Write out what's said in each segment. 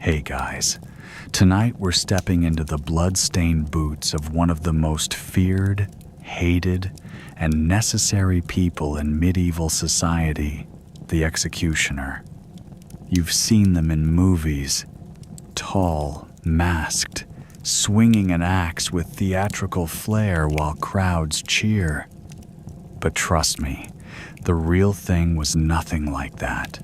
Hey guys, tonight we're stepping into the blood-stained boots of one of the most feared, hated, and necessary people in medieval society, the executioner. You've seen them in movies, tall, masked, swinging an axe with theatrical flair while crowds cheer. But trust me, the real thing was nothing like that.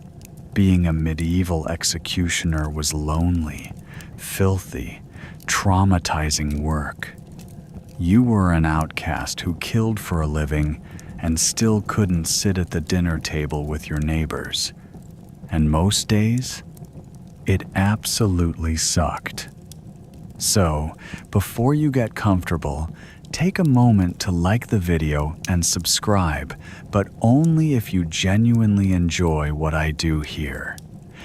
Being a medieval executioner was lonely, filthy, traumatizing work. You were an outcast who killed for a living and still couldn't sit at the dinner table with your neighbors. And most days, it absolutely sucked. So, before you get comfortable, take a moment to like the video and subscribe, but only if you genuinely enjoy what I do here.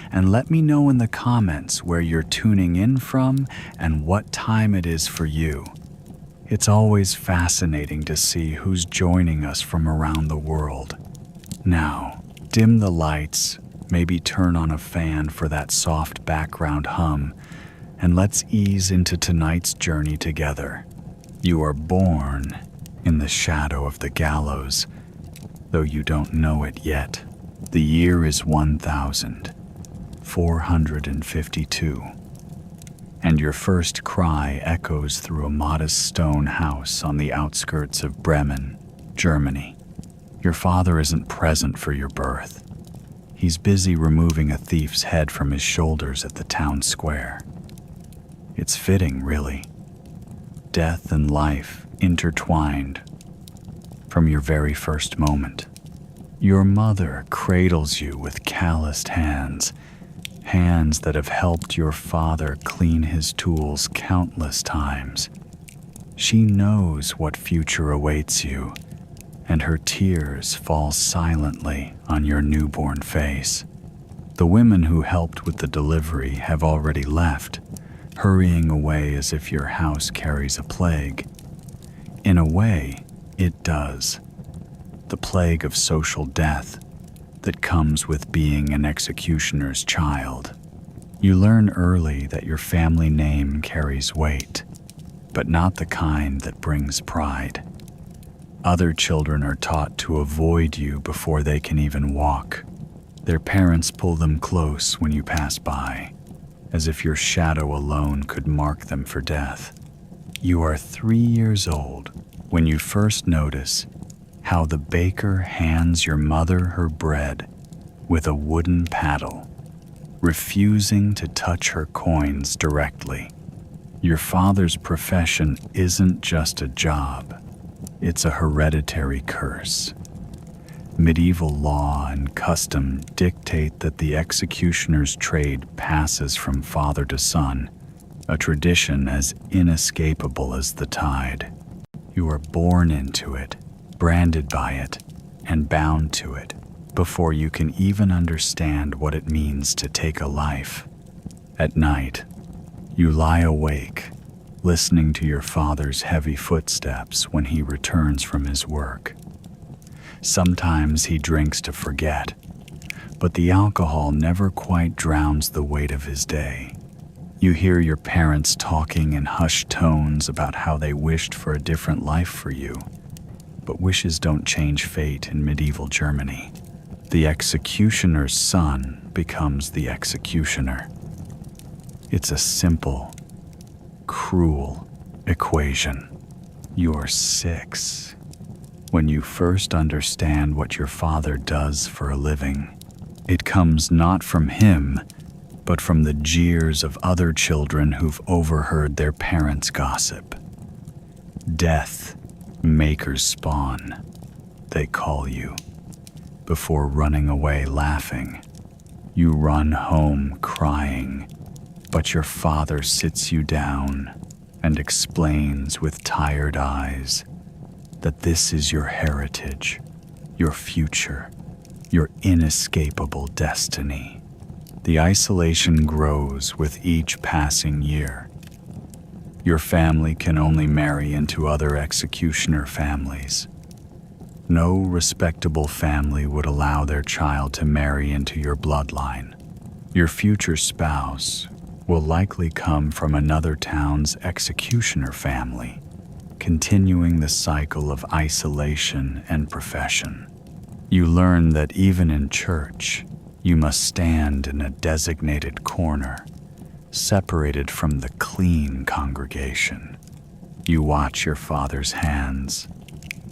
And let me know in the comments where you're tuning in from and what time it is for you. It's always fascinating to see who's joining us from around the world. Now, dim the lights, maybe turn on a fan for that soft background hum, and let's ease into tonight's journey together. You are born in the shadow of the gallows, though you don't know it yet. The year is 1452, and your first cry echoes through a modest stone house on the outskirts of Bremen, Germany. Your father isn't present for your birth. He's busy removing a thief's head from his shoulders at the town square. It's fitting, really. Death and life intertwined from your very first moment. Your mother cradles you with calloused hands, hands that have helped your father clean his tools countless times. She knows what future awaits you, and her tears fall silently on your newborn face. The women who helped with the delivery have already left, hurrying away as if your house carries a plague. In a way, it does. The plague of social death that comes with being an executioner's child. You learn early that your family name carries weight, but not the kind that brings pride. Other children are taught to avoid you before they can even walk. Their parents pull them close when you pass by, as if your shadow alone could mark them for death. You are 3 years old when you first notice how the baker hands your mother her bread with a wooden paddle, refusing to touch her coins directly. Your father's profession isn't just a job, it's a hereditary curse. Medieval law and custom dictate that the executioner's trade passes from father to son, a tradition as inescapable as the tide. You are born into it, branded by it, and bound to it, before you can even understand what it means to take a life. At night, you lie awake, listening to your father's heavy footsteps when he returns from his work. Sometimes he drinks to forget, but the alcohol never quite drowns the weight of his day. You hear your parents talking in hushed tones about how they wished for a different life for you, but wishes don't change fate in medieval Germany. The executioner's son becomes the executioner. It's a simple, cruel equation. You're 6 when you first understand what your father does for a living. It comes not from him, but from the jeers of other children who've overheard their parents' gossip. Death, maker's spawn, they call you. Before running away laughing, you run home crying, but your father sits you down and explains with tired eyes that this is your heritage, your future, your inescapable destiny. The isolation grows with each passing year. Your family can only marry into other executioner families. No respectable family would allow their child to marry into your bloodline. Your future spouse, will likely come from another town's executioner family, continuing the cycle of isolation and profession. You learn that even in church, you must stand in a designated corner, separated from the clean congregation. You watch your father's hands,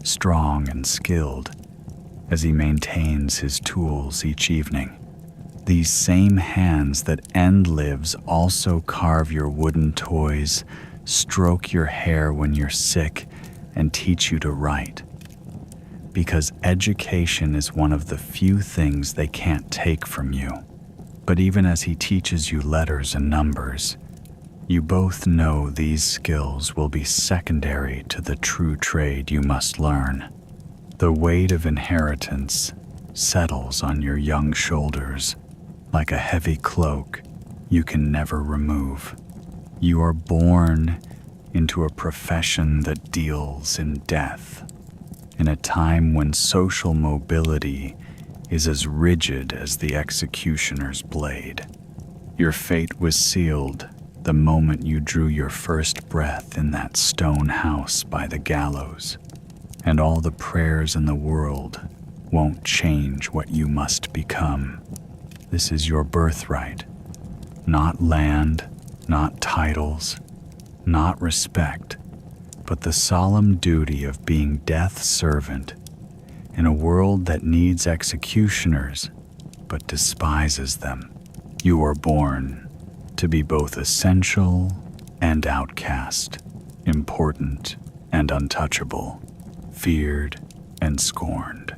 strong and skilled, as he maintains his tools each evening. These same hands that end lives also carve your wooden toys, stroke your hair when you're sick, and teach you to write. Because education is one of the few things they can't take from you. But even as he teaches you letters and numbers, you both know these skills will be secondary to the true trade you must learn. The weight of inheritance settles on your young shoulders like a heavy cloak you can never remove. You are born into a profession that deals in death, in a time when social mobility is as rigid as the executioner's blade. Your fate was sealed the moment you drew your first breath in that stone house by the gallows, and all the prayers in the world won't change what you must become. This is your birthright, not land, not titles, not respect, but the solemn duty of being death's servant in a world that needs executioners but despises them. You are born to be both essential and outcast, important and untouchable, feared and scorned.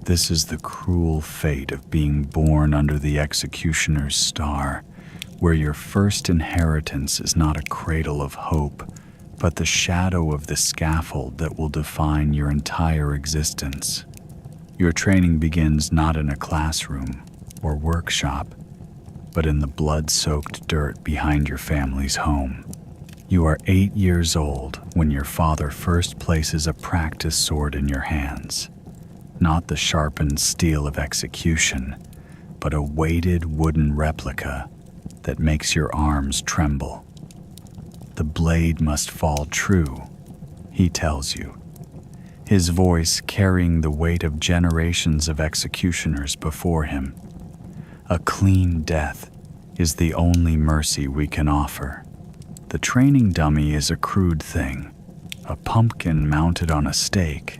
This is the cruel fate of being born under the executioner's star, where your first inheritance is not a cradle of hope, but the shadow of the scaffold that will define your entire existence. Your training begins not in a classroom or workshop, but in the blood-soaked dirt behind your family's home. You are 8 years old when your father first places a practice sword in your hands. Not the sharpened steel of execution, but a weighted wooden replica that makes your arms tremble. The blade must fall true, he tells you, his voice carrying the weight of generations of executioners before him. A clean death is the only mercy we can offer. The training dummy is a crude thing, a pumpkin mounted on a stake,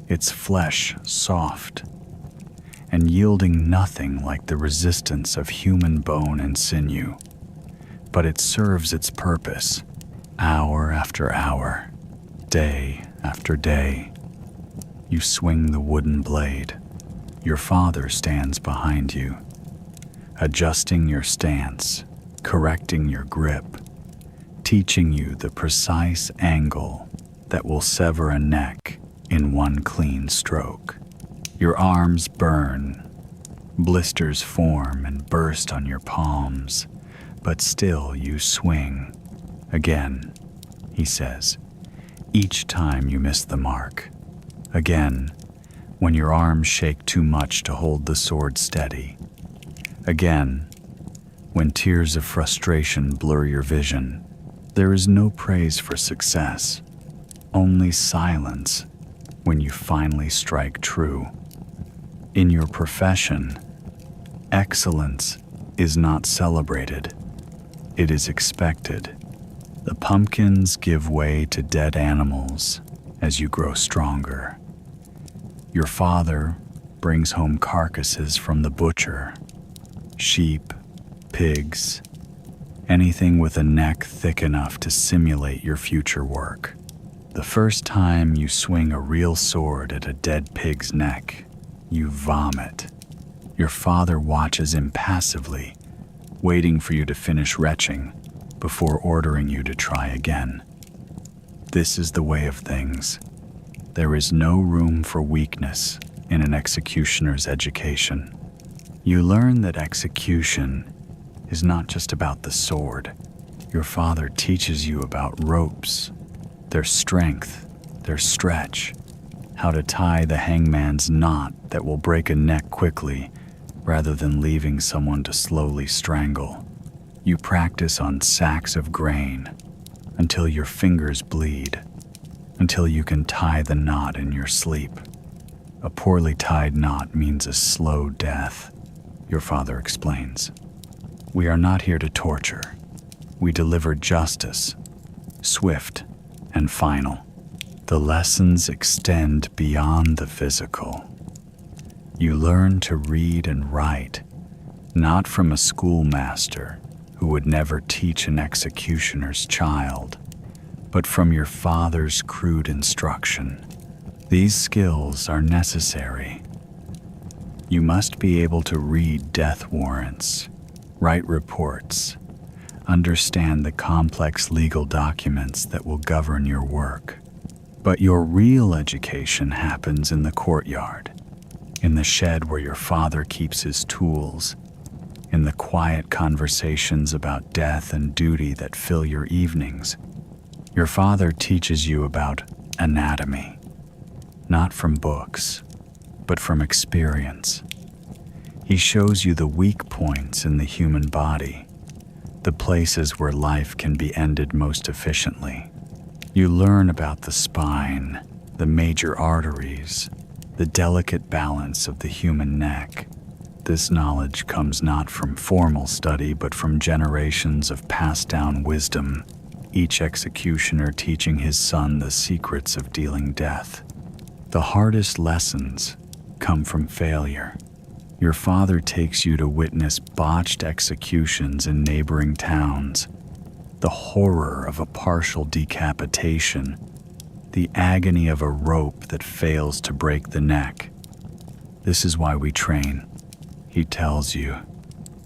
its flesh soft, and yielding nothing like the resistance of human bone and sinew. But it serves its purpose, hour after hour, day after day. You swing the wooden blade. Your father stands behind you, adjusting your stance, correcting your grip, teaching you the precise angle that will sever a neck in one clean stroke. Your arms burn, blisters form and burst on your palms, but still you swing. Again, he says, each time you miss the mark. Again, when your arms shake too much to hold the sword steady. Again, when tears of frustration blur your vision. There is no praise for success, only silence when you finally strike true. In your profession, excellence is not celebrated, it is expected. The pumpkins give way to dead animals as you grow stronger. Your father brings home carcasses from the butcher, sheep, pigs, anything with a neck thick enough to simulate your future work. The first time you swing a real sword at a dead pig's neck, you vomit. Your father watches impassively, waiting for you to finish retching before ordering you to try again. This is the way of things. There is no room for weakness in an executioner's education. You learn that execution is not just about the sword. Your father teaches you about ropes, their strength, their stretch, how to tie the hangman's knot that will break a neck quickly rather than leaving someone to slowly strangle. You practice on sacks of grain until your fingers bleed, until you can tie the knot in your sleep. A poorly tied knot means a slow death, your father explains. We are not here to torture. We deliver justice, swift and final. The lessons extend beyond the physical. You learn to read and write, not from a schoolmaster who would never teach an executioner's child, but from your father's crude instruction. These skills are necessary. You must be able to read death warrants, write reports, understand the complex legal documents that will govern your work. But your real education happens in the courtyard, in the shed where your father keeps his tools, in the quiet conversations about death and duty that fill your evenings. Your father teaches you about anatomy, not from books, but from experience. He shows you the weak points in the human body, the places where life can be ended most efficiently. You learn about the spine, the major arteries, the delicate balance of the human neck. This knowledge comes not from formal study, but from generations of passed-down wisdom, each executioner teaching his son the secrets of dealing death. The hardest lessons come from failure. Your father takes you to witness botched executions in neighboring towns, the horror of a partial decapitation, the agony of a rope that fails to break the neck. This is why we train, he tells you,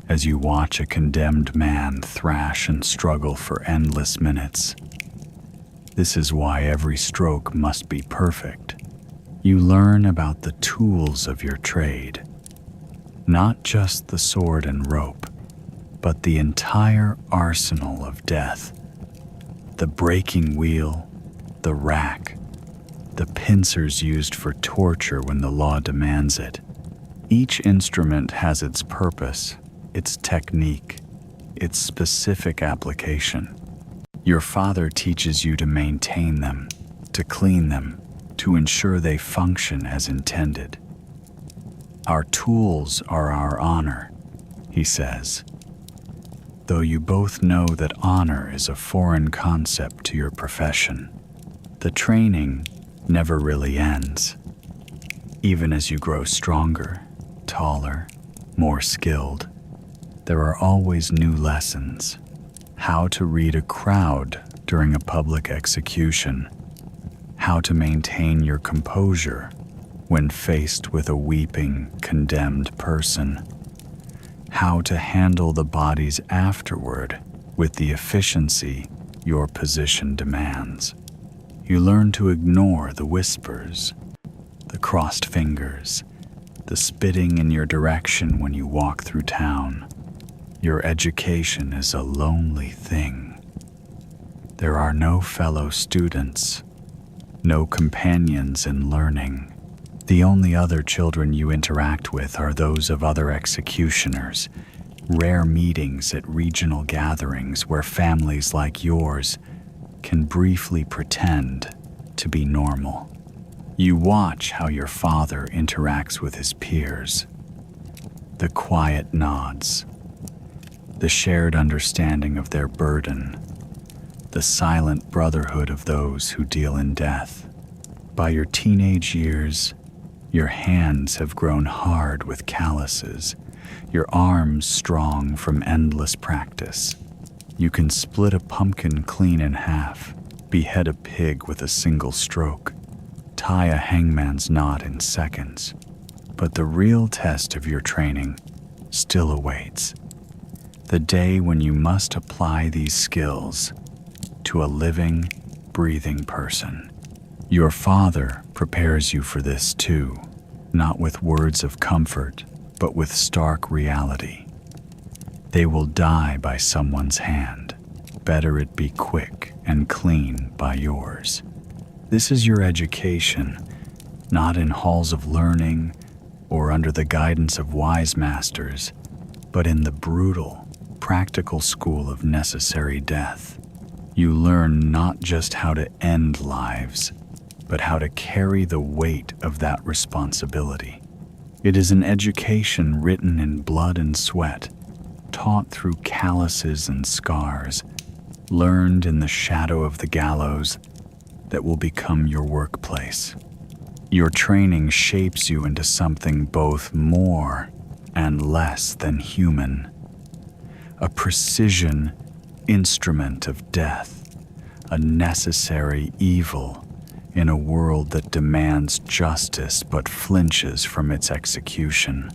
as you watch a condemned man thrash and struggle for endless minutes. This is why every stroke must be perfect. You learn about the tools of your trade, not just the sword and rope, but the entire arsenal of death. The breaking wheel, the rack, the pincers used for torture when the law demands it. Each instrument has its purpose, its technique, its specific application. Your father teaches you to maintain them, to clean them, to ensure they function as intended. Our tools are our honor, he says, though you both know that honor is a foreign concept to your profession. The training never really ends. Even as you grow stronger, taller, more skilled, there are always new lessons. How to read a crowd during a public execution, how to maintain your composure when faced with a weeping, condemned person, how to handle the bodies afterward with the efficiency your position demands. You learn to ignore the whispers, the crossed fingers, the spitting in your direction when you walk through town. Your education is a lonely thing. There are no fellow students, no companions in learning. The only other children you interact with are those of other executioners, rare meetings at regional gatherings where families like yours can briefly pretend to be normal. You watch how your father interacts with his peers, the quiet nods, the shared understanding of their burden, the silent brotherhood of those who deal in death. By your teenage years, your hands have grown hard with calluses, your arms strong from endless practice. You can split a pumpkin clean in half, behead a pig with a single stroke, tie a hangman's knot in seconds. But the real test of your training still awaits. The day when you must apply these skills to a living, breathing person. Your father prepares you for this too, not with words of comfort, but with stark reality. They will die by someone's hand. Better it be quick and clean by yours. This is your education, not in halls of learning or under the guidance of wise masters, but in the brutal, practical school of necessary death. You learn not just how to end lives, but how to carry the weight of that responsibility. It is an education written in blood and sweat, taught through calluses and scars, learned in the shadow of the gallows that will become your workplace. Your training shapes you into something both more and less than human, a precision instrument of death, a necessary evil in a world that demands justice but flinches from its execution.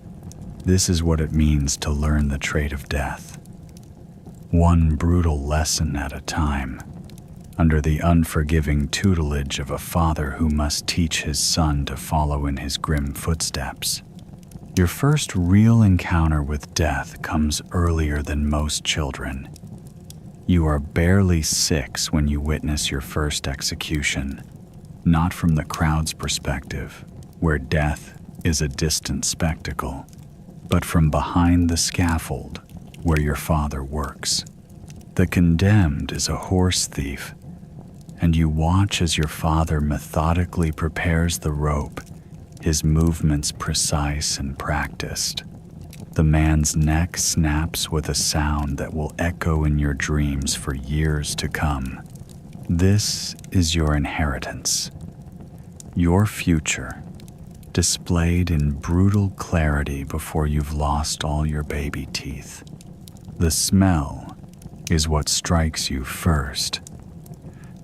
This is what it means to learn the trade of death, one brutal lesson at a time, under the unforgiving tutelage of a father who must teach his son to follow in his grim footsteps. Your first real encounter with death comes earlier than most children. You are barely 6 when you witness your first execution, not from the crowd's perspective, where death is a distant spectacle, but from behind the scaffold, where your father works. The condemned is a horse thief, and you watch as your father methodically prepares the rope, his movements precise and practiced. The man's neck snaps with a sound that will echo in your dreams for years to come. This is your inheritance, your future, displayed in brutal clarity before you've lost all your baby teeth. The smell is what strikes you first,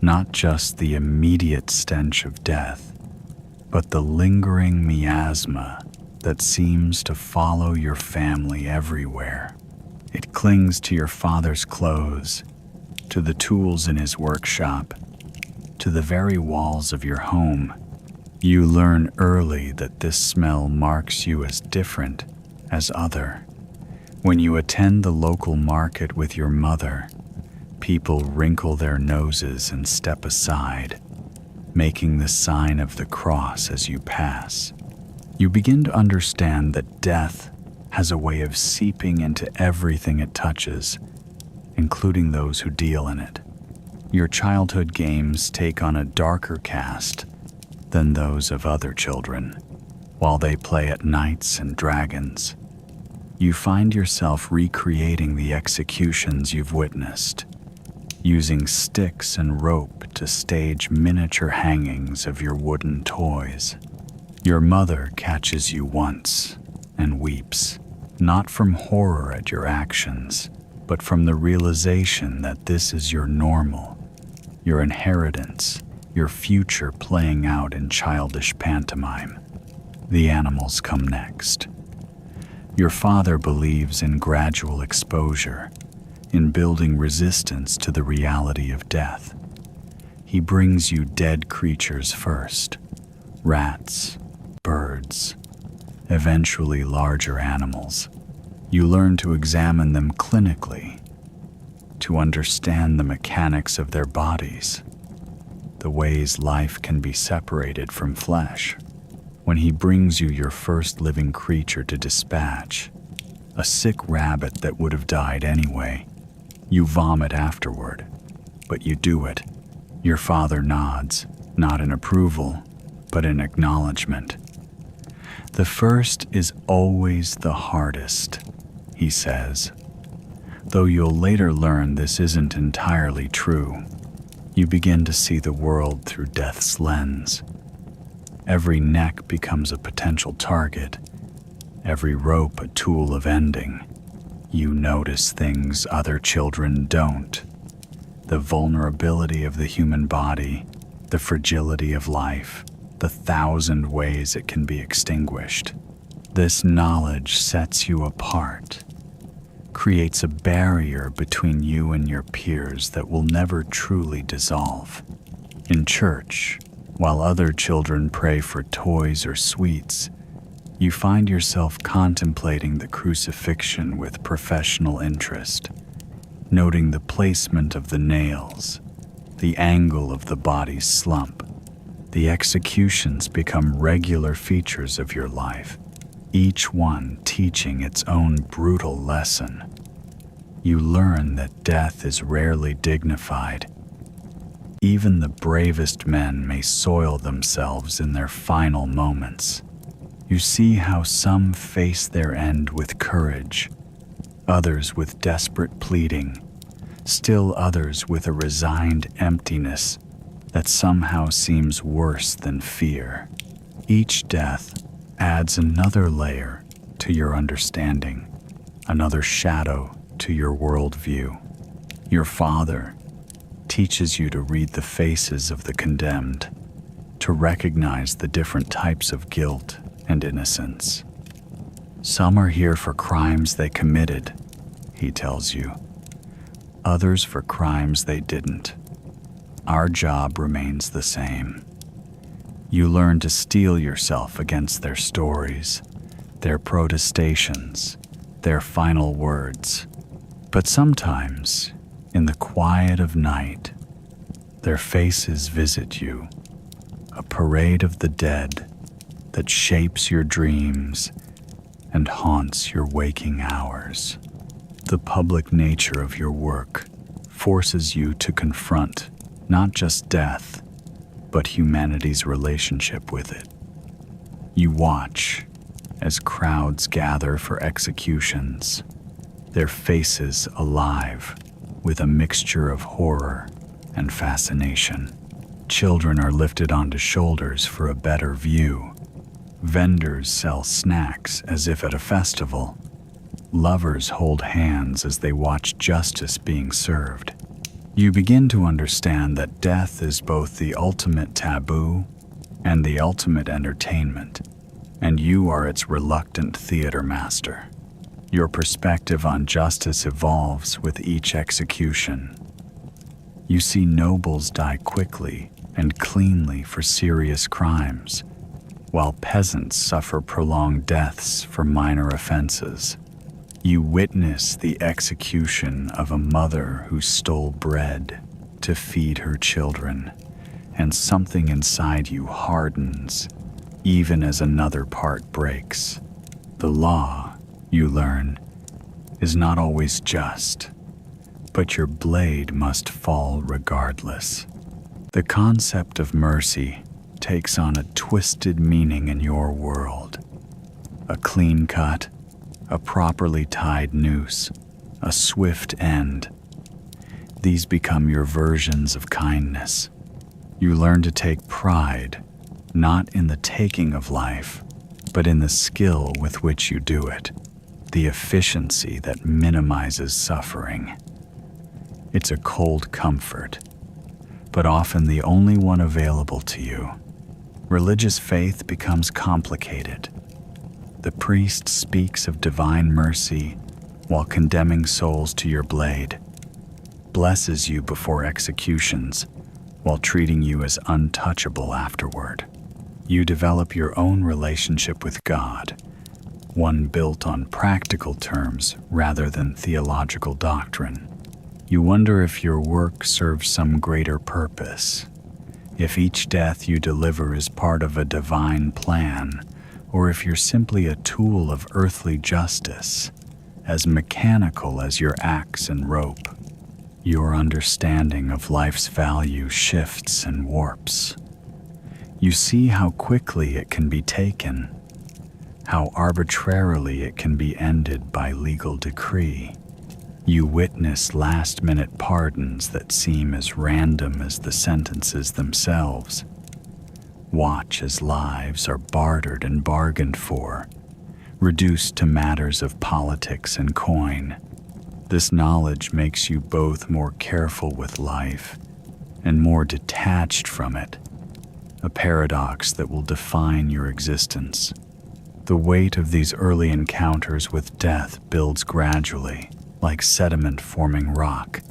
not just the immediate stench of death, but the lingering miasma that seems to follow your family everywhere. It clings to your father's clothes, to the tools in his workshop, to the very walls of your home. You learn early that this smell marks you as different, as other. When you attend the local market with your mother, people wrinkle their noses and step aside, making the sign of the cross as you pass. You begin to understand that death has a way of seeping into everything it touches, including those who deal in it. Your childhood games take on a darker cast than those of other children. While they play at knights and dragons, you find yourself recreating the executions you've witnessed, using sticks and rope to stage miniature hangings of your wooden toys. Your mother catches you once and weeps, not from horror at your actions, but from the realization that this is your normal, your inheritance, your future playing out in childish pantomime. The animals come next. Your father believes in gradual exposure, in building resistance to the reality of death. He brings you dead creatures first, rats, birds, eventually larger animals. You learn to examine them clinically, to understand the mechanics of their bodies, the ways life can be separated from flesh. When he brings you your first living creature to dispatch, a sick rabbit that would have died anyway, you vomit afterward, but you do it. Your father nods, not in approval, but in acknowledgement. The first is always the hardest, he says. Though you'll later learn this isn't entirely true. You begin to see the world through death's lens. Every neck becomes a potential target, every rope a tool of ending. You notice things other children don't. The vulnerability of the human body, the fragility of life, the 1,000 ways it can be extinguished. This knowledge sets you apart, creates a barrier between you and your peers that will never truly dissolve. In church, while other children pray for toys or sweets, you find yourself contemplating the crucifixion with professional interest, noting the placement of the nails, the angle of the body's slump. The executions become regular features of your life, each one teaching its own brutal lesson. You learn that death is rarely dignified. Even the bravest men may soil themselves in their final moments. You see how some face their end with courage, others with desperate pleading, still others with a resigned emptiness that somehow seems worse than fear. Each death adds another layer to your understanding, another shadow to your worldview. Your father teaches you to read the faces of the condemned, to recognize the different types of guilt and innocence. Some are here for crimes they committed, he tells you. Others for crimes they didn't. Our job remains the same. You learn to steel yourself against their stories, their protestations, their final words. But sometimes, in the quiet of night, their faces visit you, a parade of the dead that shapes your dreams and haunts your waking hours. The public nature of your work forces you to confront not just death, but humanity's relationship with it. You watch as crowds gather for executions, their faces alive with a mixture of horror and fascination. Children are lifted onto shoulders for a better view. Vendors sell snacks as if at a festival. Lovers hold hands as they watch justice being served. You begin to understand that death is both the ultimate taboo and the ultimate entertainment, and you are its reluctant theater master. Your perspective on justice evolves with each execution. You see nobles die quickly and cleanly for serious crimes, while peasants suffer prolonged deaths for minor offenses. You witness the execution of a mother who stole bread to feed her children, and something inside you hardens, even as another part breaks. The law, you learn, is not always just, but your blade must fall regardless. The concept of mercy takes on a twisted meaning in your world. A clean cut, a properly tied noose, a swift end. These become your versions of kindness. You learn to take pride, not in the taking of life, but in the skill with which you do it, the efficiency that minimizes suffering. It's a cold comfort, but often the only one available to you. Religious faith becomes complicated. The priest speaks of divine mercy while condemning souls to your blade, blesses you before executions while treating you as untouchable afterward. You develop your own relationship with God, one built on practical terms rather than theological doctrine. You wonder if your work serves some greater purpose, if each death you deliver is part of a divine plan, or if you're simply a tool of earthly justice, as mechanical as your axe and rope. Your understanding of life's value shifts and warps. You see how quickly it can be taken, how arbitrarily it can be ended by legal decree. You witness last-minute pardons that seem as random as the sentences themselves. Watch as lives are bartered and bargained for, reduced to matters of politics and coin. This knowledge makes you both more careful with life and more detached from it, a paradox that will define your existence. The weight of these early encounters with death builds gradually, like sediment forming rock.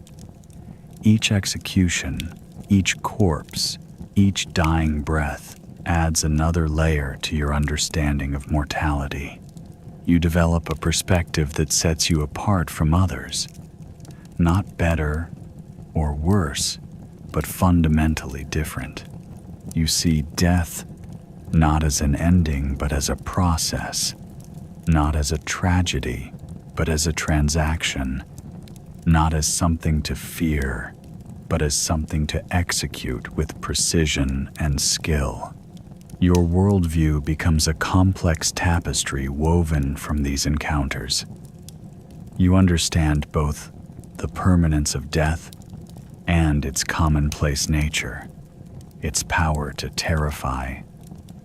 Each execution, each corpse, each dying breath adds another layer to your understanding of mortality. You develop a perspective that sets you apart from others, not better or worse, but fundamentally different. You see death not as an ending, but as a process, not as a tragedy, but as a transaction, not as something to fear, but as something to execute with precision and skill. Your worldview becomes a complex tapestry woven from these encounters. You understand both the permanence of death and its commonplace nature, its power to terrify,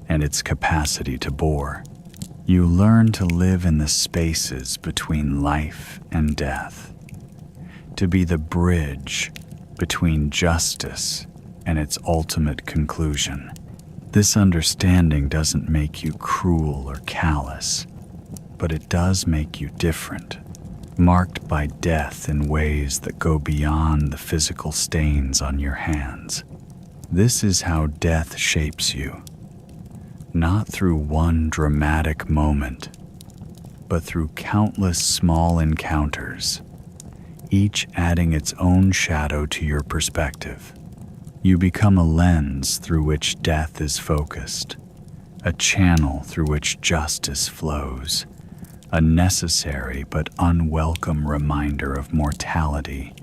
and its capacity to bore. You learn to live in the spaces between life and death, to be the bridge between justice and its ultimate conclusion. This understanding doesn't make you cruel or callous, but it does make you different, marked by death in ways that go beyond the physical stains on your hands. This is how death shapes you, not through one dramatic moment, but through countless small encounters, each adding its own shadow to your perspective. You become a lens through which death is focused, a channel through which justice flows, a necessary but unwelcome reminder of mortality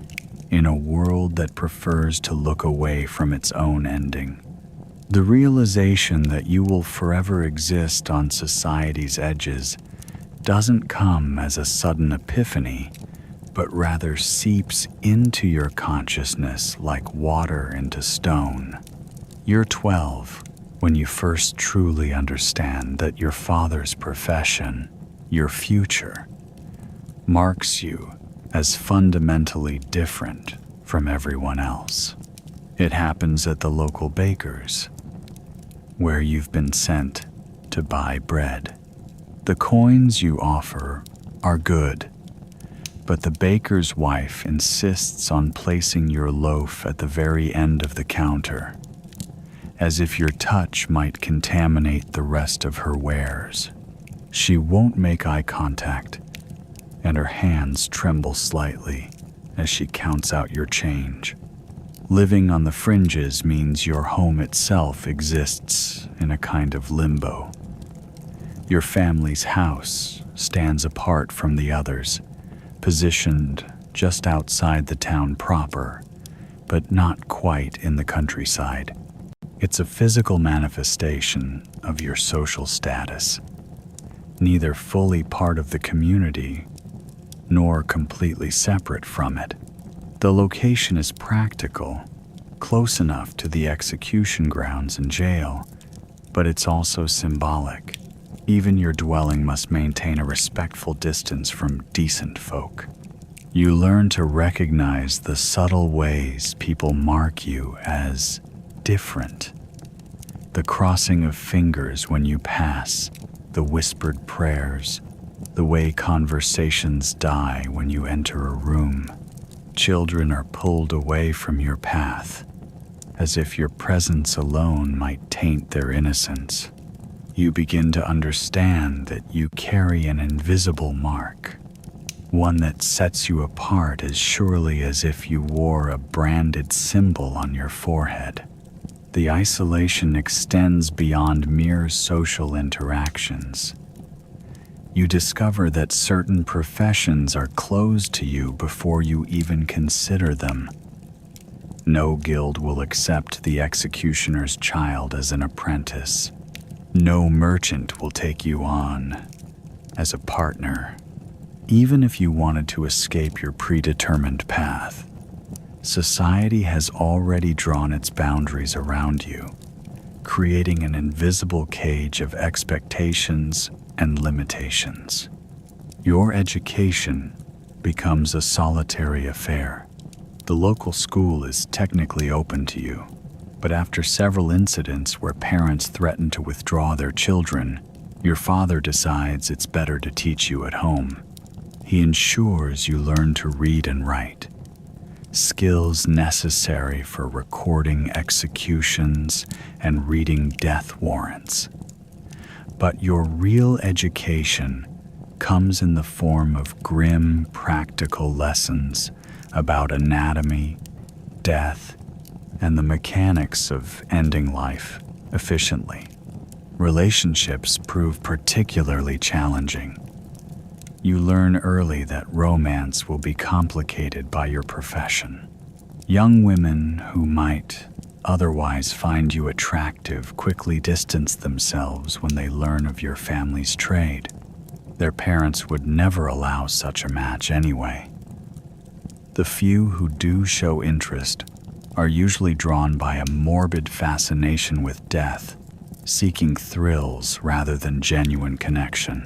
in a world that prefers to look away from its own ending. The realization that you will forever exist on society's edges doesn't come as a sudden epiphany, but rather seeps into your consciousness like water into stone. You're 12 when you first truly understand that your father's profession, your future, marks you as fundamentally different from everyone else. It happens at the local baker's, where you've been sent to buy bread. The coins you offer are good, but the baker's wife insists on placing your loaf at the very end of the counter, as if your touch might contaminate the rest of her wares. She won't make eye contact, and her hands tremble slightly as she counts out your change. Living on the fringes means your home itself exists in a kind of limbo. Your family's house stands apart from the others, positioned just outside the town proper, but not quite in the countryside. It's a physical manifestation of your social status, neither fully part of the community nor completely separate from it. The location is practical, close enough to the execution grounds and jail, but it's also symbolic. Even your dwelling must maintain a respectful distance from decent folk. You learn to recognize the subtle ways people mark you as different. The crossing of fingers when you pass, the whispered prayers, the way conversations die when you enter a room. Children are pulled away from your path, as if your presence alone might taint their innocence. You begin to understand that you carry an invisible mark, one that sets you apart as surely as if you wore a branded symbol on your forehead. The isolation extends beyond mere social interactions. You discover that certain professions are closed to you before you even consider them. No guild will accept the executioner's child as an apprentice. No merchant will take you on as a partner, even if you wanted to escape your predetermined path. Society has already drawn its boundaries around you, creating an invisible cage of expectations and limitations. Your education becomes a solitary affair. The local school is technically open to you, but after several incidents where parents threaten to withdraw their children, your father decides it's better to teach you at home. He ensures you learn to read and write, skills necessary for recording executions and reading death warrants. But your real education comes in the form of grim, practical lessons about anatomy, death, and the mechanics of ending life efficiently. Relationships prove particularly challenging. You learn early that romance will be complicated by your profession. Young women who might otherwise find you attractive quickly distance themselves when they learn of your family's trade. Their parents would never allow such a match anyway. The few who do show interest are usually drawn by a morbid fascination with death, seeking thrills rather than genuine connection.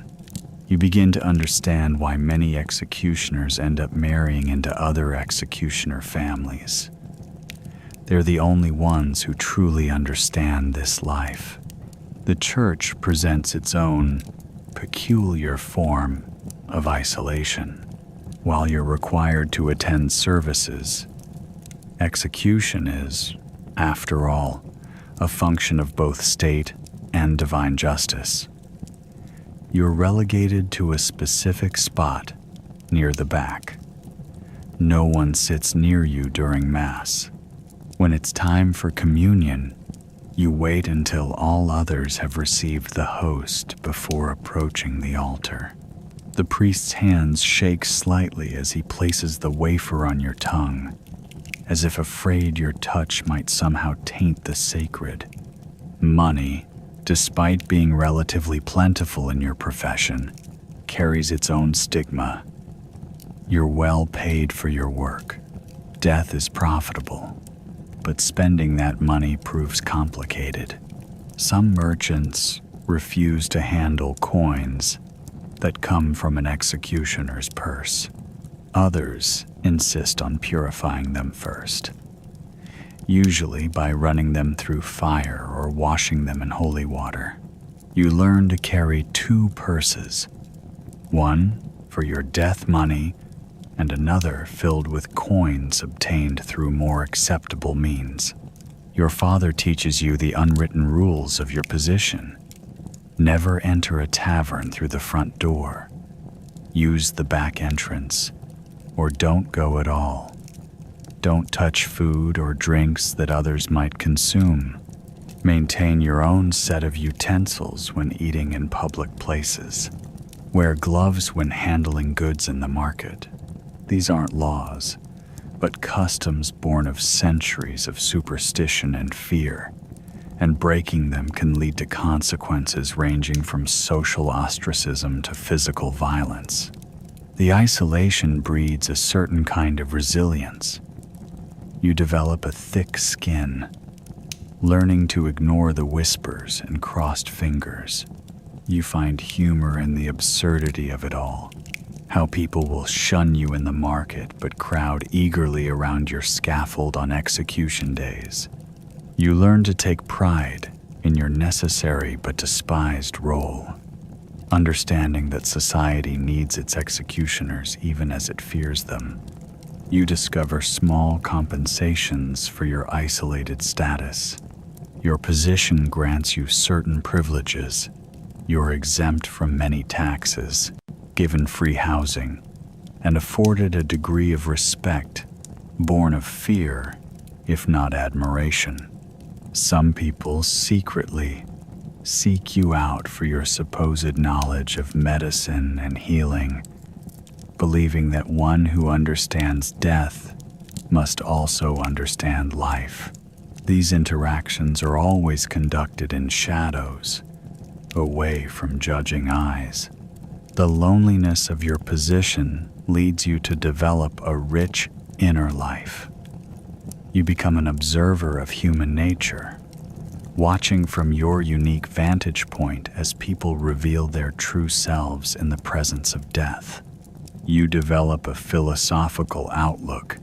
You begin to understand why many executioners end up marrying into other executioner families. They're the only ones who truly understand this life. The church presents its own peculiar form of isolation. While you're required to attend services, execution is, after all, a function of both state and divine justice. You're relegated to a specific spot near the back. No one sits near you during Mass. When it's time for communion, you wait until all others have received the host before approaching the altar. The priest's hands shake slightly as he places the wafer on your tongue, as if afraid your touch might somehow taint the sacred. Money, despite being relatively plentiful in your profession, carries its own stigma. You're well paid for your work. Death is profitable, but spending that money proves complicated. Some merchants refuse to handle coins that come from an executioner's purse. Others insist on purifying them first, usually by running them through fire or washing them in holy water. You learn to carry two purses, one for your death money and another filled with coins obtained through more acceptable means. Your father teaches you the unwritten rules of your position. Never enter a tavern through the front door. Use the back entrance, or don't go at all. Don't touch food or drinks that others might consume. Maintain your own set of utensils when eating in public places. Wear gloves when handling goods in the market. These aren't laws, but customs born of centuries of superstition and fear, and breaking them can lead to consequences ranging from social ostracism to physical violence. The isolation breeds a certain kind of resilience. You develop a thick skin, learning to ignore the whispers and crossed fingers. You find humor in the absurdity of it all. How people will shun you in the market but crowd eagerly around your scaffold on execution days. You learn to take pride in your necessary but despised role, understanding that society needs its executioners even as it fears them. You discover small compensations for your isolated status. Your position grants you certain privileges. You're exempt from many taxes, given free housing, and afforded a degree of respect, born of fear, if not admiration. Some people secretly seek you out for your supposed knowledge of medicine and healing, believing that one who understands death must also understand life. These interactions are always conducted in shadows, away from judging eyes. The loneliness of your position leads you to develop a rich inner life. You become an observer of human nature, watching from your unique vantage point as people reveal their true selves in the presence of death. You develop a philosophical outlook,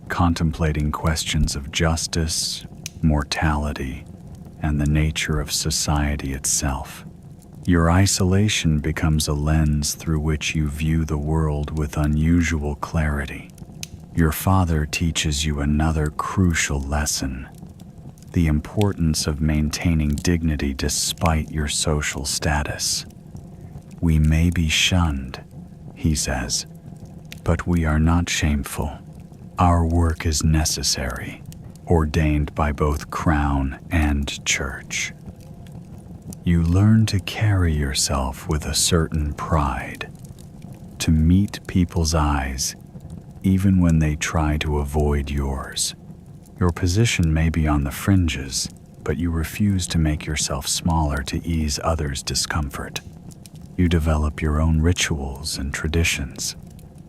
contemplating questions of justice, mortality, and the nature of society itself. Your isolation becomes a lens through which you view the world with unusual clarity. Your father teaches you another crucial lesson: the importance of maintaining dignity despite your social status. We may be shunned, he says, but we are not shameful. Our work is necessary, ordained by both crown and church. You learn to carry yourself with a certain pride, to meet people's eyes, even when they try to avoid yours. Your position may be on the fringes, but you refuse to make yourself smaller to ease others' discomfort. You develop your own rituals and traditions,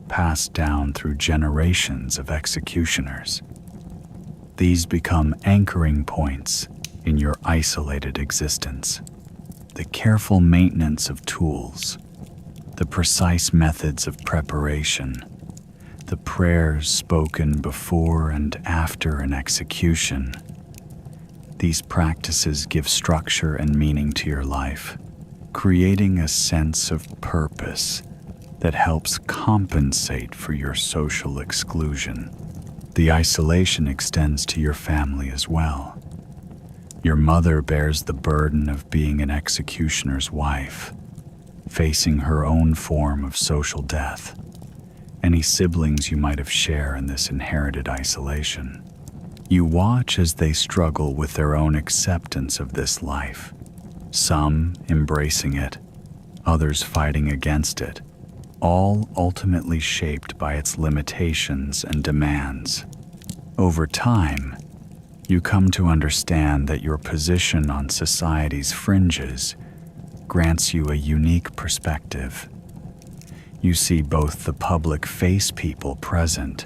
passed down through generations of executioners. These become anchoring points in your isolated existence. The careful maintenance of tools, the precise methods of preparation, the prayers spoken before and after an execution. These practices give structure and meaning to your life, creating a sense of purpose that helps compensate for your social exclusion. The isolation extends to your family as well. Your mother bears the burden of being an executioner's wife, facing her own form of social death. Any siblings you might have share in this inherited isolation. You watch as they struggle with their own acceptance of this life, some embracing it, others fighting against it, all ultimately shaped by its limitations and demands. Over time, you come to understand that your position on society's fringes grants you a unique perspective. You see both the public face people present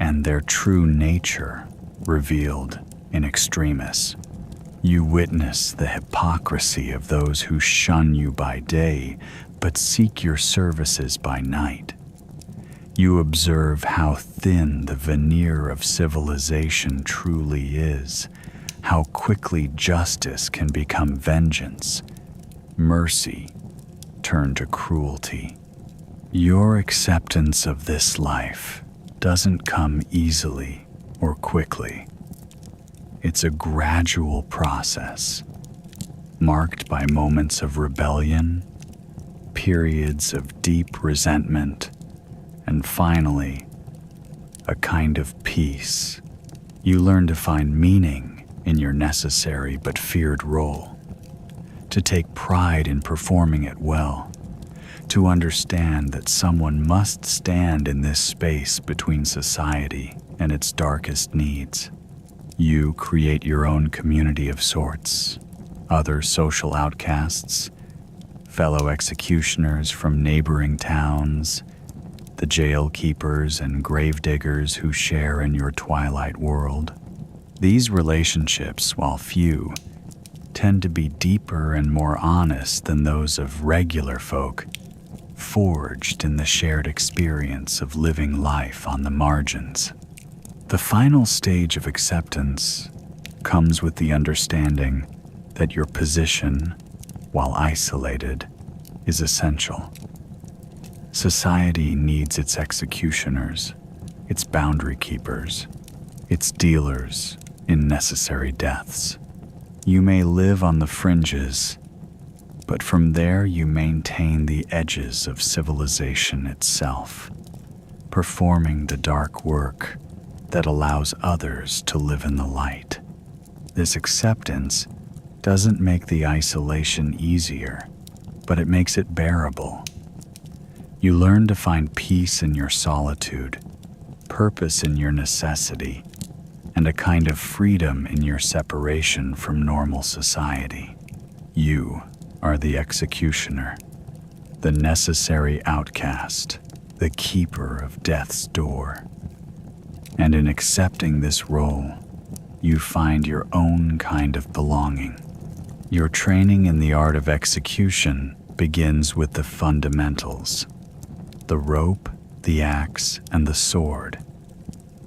and their true nature revealed in extremis. You witness the hypocrisy of those who shun you by day but seek your services by night. You observe how thin the veneer of civilization truly is, how quickly justice can become vengeance, mercy turn to cruelty. Your acceptance of this life doesn't come easily or quickly. It's a gradual process, marked by moments of rebellion, periods of deep resentment, and finally, a kind of peace. You learn to find meaning in your necessary but feared role, to take pride in performing it well, to understand that someone must stand in this space between society and its darkest needs. You create your own community of sorts, other social outcasts, fellow executioners from neighboring towns, the jail keepers and gravediggers who share in your twilight world. These relationships, while few, tend to be deeper and more honest than those of regular folk, forged in the shared experience of living life on the margins. The final stage of acceptance comes with the understanding that your position, while isolated, is essential. Society needs its executioners, its boundary keepers, its dealers in necessary deaths. You may live on the fringes, but from there you maintain the edges of civilization itself, performing the dark work that allows others to live in the light. This acceptance doesn't make the isolation easier, but it makes it bearable. You learn to find peace in your solitude, purpose in your necessity, and a kind of freedom in your separation from normal society. You are the executioner, the necessary outcast, the keeper of death's door. And in accepting this role, you find your own kind of belonging. Your training in the art of execution begins with the fundamentals: the rope, the axe, and the sword.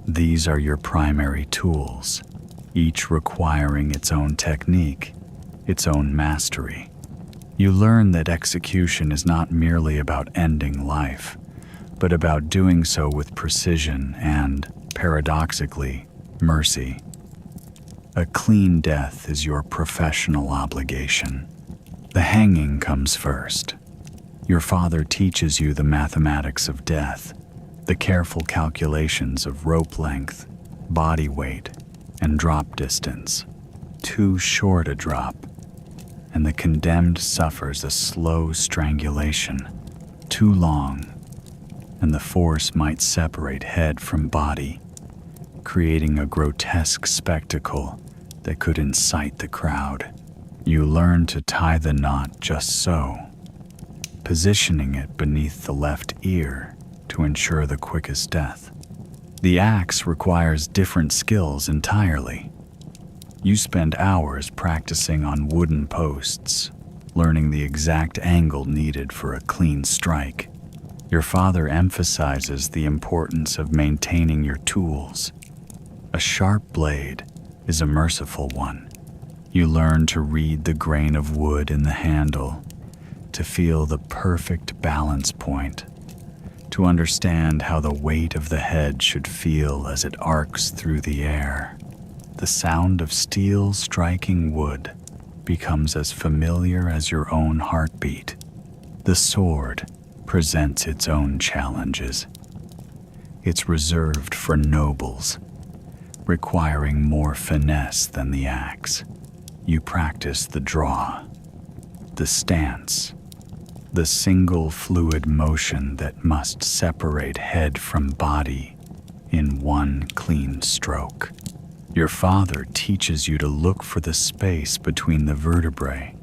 These are your primary tools, each requiring its own technique, its own mastery. You learn that execution is not merely about ending life, but about doing so with precision and, paradoxically, mercy. A clean death is your professional obligation. The hanging comes first. Your father teaches you the mathematics of death, the careful calculations of rope length, body weight, and drop distance. Too short a drop, and the condemned suffers a slow strangulation. Too long, and the force might separate head from body, creating a grotesque spectacle that could incite the crowd. You learn to tie the knot just so, positioning it beneath the left ear to ensure the quickest death. The axe requires different skills entirely. You spend hours practicing on wooden posts, learning the exact angle needed for a clean strike. Your father emphasizes the importance of maintaining your tools. A sharp blade is a merciful one. You learn to read the grain of wood in the handle, to feel the perfect balance point, to understand how the weight of the head should feel as it arcs through the air. The sound of steel striking wood becomes as familiar as your own heartbeat. The sword presents its own challenges. It's reserved for nobles, requiring more finesse than the axe. You practice the draw, the stance, the single fluid motion that must separate head from body in one clean stroke. Your father teaches you to look for the space between the vertebrae,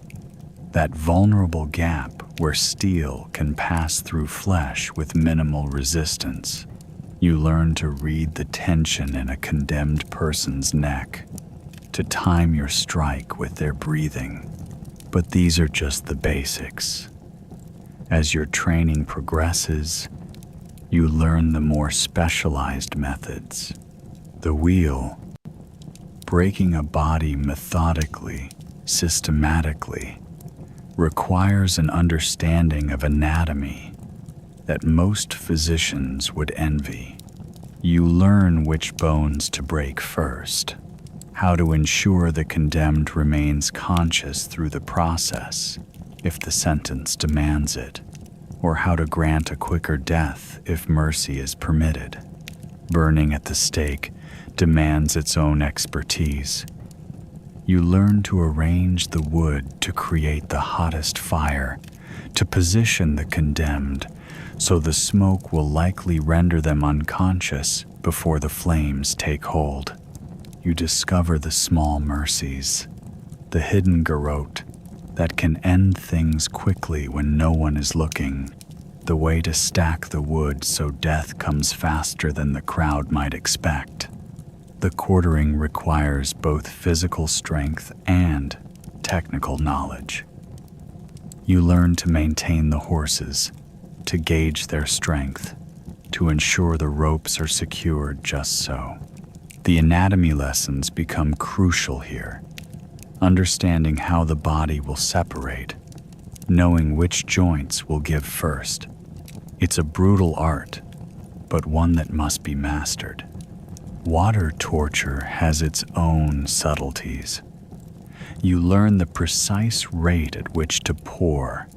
that vulnerable gap where steel can pass through flesh with minimal resistance. You learn to read the tension in a condemned person's neck, to time your strike with their breathing. But these are just the basics. As your training progresses, you learn the more specialized methods. The wheel, breaking a body methodically, systematically, requires an understanding of anatomy that most physicians would envy. You learn which bones to break first, how to ensure the condemned remains conscious through the process if the sentence demands it, or how to grant a quicker death if mercy is permitted. Burning at the stake demands its own expertise. You learn to arrange the wood to create the hottest fire, to position the condemned so the smoke will likely render them unconscious before the flames take hold. You discover the small mercies, the hidden garrote that can end things quickly when no one is looking, the way to stack the wood so death comes faster than the crowd might expect. The quartering requires both physical strength and technical knowledge. You learn to maintain the horses, to gauge their strength, to ensure the ropes are secured just so. The anatomy lessons become crucial here, understanding how the body will separate, knowing which joints will give first. It's a brutal art, but one that must be mastered. Water torture has its own subtleties. You learn the precise rate at which to pour,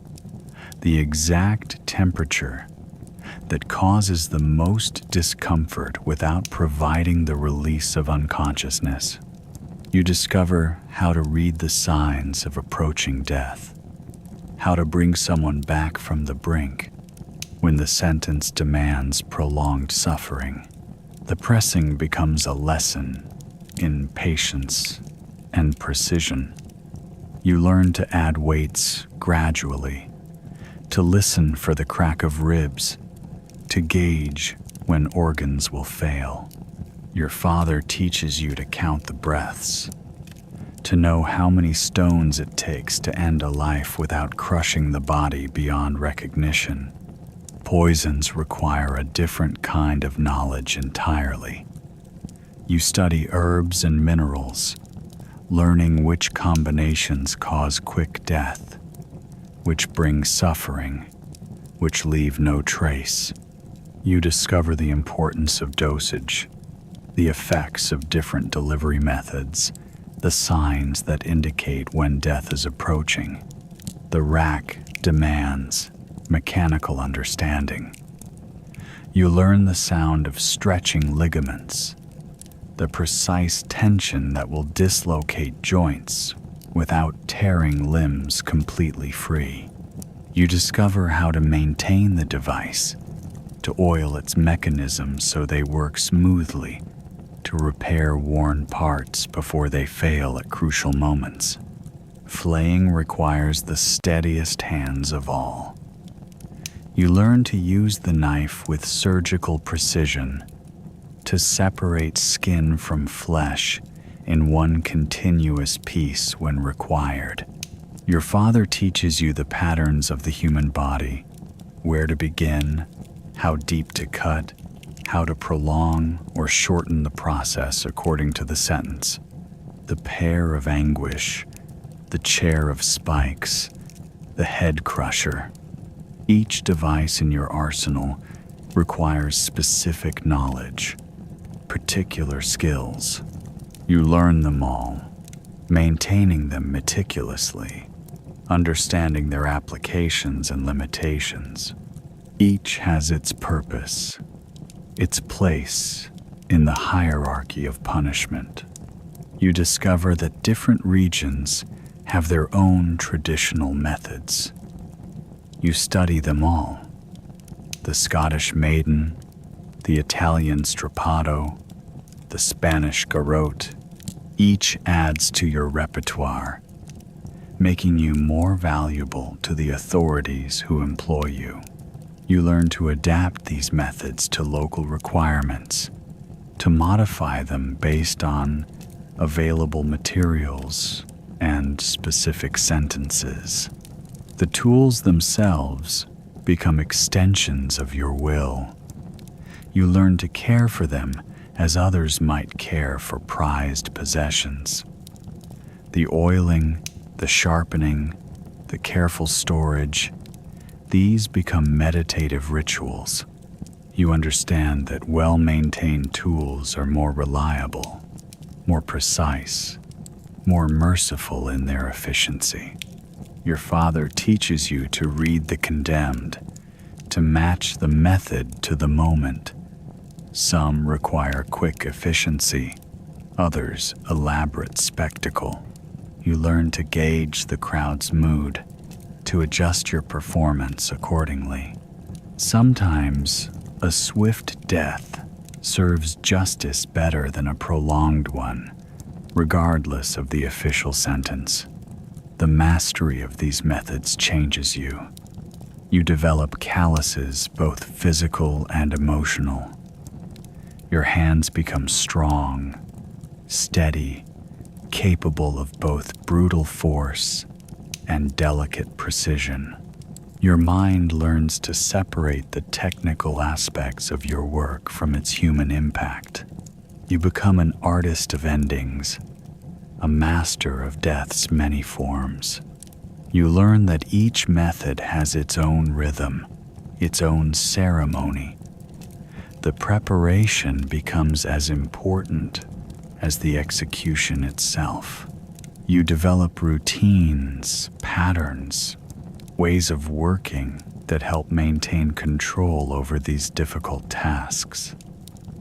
the exact temperature that causes the most discomfort without providing the release of unconsciousness. You discover how to read the signs of approaching death, how to bring someone back from the brink when the sentence demands prolonged suffering. The pressing becomes a lesson in patience and precision. You learn to add weights gradually, to listen for the crack of ribs, to gauge when organs will fail. Your father teaches you to count the breaths, to know how many stones it takes to end a life without crushing the body beyond recognition. Poisons require a different kind of knowledge entirely. You study herbs and minerals, learning which combinations cause quick death, which bring suffering, which leave no trace. You discover the importance of dosage, the effects of different delivery methods, the signs that indicate when death is approaching. The rack demands mechanical understanding. You learn the sound of stretching ligaments, the precise tension that will dislocate joints without tearing limbs completely free. You discover how to maintain the device, to oil its mechanisms so they work smoothly, to repair worn parts before they fail at crucial moments. Flaying requires the steadiest hands of all. You learn to use the knife with surgical precision, to separate skin from flesh in one continuous piece when required. Your father teaches you the patterns of the human body, where to begin, how deep to cut, how to prolong or shorten the process according to the sentence. The pear of anguish, the chair of spikes, the head crusher. Each device in your arsenal requires specific knowledge, particular skills. You learn them all, maintaining them meticulously, understanding their applications and limitations. Each has its purpose, its place in the hierarchy of punishment. You discover that different regions have their own traditional methods. You study them all. The Scottish maiden, the Italian strappato, the Spanish garrote, each adds to your repertoire, making you more valuable to the authorities who employ you. You learn to adapt these methods to local requirements, to modify them based on available materials and specific sentences. The tools themselves become extensions of your will. You learn to care for them as others might care for prized possessions. The oiling, the sharpening, the careful storage, these become meditative rituals. You understand that well-maintained tools are more reliable, more precise, more merciful in their efficiency. Your father teaches you to read the condemned, to match the method to the moment. Some require quick efficiency, others elaborate spectacle. You learn to gauge the crowd's mood, to adjust your performance accordingly. Sometimes a swift death serves justice better than a prolonged one, regardless of the official sentence. The mastery of these methods changes you. You develop calluses, both physical and emotional. Your hands become strong, steady, capable of both brutal force and delicate precision. Your mind learns to separate the technical aspects of your work from its human impact. You become an artist of endings, a master of death's many forms. You learn that each method has its own rhythm, its own ceremony. The preparation becomes as important as the execution itself. You develop routines, patterns, ways of working that help maintain control over these difficult tasks.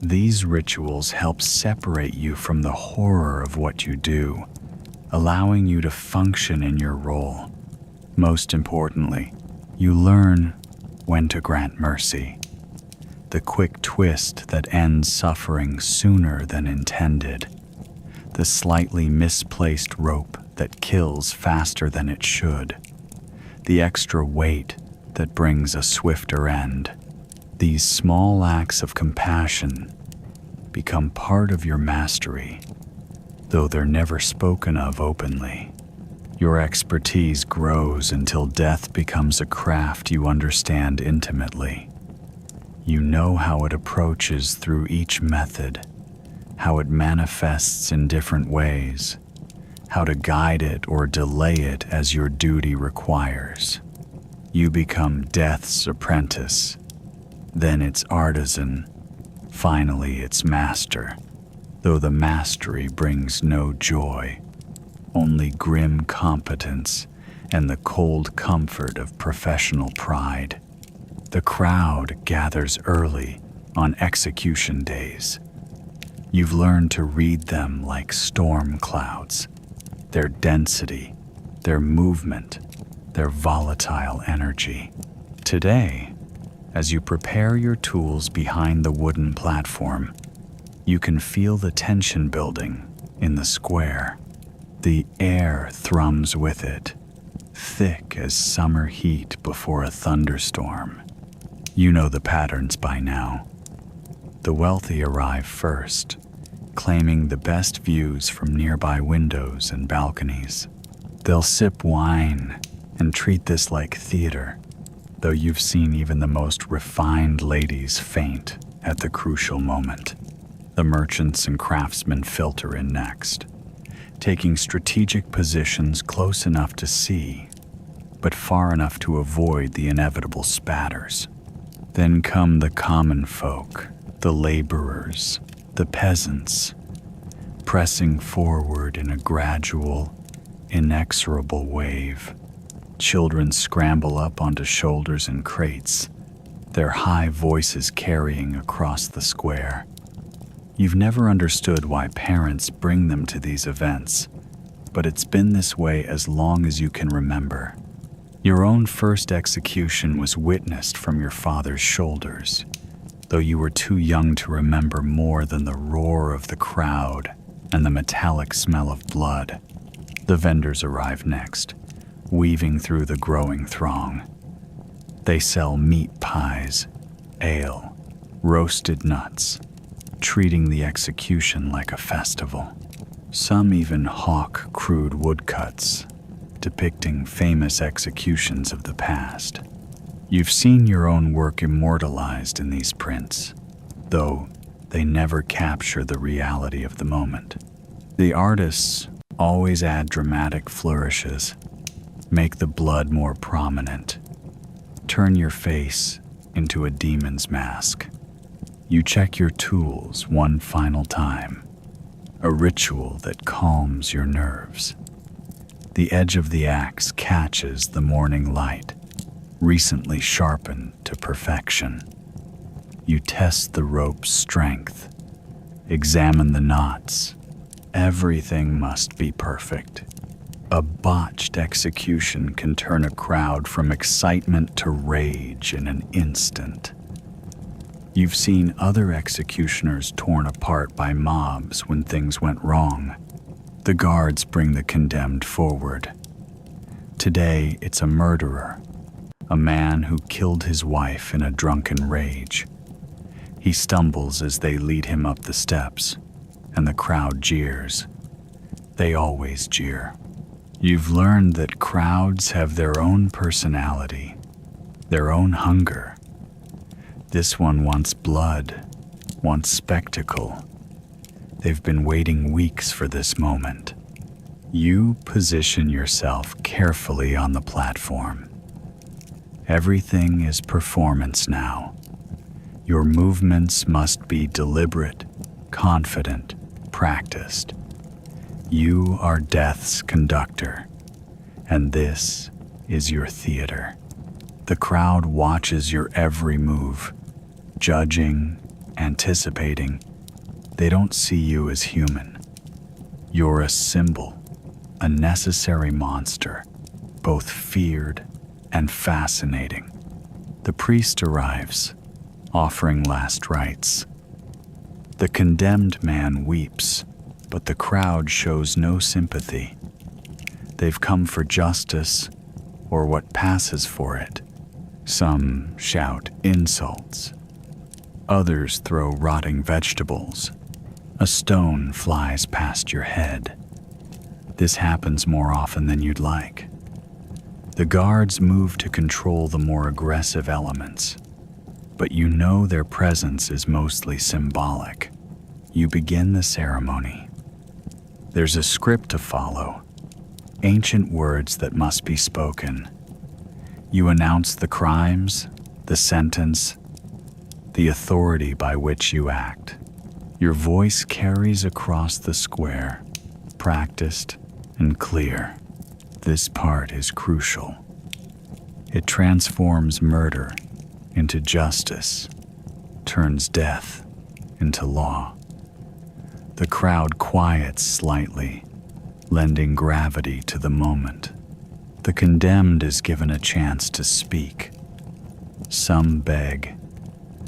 These rituals help separate you from the horror of what you do, allowing you to function in your role. Most importantly, you learn when to grant mercy, the quick twist that ends suffering sooner than intended, the slightly misplaced rope that kills faster than it should, the extra weight that brings a swifter end. These small acts of compassion become part of your mastery, though they're never spoken of openly. Your expertise grows until death becomes a craft you understand intimately. You know how it approaches through each method, how it manifests in different ways, how to guide it or delay it as your duty requires. You become death's apprentice, then its artisan, finally its master, though the mastery brings no joy, only grim competence and the cold comfort of professional pride. The crowd gathers early on execution days. You've learned to read them like storm clouds, their density, their movement, their volatile energy. Today, As you prepare your tools behind the wooden platform, you can feel the tension building in the square. The air thrums with it, thick as summer heat before a thunderstorm. You know the patterns by now. The wealthy arrive first, claiming the best views from nearby windows and balconies. They'll sip wine and treat this like theater, though you've seen even the most refined ladies faint at the crucial moment. The merchants and craftsmen filter in next, taking strategic positions close enough to see, but far enough to avoid the inevitable spatters. Then come the common folk, the laborers, the peasants, pressing forward in a gradual, inexorable wave. Children scramble up onto shoulders and crates, their high voices carrying across the square. You've never understood why parents bring them to these events, but it's been this way as long as you can remember. Your own first execution was witnessed from your father's shoulders, though you were too young to remember more than the roar of the crowd and the metallic smell of blood. The vendors arrive next, weaving through the growing throng. They sell meat pies, ale, roasted nuts, treating the execution like a festival. Some even hawk crude woodcuts, depicting famous executions of the past. You've seen your own work immortalized in these prints, though they never capture the reality of the moment. The artists always add dramatic flourishes, make the blood more prominent, turn your face into a demon's mask. You check your tools one final time, a ritual that calms your nerves. The edge of the axe catches the morning light, recently sharpened to perfection. You test the rope's strength, examine the knots. Everything must be perfect. A botched execution can turn a crowd from excitement to rage in an instant. You've seen other executioners torn apart by mobs when things went wrong. The guards bring the condemned forward. Today, it's a murderer, a man who killed his wife in a drunken rage. He stumbles as they lead him up the steps, and the crowd jeers. They always jeer. You've learned that crowds have their own personality, their own hunger. This one wants blood, wants spectacle. They've been waiting weeks for this moment. You position yourself carefully on the platform. Everything is performance now. Your movements must be deliberate, confident, practiced. You are death's conductor, and this is your theater. The crowd watches your every move, judging, anticipating. They don't see you as human. You're a symbol, a necessary monster, both feared and fascinating. The priest arrives, offering last rites. The condemned man weeps, but the crowd shows no sympathy. They've come for justice, or what passes for it. Some shout insults. Others throw rotting vegetables. A stone flies past your head. This happens more often than you'd like. The guards move to control the more aggressive elements, but you know their presence is mostly symbolic. You begin the ceremony. There's a script to follow, ancient words that must be spoken. You announce the crimes, the sentence, the authority by which you act. Your voice carries across the square, practiced and clear. This part is crucial. It transforms murder into justice, turns death into law. The crowd quiets slightly, lending gravity to the moment. The condemned is given a chance to speak. Some beg,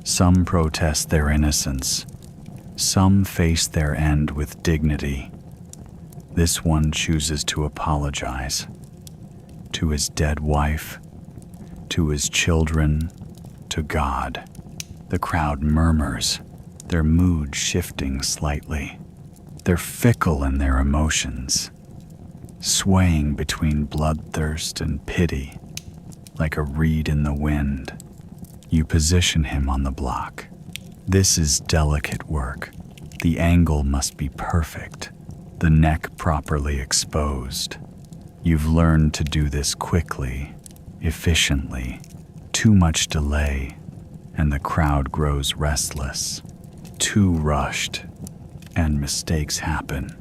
some protest their innocence, some face their end with dignity. This one chooses to apologize to his dead wife, to his children, to God. The crowd murmurs, their mood shifting slightly. They're fickle in their emotions, swaying between bloodthirst and pity, like a reed in the wind. You position him on the block. This is delicate work. The angle must be perfect, the neck properly exposed. You've learned to do this quickly, efficiently. Too much delay, and the crowd grows restless. Too rushed, and mistakes happen.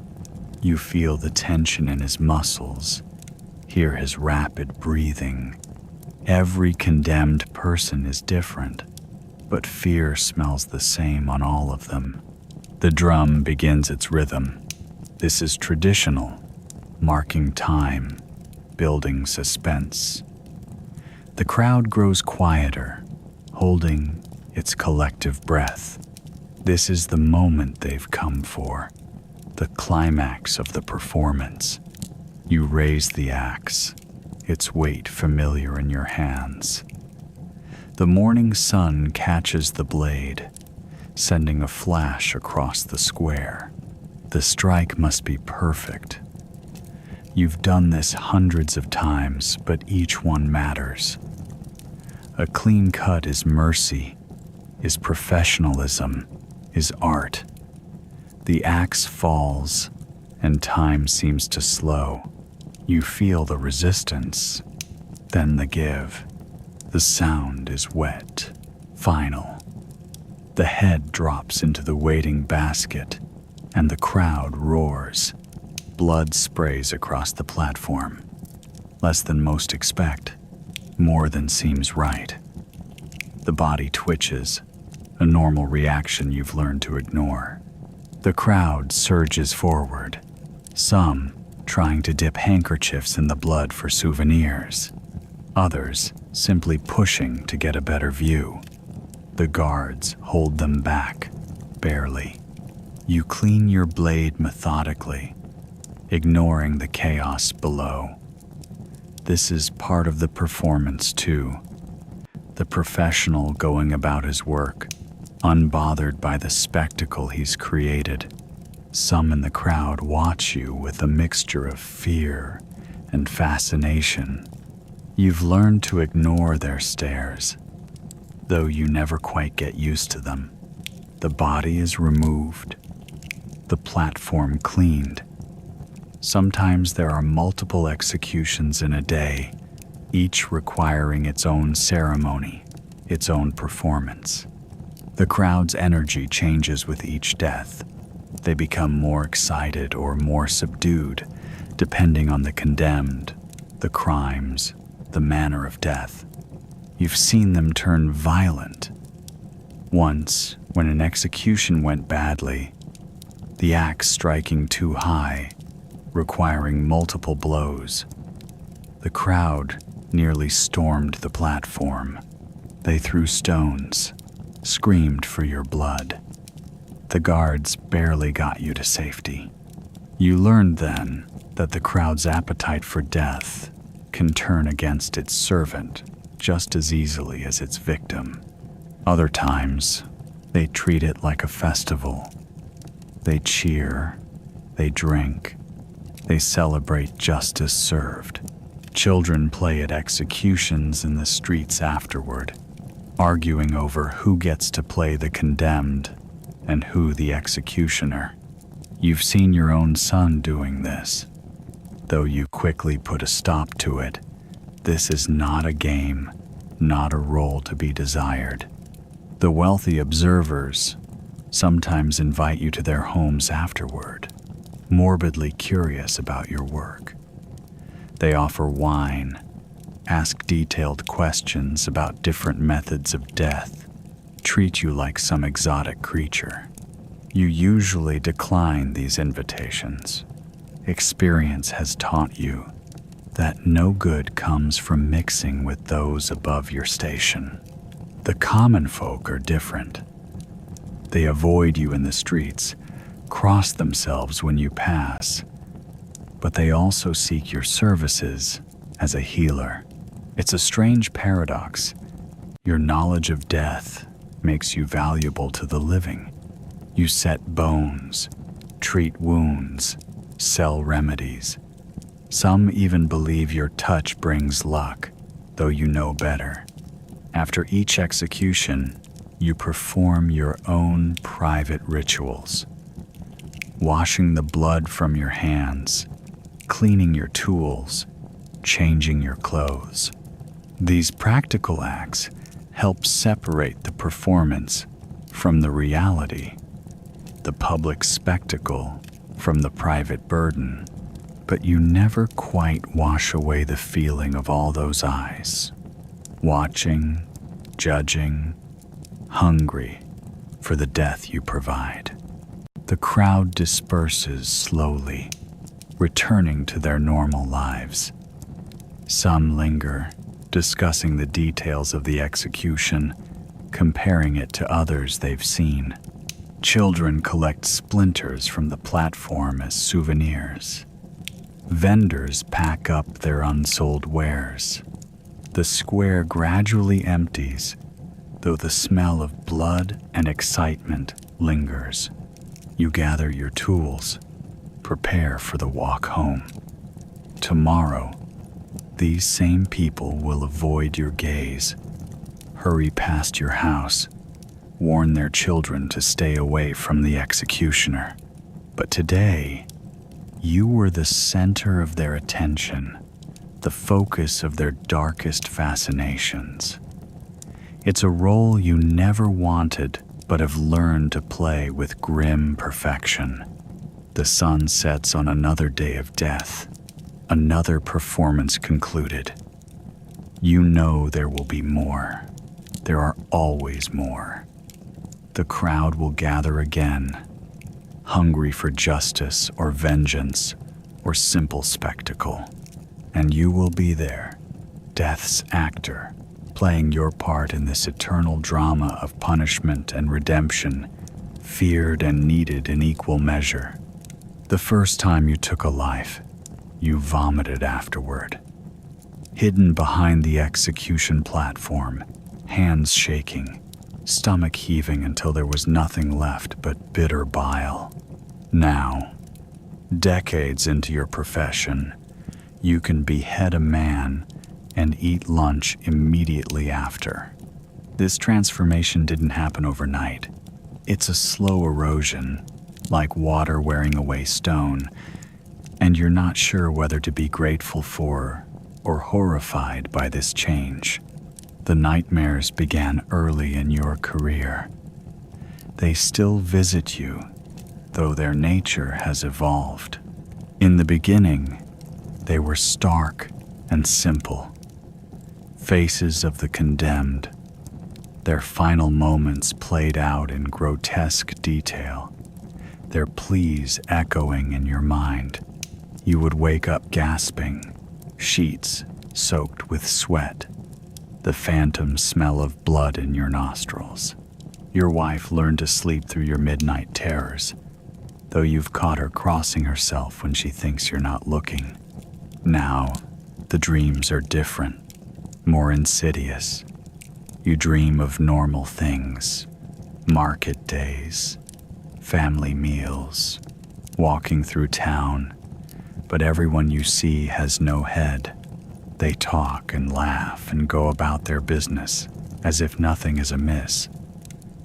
You feel the tension in his muscles, hear his rapid breathing. Every condemned person is different, but fear smells the same on all of them. The drum begins its rhythm. This is traditional, marking time, building suspense. The crowd grows quieter, holding its collective breath. This is the moment they've come for, the climax of the performance. You raise the axe, its weight familiar in your hands. The morning sun catches the blade, sending a flash across the square. The strike must be perfect. You've done this hundreds of times, but each one matters. A clean cut is mercy, is professionalism, is art. The axe falls, and time seems to slow. You feel the resistance, then the give. The sound is wet, final. The head drops into the waiting basket, and the crowd roars. Blood sprays across the platform. Less than most expect, more than seems right. The body twitches, a normal reaction you've learned to ignore. The crowd surges forward, some trying to dip handkerchiefs in the blood for souvenirs, others simply pushing to get a better view. The guards hold them back, barely. You clean your blade methodically, ignoring the chaos below. This is part of the performance too. The professional going about his work, unbothered by the spectacle he's created. Some in the crowd watch you with a mixture of fear and fascination. You've learned to ignore their stares, though you never quite get used to them. The body is removed, the platform cleaned. Sometimes there are multiple executions in a day, each requiring its own ceremony, its own performance. The crowd's energy changes with each death. They become more excited or more subdued, depending on the condemned, the crimes, the manner of death. You've seen them turn violent. Once, when an execution went badly, the axe striking too high, requiring multiple blows, the crowd nearly stormed the platform. They threw stones, screamed for your blood. The guards barely got you to safety. You learned then that the crowd's appetite for death can turn against its servant just as easily as its victim. Other times, they treat it like a festival. They cheer, they drink, they celebrate justice served. Children play at executions in the streets afterward, arguing over who gets to play the condemned and who the executioner. You've seen your own son doing this, though you quickly put a stop to it. This is not a game, not a role to be desired. The wealthy observers sometimes invite you to their homes afterward, morbidly curious about your work. They offer wine, ask detailed questions about different methods of death, treat you like some exotic creature. You usually decline these invitations. Experience has taught you that no good comes from mixing with those above your station. The common folk are different. They avoid you in the streets, cross themselves when you pass, but they also seek your services as a healer. It's a strange paradox. Your knowledge of death makes you valuable to the living. You set bones, treat wounds, sell remedies. Some even believe your touch brings luck, though you know better. After each execution, you perform your own private rituals, washing the blood from your hands, cleaning your tools, changing your clothes. These practical acts help separate the performance from the reality, the public spectacle from the private burden. But you never quite wash away the feeling of all those eyes, watching, judging, hungry for the death you provide. The crowd disperses slowly, returning to their normal lives. Some linger, discussing the details of the execution, comparing it to others they've seen. Children collect splinters from the platform as souvenirs. Vendors pack up their unsold wares. The square gradually empties, though the smell of blood and excitement lingers. You gather your tools, prepare for the walk home. Tomorrow, these same people will avoid your gaze, hurry past your house, warn their children to stay away from the executioner. But today, you were the center of their attention, the focus of their darkest fascinations. It's a role you never wanted but have learned to play with grim perfection. The sun sets on another day of death, another performance concluded. You know there will be more. There are always more. The crowd will gather again, hungry for justice or vengeance or simple spectacle. And you will be there, death's actor, playing your part in this eternal drama of punishment and redemption, feared and needed in equal measure. The first time you took a life, you vomited afterward. Hidden behind the execution platform, hands shaking, stomach heaving until there was nothing left but bitter bile. Now, decades into your profession, you can behead a man and eat lunch immediately after. This transformation didn't happen overnight. It's a slow erosion, like water wearing away stone, and you're not sure whether to be grateful for or horrified by this change. The nightmares began early in your career. They still visit you, though their nature has evolved. In the beginning, they were stark and simple. Faces of the condemned, their final moments played out in grotesque detail, their pleas echoing in your mind. You would wake up gasping, sheets soaked with sweat, the phantom smell of blood in your nostrils. Your wife learned to sleep through your midnight terrors, though you've caught her crossing herself when she thinks you're not looking. Now, the dreams are different, more insidious. You dream of normal things, market days, family meals, walking through town, but everyone you see has no head. They talk and laugh and go about their business as if nothing is amiss,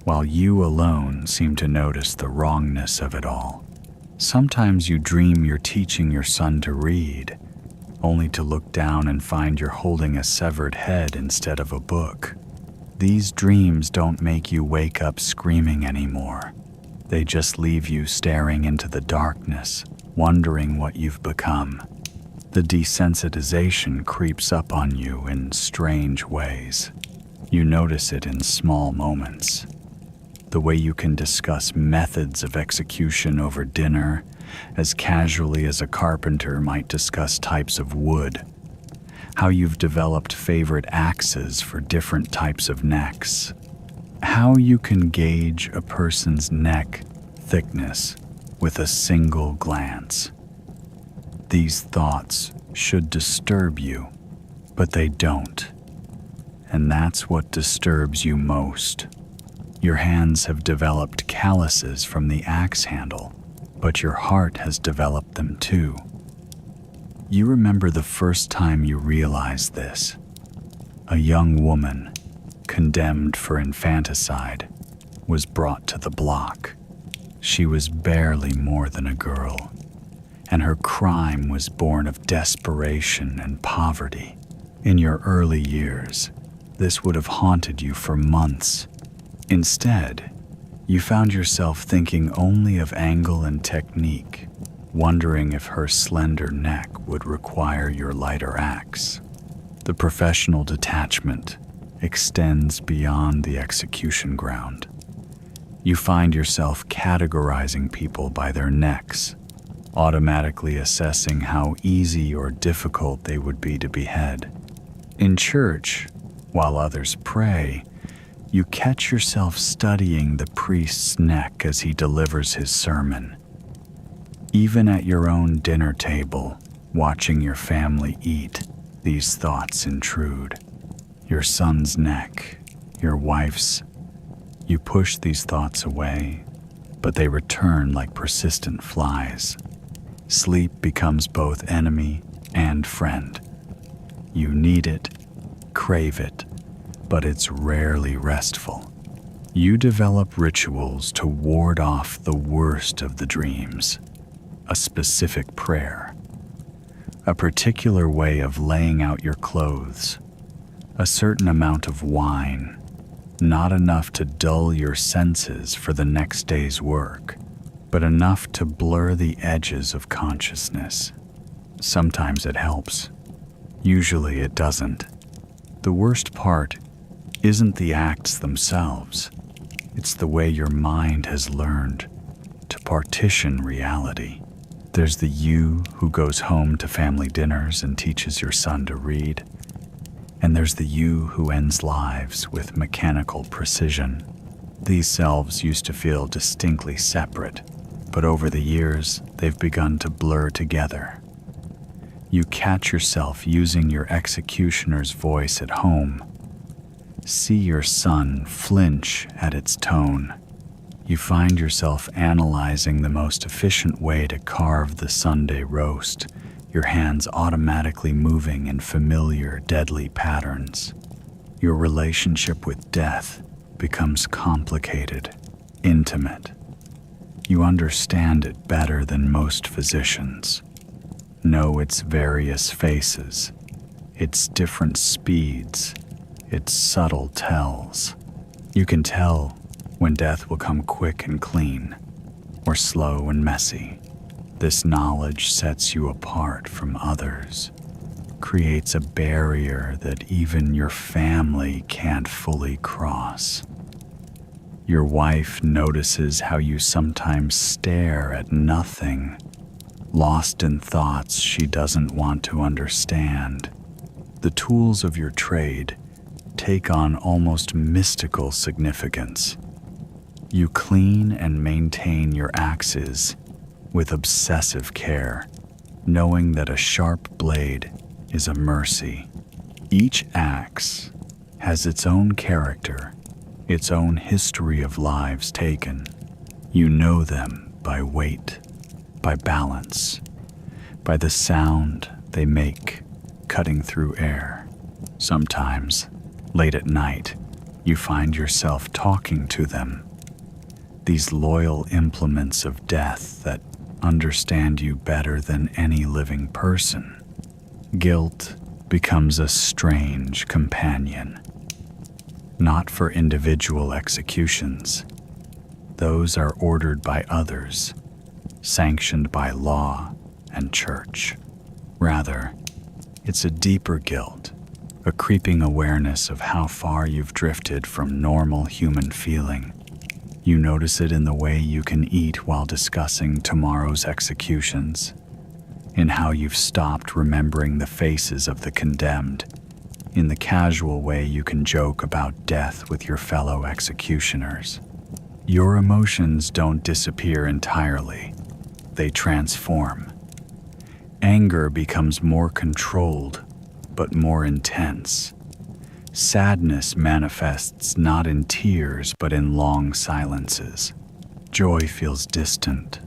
while you alone seem to notice the wrongness of it all. Sometimes you dream you're teaching your son to read, only to look down and find you're holding a severed head instead of a book. These dreams don't make you wake up screaming anymore. They just leave you staring into the darkness, wondering what you've become. The desensitization creeps up on you in strange ways. You notice it in small moments. The way you can discuss methods of execution over dinner as casually as a carpenter might discuss types of wood. how you've developed favorite axes for different types of necks, how you can gauge a person's neck thickness with a single glance. These thoughts should disturb you, but they don't. And that's what disturbs you most. Your hands have developed calluses from the axe handle, but your heart has developed them too. You remember the first time you realized this. A young woman, condemned for infanticide, was brought to the block. She was barely more than a girl, and her crime was born of desperation and poverty. In your early years, this would have haunted you for months. Instead, you found yourself thinking only of angle and technique, wondering if her slender neck would require your lighter axe. The professional detachment extends beyond the execution ground. You find yourself categorizing people by their necks, automatically assessing how easy or difficult they would be to behead. In church, while others pray, you catch yourself studying the priest's neck as he delivers his sermon. Even at your own dinner table, watching your family eat, these thoughts intrude. Your son's neck, your wife's. You push these thoughts away, but they return like persistent flies. Sleep becomes both enemy and friend. You need it, crave it, but it's rarely restful. You develop rituals to ward off the worst of the dreams. A specific prayer, a particular way of laying out your clothes, a certain amount of wine, not enough to dull your senses for the next day's work, but enough to blur the edges of consciousness. Sometimes it helps. Usually it doesn't. The worst part isn't the acts themselves. It's the way your mind has learned to partition reality. There's the you who goes home to family dinners and teaches your son to read. And there's the you who ends lives with mechanical precision. These selves used to feel distinctly separate, but over the years, they've begun to blur together. You catch yourself using your executioner's voice at home. See your son flinch at its tone. You find yourself analyzing the most efficient way to carve the Sunday roast, your hands automatically moving in familiar, deadly patterns. Your relationship with death becomes complicated, intimate. You understand it better than most physicians. Know its various faces, its different speeds, its subtle tells. You can tell when death will come quick and clean, or slow and messy. This knowledge sets you apart from others, creates a barrier that even your family can't fully cross. Your wife notices how you sometimes stare at nothing, lost in thoughts she doesn't want to understand. The tools of your trade take on almost mystical significance. You clean and maintain your axes with obsessive care, knowing that a sharp blade is a mercy. Each axe has its own character, its own history of lives taken. You know them by weight, by balance, by the sound they make cutting through air. Sometimes, late at night, you find yourself talking to them, these loyal implements of death that understand you better than any living person. Guilt becomes a strange companion. Not for individual executions. Those are ordered by others, sanctioned by law and church. Rather, it's a deeper guilt, a creeping awareness of how far you've drifted from normal human feeling. You notice it in the way you can eat while discussing tomorrow's executions, in how you've stopped remembering the faces of the condemned, in the casual way you can joke about death with your fellow executioners. Your emotions don't disappear entirely. They transform. Anger becomes more controlled, but more intense. Sadness manifests not in tears, but in long silences. Joy feels distant,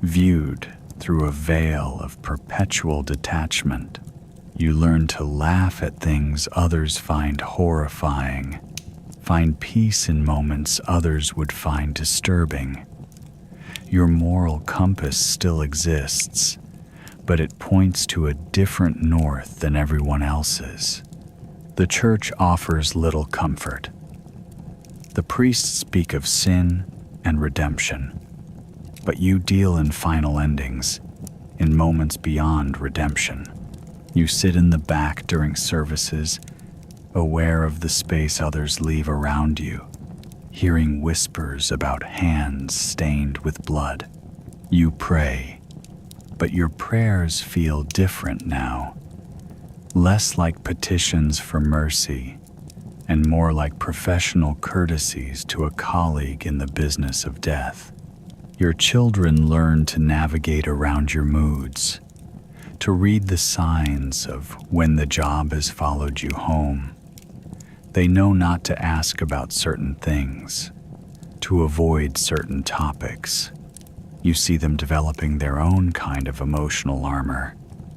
viewed through a veil of perpetual detachment. You learn to laugh at things others find horrifying, find peace in moments others would find disturbing. Your moral compass still exists, but it points to a different north than everyone else's. The church offers little comfort. The priests speak of sin and redemption, but you deal in final endings, in moments beyond redemption. You sit in the back during services, aware of the space others leave around you, hearing whispers about hands stained with blood. You pray, but your prayers feel different now, less like petitions for mercy and more like professional courtesies to a colleague in the business of death. Your children learn to navigate around your moods, to read the signs of when the job has followed you home. They know not to ask about certain things, to avoid certain topics. You see them developing their own kind of emotional armor,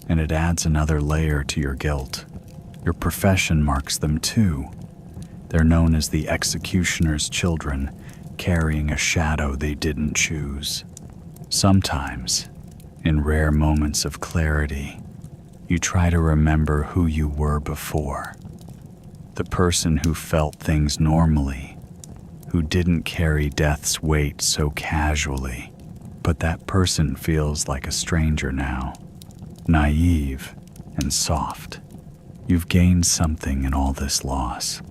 and it adds another layer to your guilt. Your profession marks them too. They're known as the executioner's children, carrying a shadow they didn't choose. Sometimes, in rare moments of clarity, you try to remember who you were before. The person who felt things normally, who didn't carry death's weight so casually. But that person feels like a stranger now, naive and soft. You've gained something in all this loss,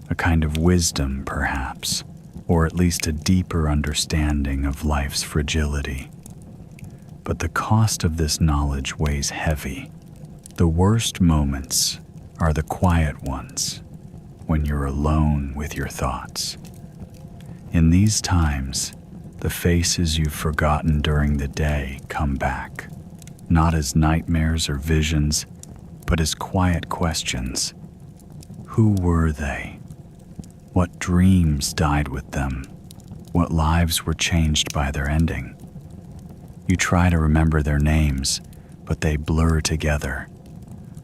a kind of wisdom perhaps, or at least a deeper understanding of life's fragility. But the cost of this knowledge weighs heavy. The worst moments are the quiet ones, when you're alone with your thoughts. In these times, the faces you've forgotten during the day come back, not as nightmares or visions, but as quiet questions. Who were they? What dreams died with them? What lives were changed by their ending? You try to remember their names, but they blur together.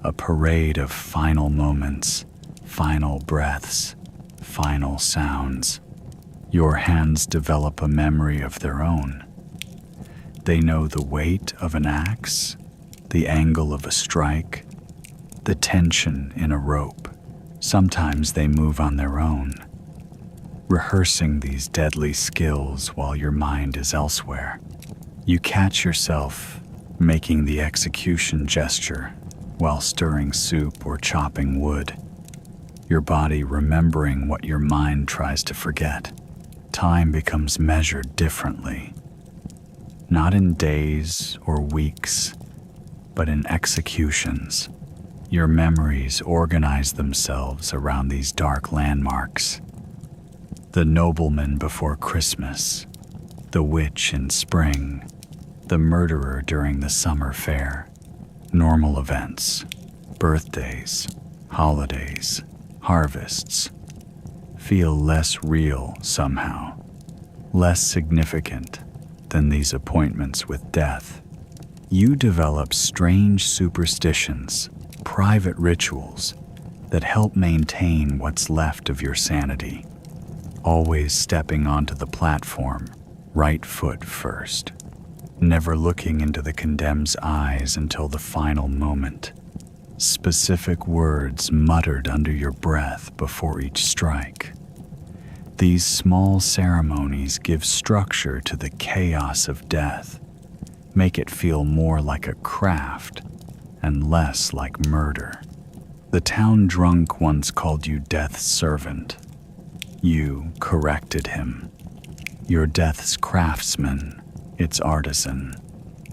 A parade of final moments, final breaths, final sounds. Your hands develop a memory of their own. They know the weight of an axe, the angle of a strike, the tension in a rope. Sometimes they move on their own, rehearsing these deadly skills while your mind is elsewhere. You catch yourself making the execution gesture while stirring soup or chopping wood, your body remembering what your mind tries to forget. Time becomes measured differently, not in days or weeks, but in executions. Your memories organize themselves around these dark landmarks. The nobleman before Christmas, the witch in spring, the murderer during the summer fair. Normal events, birthdays, holidays, harvests, feel less real somehow, less significant than these appointments with death. You develop strange superstitions, private rituals that help maintain what's left of your sanity, always stepping onto the platform, right foot first, never looking into the condemned's eyes until the final moment. Specific words muttered under your breath before each strike. These small ceremonies give structure to the chaos of death, make it feel more like a craft and less like murder. The town drunk once called you death's servant. You corrected him. You're death's craftsman, its artisan.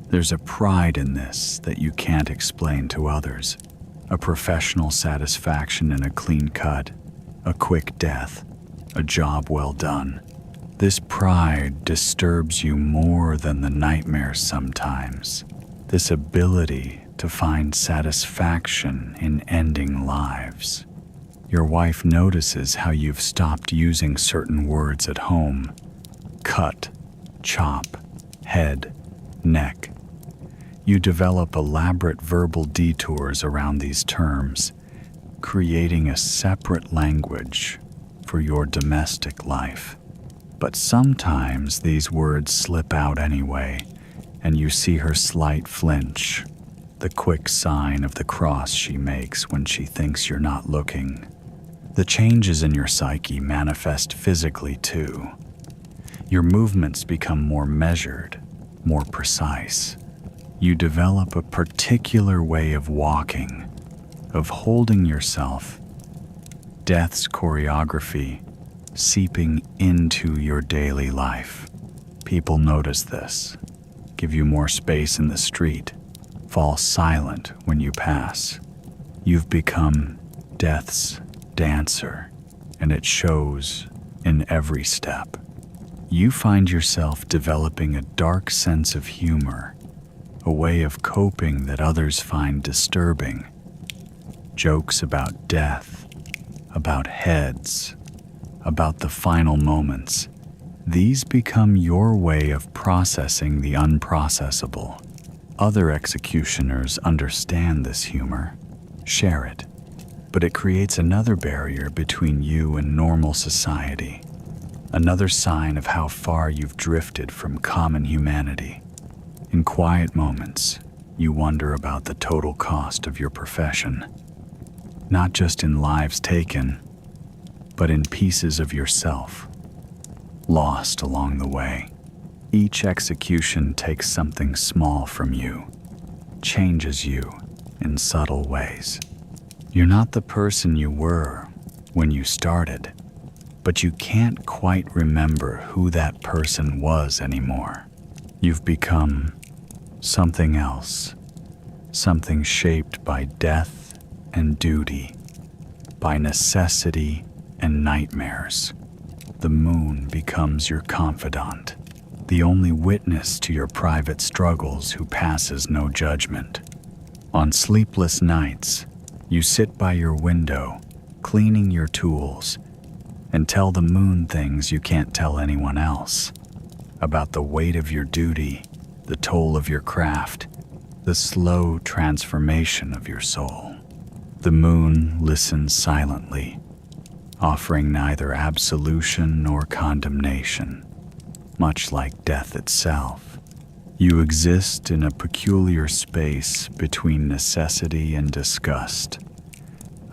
There's a pride in this that you can't explain to others, a professional satisfaction in a clean cut, a quick death, a job well done. This pride disturbs you more than the nightmares sometimes. This ability to find satisfaction in ending lives. Your wife notices how you've stopped using certain words at home. Cut, chop, head, neck. You develop elaborate verbal detours around these terms, creating a separate language for your domestic life. But sometimes these words slip out anyway, and you see her slight flinch, the quick sign of the cross she makes when she thinks you're not looking. The changes in your psyche manifest physically too. Your movements become more measured, more precise. You develop a particular way of walking, of holding yourself. Death's choreography seeping into your daily life. People notice this, give you more space in the street, fall silent when you pass. You've become death's dancer, and it shows in every step. You find yourself developing a dark sense of humor, a way of coping that others find disturbing. Jokes about death, about heads, about the final moments. These become your way of processing the unprocessable. Other executioners understand this humor, share it, but it creates another barrier between you and normal society, another sign of how far you've drifted from common humanity. In quiet moments, you wonder about the total cost of your profession, not just in lives taken, but in pieces of yourself, lost along the way. Each execution takes something small from you, changes you in subtle ways. You're not the person you were when you started, but you can't quite remember who that person was anymore. You've become something else, something shaped by death and duty, by necessity and nightmares. The moon becomes your confidant, the only witness to your private struggles who passes no judgment. On sleepless nights, you sit by your window, cleaning your tools, and tell the moon things you can't tell anyone else, about the weight of your duty, the toll of your craft, the slow transformation of your soul. The moon listens silently, offering neither absolution nor condemnation, much like death itself. You exist in a peculiar space between necessity and disgust,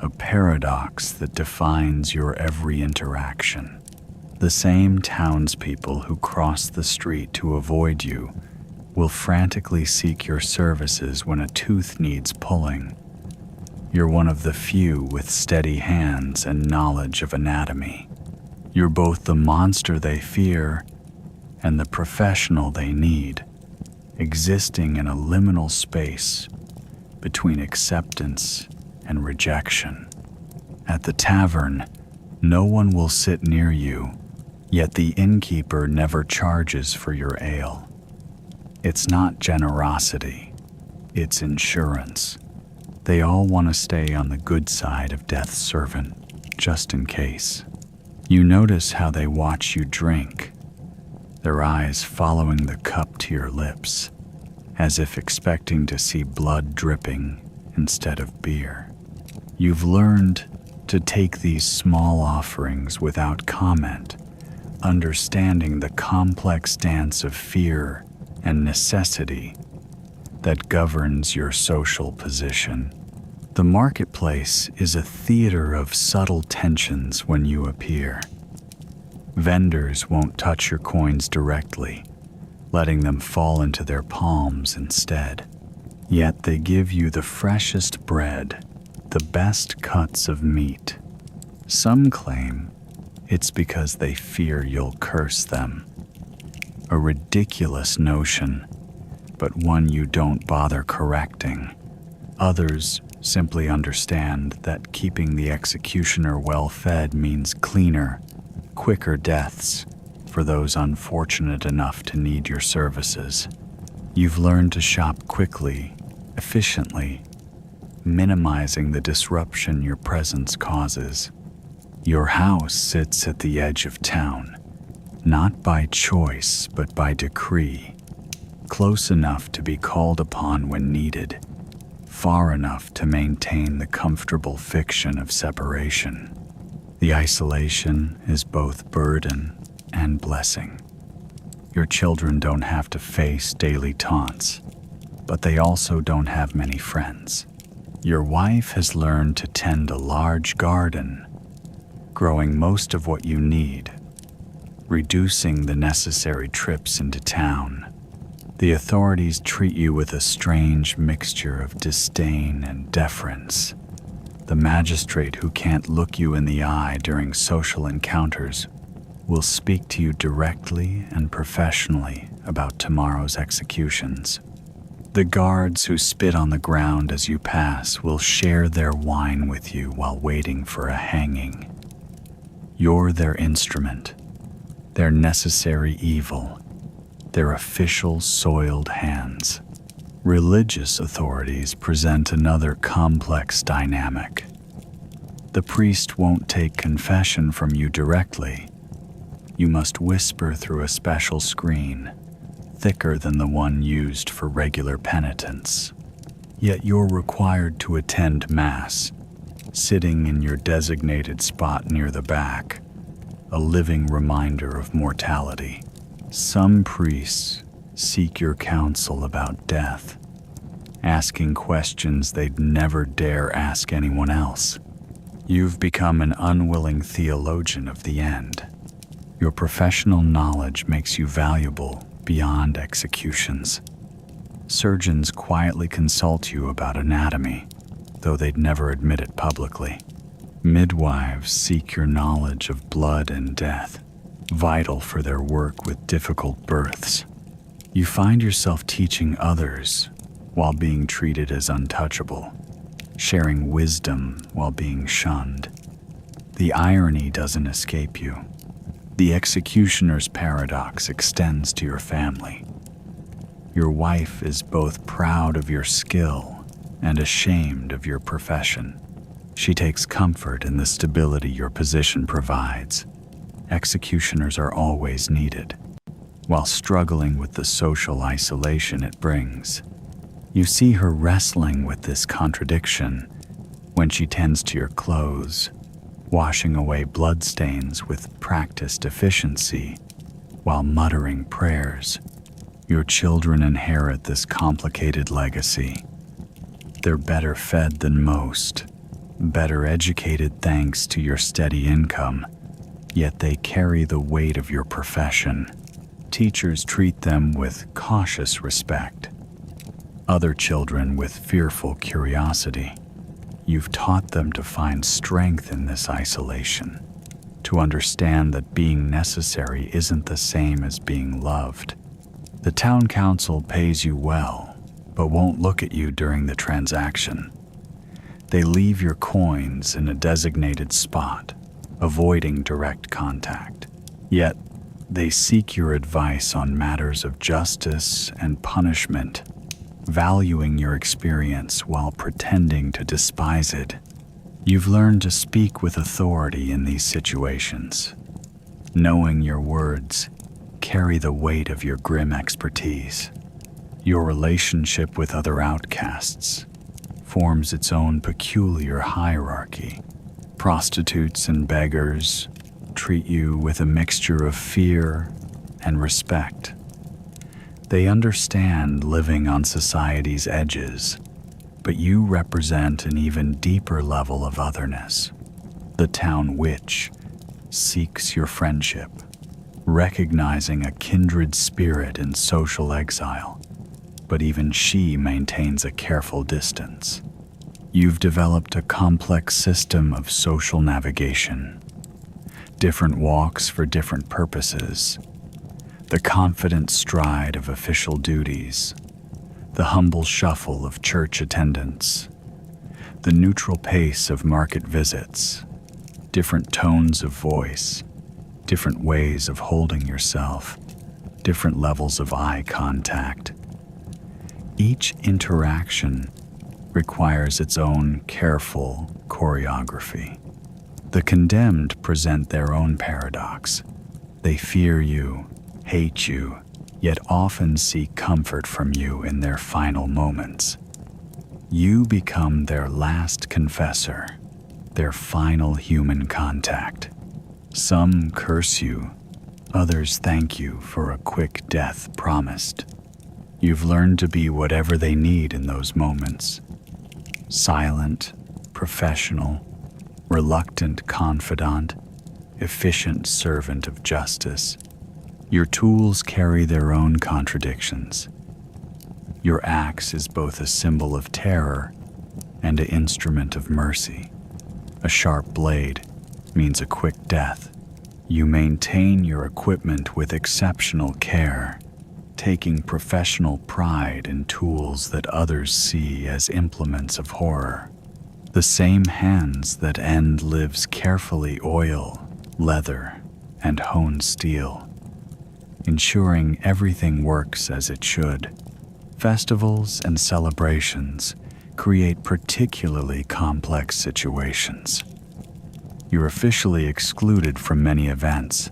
a paradox that defines your every interaction. The same townspeople who cross the street to avoid you will frantically seek your services when a tooth needs pulling. You're one of the few with steady hands and knowledge of anatomy. You're both the monster they fear and the professional they need, existing in a liminal space between acceptance and rejection. At the tavern, no one will sit near you, yet the innkeeper never charges for your ale. It's not generosity, it's insurance. They all want to stay on the good side of death's servant, just in case. You notice how they watch you drink, their eyes following the cup to your lips, as if expecting to see blood dripping instead of beer. You've learned to take these small offerings without comment, understanding the complex dance of fear and necessity that governs your social position. The marketplace is a theater of subtle tensions when you appear. Vendors won't touch your coins directly, letting them fall into their palms instead. Yet they give you the freshest bread, the best cuts of meat. Some claim it's because they fear you'll curse them. A ridiculous notion, but one you don't bother correcting. Others simply understand that keeping the executioner well fed means cleaner, quicker deaths for those unfortunate enough to need your services. You've learned to shop quickly, efficiently, minimizing the disruption your presence causes. Your house sits at the edge of town, not by choice but by decree, close enough to be called upon when needed, far enough to maintain the comfortable fiction of separation. The isolation is both burden and blessing. Your children don't have to face daily taunts, but they also don't have many friends. Your wife has learned to tend a large garden, growing most of what you need, reducing the necessary trips into town. The authorities treat you with a strange mixture of disdain and deference. The magistrate who can't look you in the eye during social encounters will speak to you directly and professionally about tomorrow's executions. The guards who spit on the ground as you pass will share their wine with you while waiting for a hanging. You're their instrument, their necessary evil, their official soiled hands. Religious authorities present another complex dynamic. The priest won't take confession from you directly. You must whisper through a special screen, thicker than the one used for regular penitence. Yet you're required to attend Mass, sitting in your designated spot near the back, a living reminder of mortality. Some priests seek your counsel about death, asking questions they'd never dare ask anyone else. You've become an unwilling theologian of the end. Your professional knowledge makes you valuable beyond executions. Surgeons quietly consult you about anatomy, though they'd never admit it publicly. Midwives seek your knowledge of blood and death, vital for their work with difficult births. You find yourself teaching others while being treated as untouchable, sharing wisdom while being shunned. The irony doesn't escape you. The executioner's paradox extends to your family. Your wife is both proud of your skill and ashamed of your profession. She takes comfort in the stability your position provides. Executioners are always needed, while struggling with the social isolation it brings. You see her wrestling with this contradiction when she tends to your clothes, washing away bloodstains with practiced efficiency while muttering prayers. Your children inherit this complicated legacy. They're better fed than most, better educated thanks to your steady income, yet they carry the weight of your profession. Teachers treat them with cautious respect, other children with fearful curiosity. You've taught them to find strength in this isolation, to understand that being necessary isn't the same as being loved. The town council pays you well, but won't look at you during the transaction. They leave your coins in a designated spot, avoiding direct contact. Yet, they seek your advice on matters of justice and punishment, valuing your experience while pretending to despise it. You've learned to speak with authority in these situations, knowing your words carry the weight of your grim expertise. Your relationship with other outcasts forms its own peculiar hierarchy. Prostitutes and beggars treat you with a mixture of fear and respect. They understand living on society's edges, but you represent an even deeper level of otherness. The town witch seeks your friendship, recognizing a kindred spirit in social exile, but even she maintains a careful distance. You've developed a complex system of social navigation, different walks for different purposes, the confident stride of official duties, the humble shuffle of church attendance, the neutral pace of market visits, different tones of voice, different ways of holding yourself, different levels of eye contact. Each interaction requires its own careful choreography. The condemned present their own paradox. They fear you, hate you, yet often seek comfort from you in their final moments. You become their last confessor, their final human contact. Some curse you, others thank you for a quick death promised. You've learned to be whatever they need in those moments. Silent, professional, reluctant confidant, efficient servant of justice. Your tools carry their own contradictions. Your axe is both a symbol of terror and an instrument of mercy. A sharp blade means a quick death. You maintain your equipment with exceptional care, taking professional pride in tools that others see as implements of horror. The same hands that end lives carefully oil, leather, and hone steel, ensuring everything works as it should. Festivals and celebrations create particularly complex situations. You're officially excluded from many events,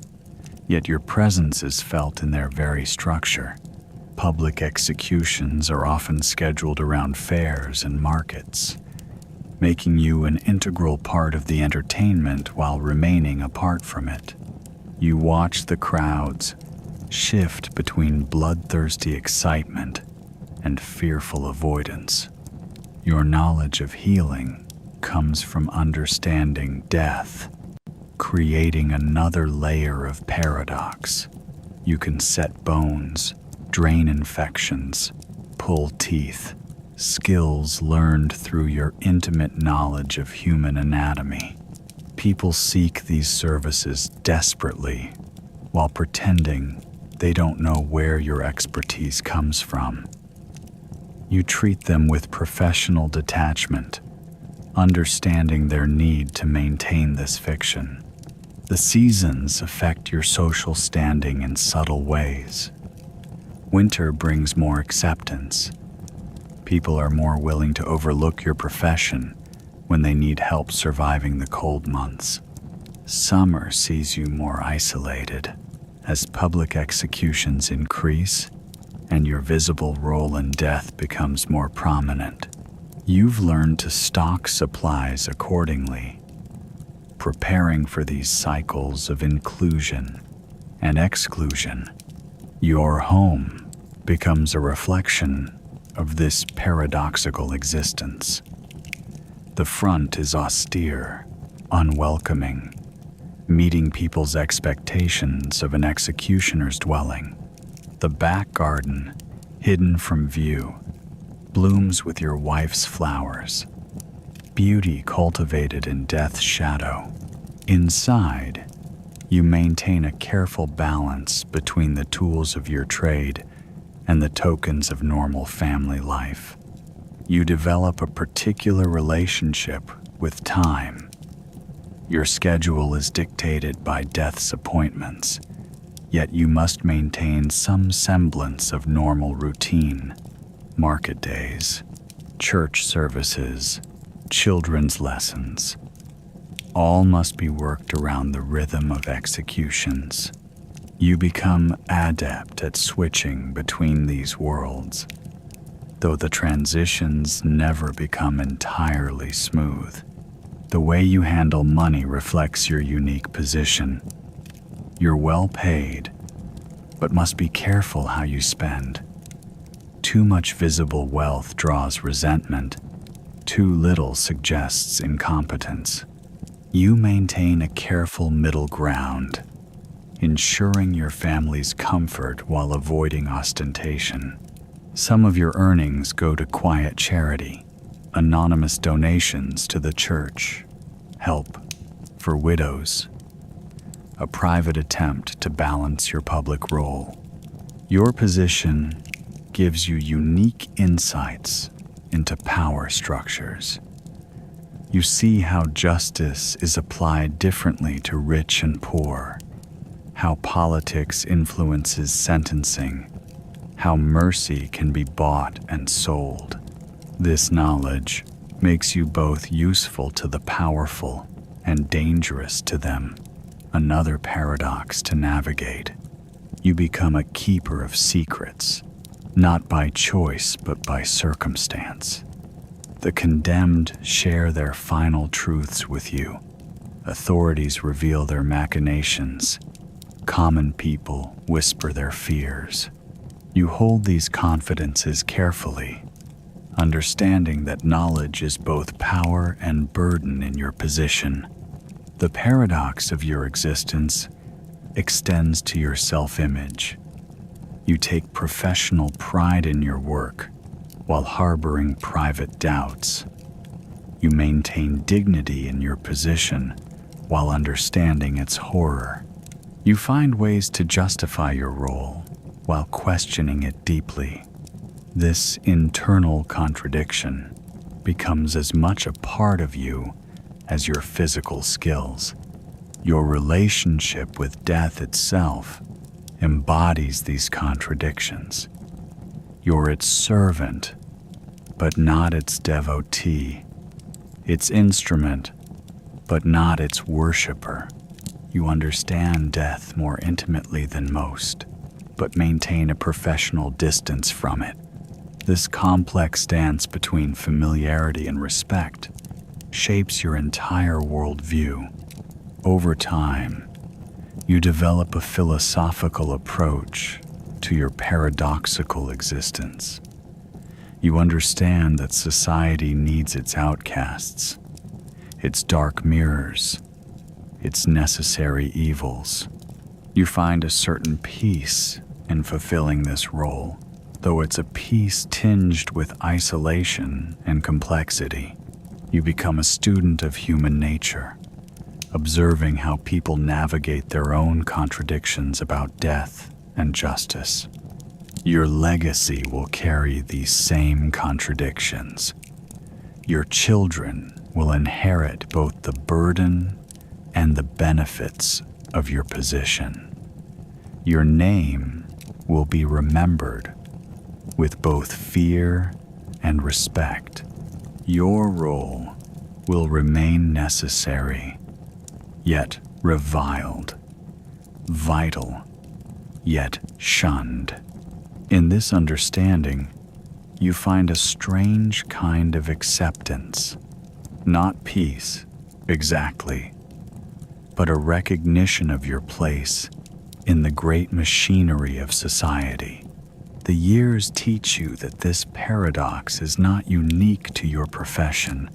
yet your presence is felt in their very structure. Public executions are often scheduled around fairs and markets, making you an integral part of the entertainment while remaining apart from it. You watch the crowds shift between bloodthirsty excitement and fearful avoidance. Your knowledge of healing comes from understanding death, creating another layer of paradox. You can set bones, drain infections, pull teeth, skills learned through your intimate knowledge of human anatomy. People seek these services desperately while pretending they don't know where your expertise comes from. You treat them with professional detachment, understanding their need to maintain this fiction. The seasons affect your social standing in subtle ways. Winter brings more acceptance. People are more willing to overlook your profession when they need help surviving the cold months. Summer sees you more isolated as public executions increase and your visible role in death becomes more prominent. You've learned to stock supplies accordingly, preparing for these cycles of inclusion and exclusion. Your home becomes a reflection of this paradoxical existence. The front is austere, unwelcoming, meeting people's expectations of an executioner's dwelling. The back garden, hidden from view, blooms with your wife's flowers, beauty cultivated in death's shadow. Inside, you maintain a careful balance between the tools of your trade and the tokens of normal family life. You develop a particular relationship with time. Your schedule is dictated by death's appointments, yet you must maintain some semblance of normal routine. Market days, church services, children's lessons, all must be worked around the rhythm of executions. You become adept at switching between these worlds, though the transitions never become entirely smooth. The way you handle money reflects your unique position. You're well paid, but must be careful how you spend. Too much visible wealth draws resentment. Too little suggests incompetence. You maintain a careful middle ground, ensuring your family's comfort while avoiding ostentation. Some of your earnings go to quiet charity, anonymous donations to the church, help for widows, a private attempt to balance your public role. Your position gives you unique insights into power structures. You see how justice is applied differently to rich and poor, how politics influences sentencing, how mercy can be bought and sold. This knowledge makes you both useful to the powerful and dangerous to them. Another paradox to navigate. You become a keeper of secrets, not by choice but by circumstance. The condemned share their final truths with you. Authorities reveal their machinations. Common people whisper their fears. You hold these confidences carefully, understanding that knowledge is both power and burden in your position. The paradox of your existence extends to your self-image. You take professional pride in your work while harboring private doubts. You maintain dignity in your position while understanding its horror. You find ways to justify your role while questioning it deeply. This internal contradiction becomes as much a part of you as your physical skills. Your relationship with death itself embodies these contradictions. You're its servant, but not its devotee, its instrument, but not its worshiper. You understand death more intimately than most, but maintain a professional distance from it. This complex dance between familiarity and respect shapes your entire worldview. Over time, you develop a philosophical approach to your paradoxical existence. You understand that society needs its outcasts, its dark mirrors, its necessary evils. You find a certain peace in fulfilling this role, though it's a peace tinged with isolation and complexity. You become a student of human nature, observing how people navigate their own contradictions about death and justice. Your legacy will carry these same contradictions. Your children will inherit both the burden and the benefits of your position. Your name will be remembered with both fear and respect. Your role will remain necessary, yet reviled, vital, yet shunned. In this understanding, you find a strange kind of acceptance, not peace, exactly, but a recognition of your place in the great machinery of society. The years teach you that this paradox is not unique to your profession,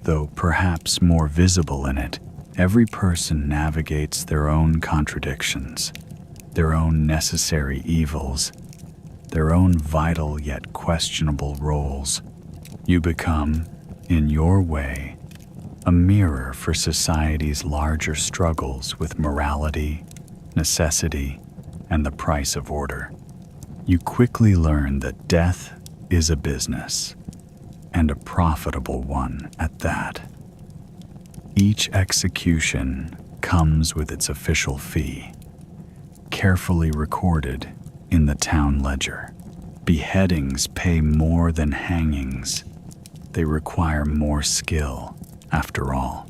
though perhaps more visible in it. Every person navigates their own contradictions, their own necessary evils, their own vital yet questionable roles. You become, in your way, a mirror for society's larger struggles with morality, necessity, and the price of order. You quickly learn that death is a business, and a profitable one at that. Each execution comes with its official fee, carefully recorded in the town ledger. Beheadings pay more than hangings. They require more skill, after all.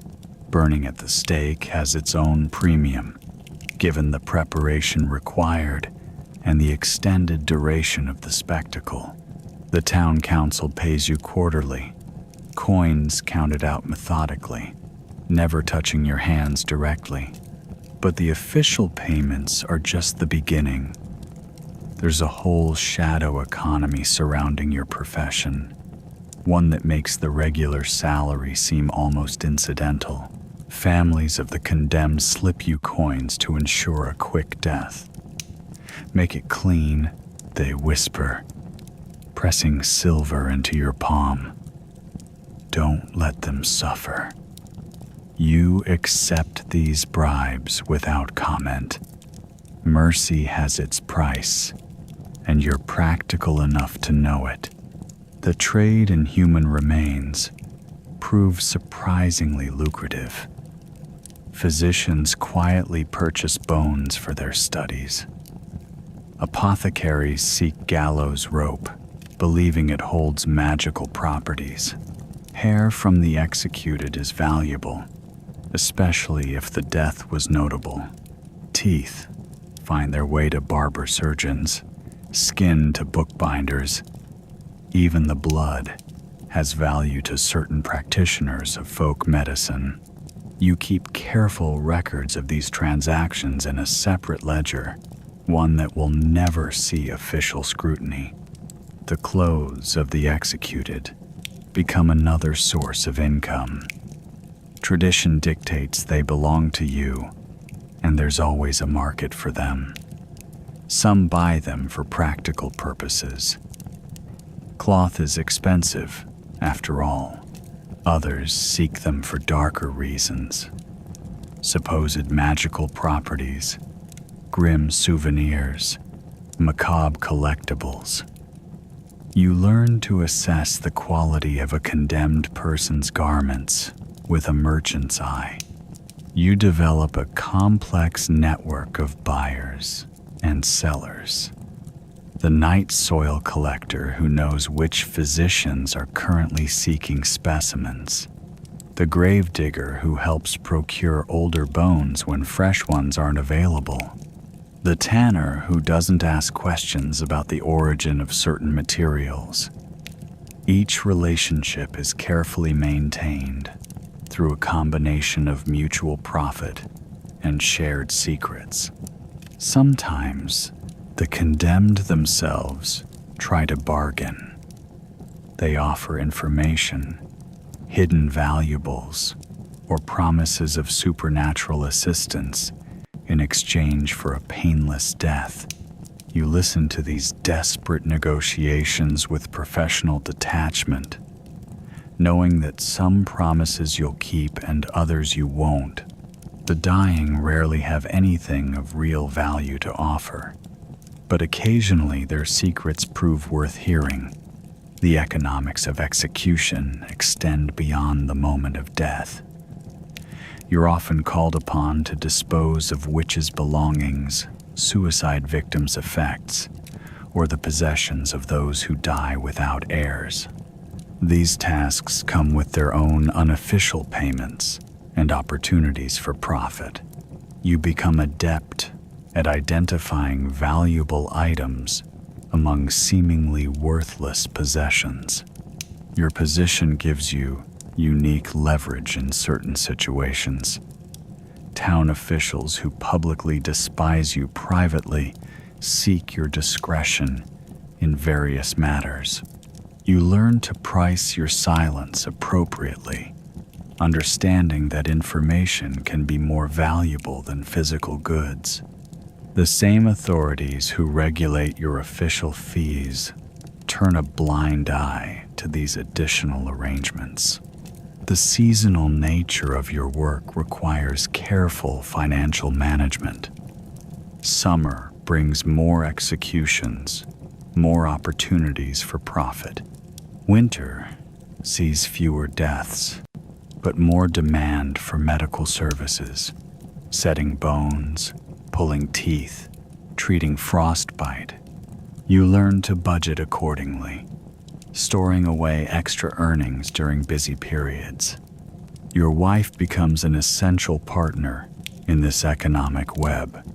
Burning at the stake has its own premium, given the preparation required and the extended duration of the spectacle. The town council pays you quarterly, coins counted out methodically, never touching your hands directly. But the official payments are just the beginning. There's a whole shadow economy surrounding your profession, one that makes the regular salary seem almost incidental. Families of the condemned slip you coins to ensure a quick death. Make it clean, they whisper, pressing silver into your palm. Don't let them suffer. You accept these bribes without comment. Mercy has its price, and you're practical enough to know it. The trade in human remains proves surprisingly lucrative. Physicians quietly purchase bones for their studies. Apothecaries seek gallows rope, believing it holds magical properties. Hair from the executed is valuable, especially if the death was notable. Teeth find their way to barber surgeons, skin to bookbinders. Even the blood has value to certain practitioners of folk medicine. You keep careful records of these transactions in a separate ledger, one that will never see official scrutiny. The clothes of the executed become another source of income. Tradition dictates they belong to you, and there's always a market for them. Some buy them for practical purposes. Cloth is expensive, after all. Others seek them for darker reasons. Supposed magical properties, grim souvenirs, macabre collectibles. You learn to assess the quality of a condemned person's garments with a merchant's eye. You develop a complex network of buyers and sellers. The night soil collector who knows which physicians are currently seeking specimens. The grave digger who helps procure older bones when fresh ones aren't available. The tanner who doesn't ask questions about the origin of certain materials. Each relationship is carefully maintained through a combination of mutual profit and shared secrets. Sometimes, the condemned themselves try to bargain. They offer information, hidden valuables, or promises of supernatural assistance in exchange for a painless death. You listen to these desperate negotiations with professional detachment, knowing that some promises you'll keep and others you won't. The dying rarely have anything of real value to offer, but occasionally their secrets prove worth hearing. The economics of execution extend beyond the moment of death. You're often called upon to dispose of witches' belongings, suicide victims' effects, or the possessions of those who die without heirs. These tasks come with their own unofficial payments and opportunities for profit. You become adept at identifying valuable items among seemingly worthless possessions. Your position gives you unique leverage in certain situations. Town officials who publicly despise you privately seek your discretion in various matters. You learn to price your silence appropriately, understanding that information can be more valuable than physical goods. The same authorities who regulate your official fees turn a blind eye to these additional arrangements. The seasonal nature of your work requires careful financial management. Summer brings more executions, more opportunities for profit. Winter sees fewer deaths, but more demand for medical services, setting bones, pulling teeth, treating frostbite. You learn to budget accordingly, storing away extra earnings during busy periods. Your wife becomes an essential partner in this economic web.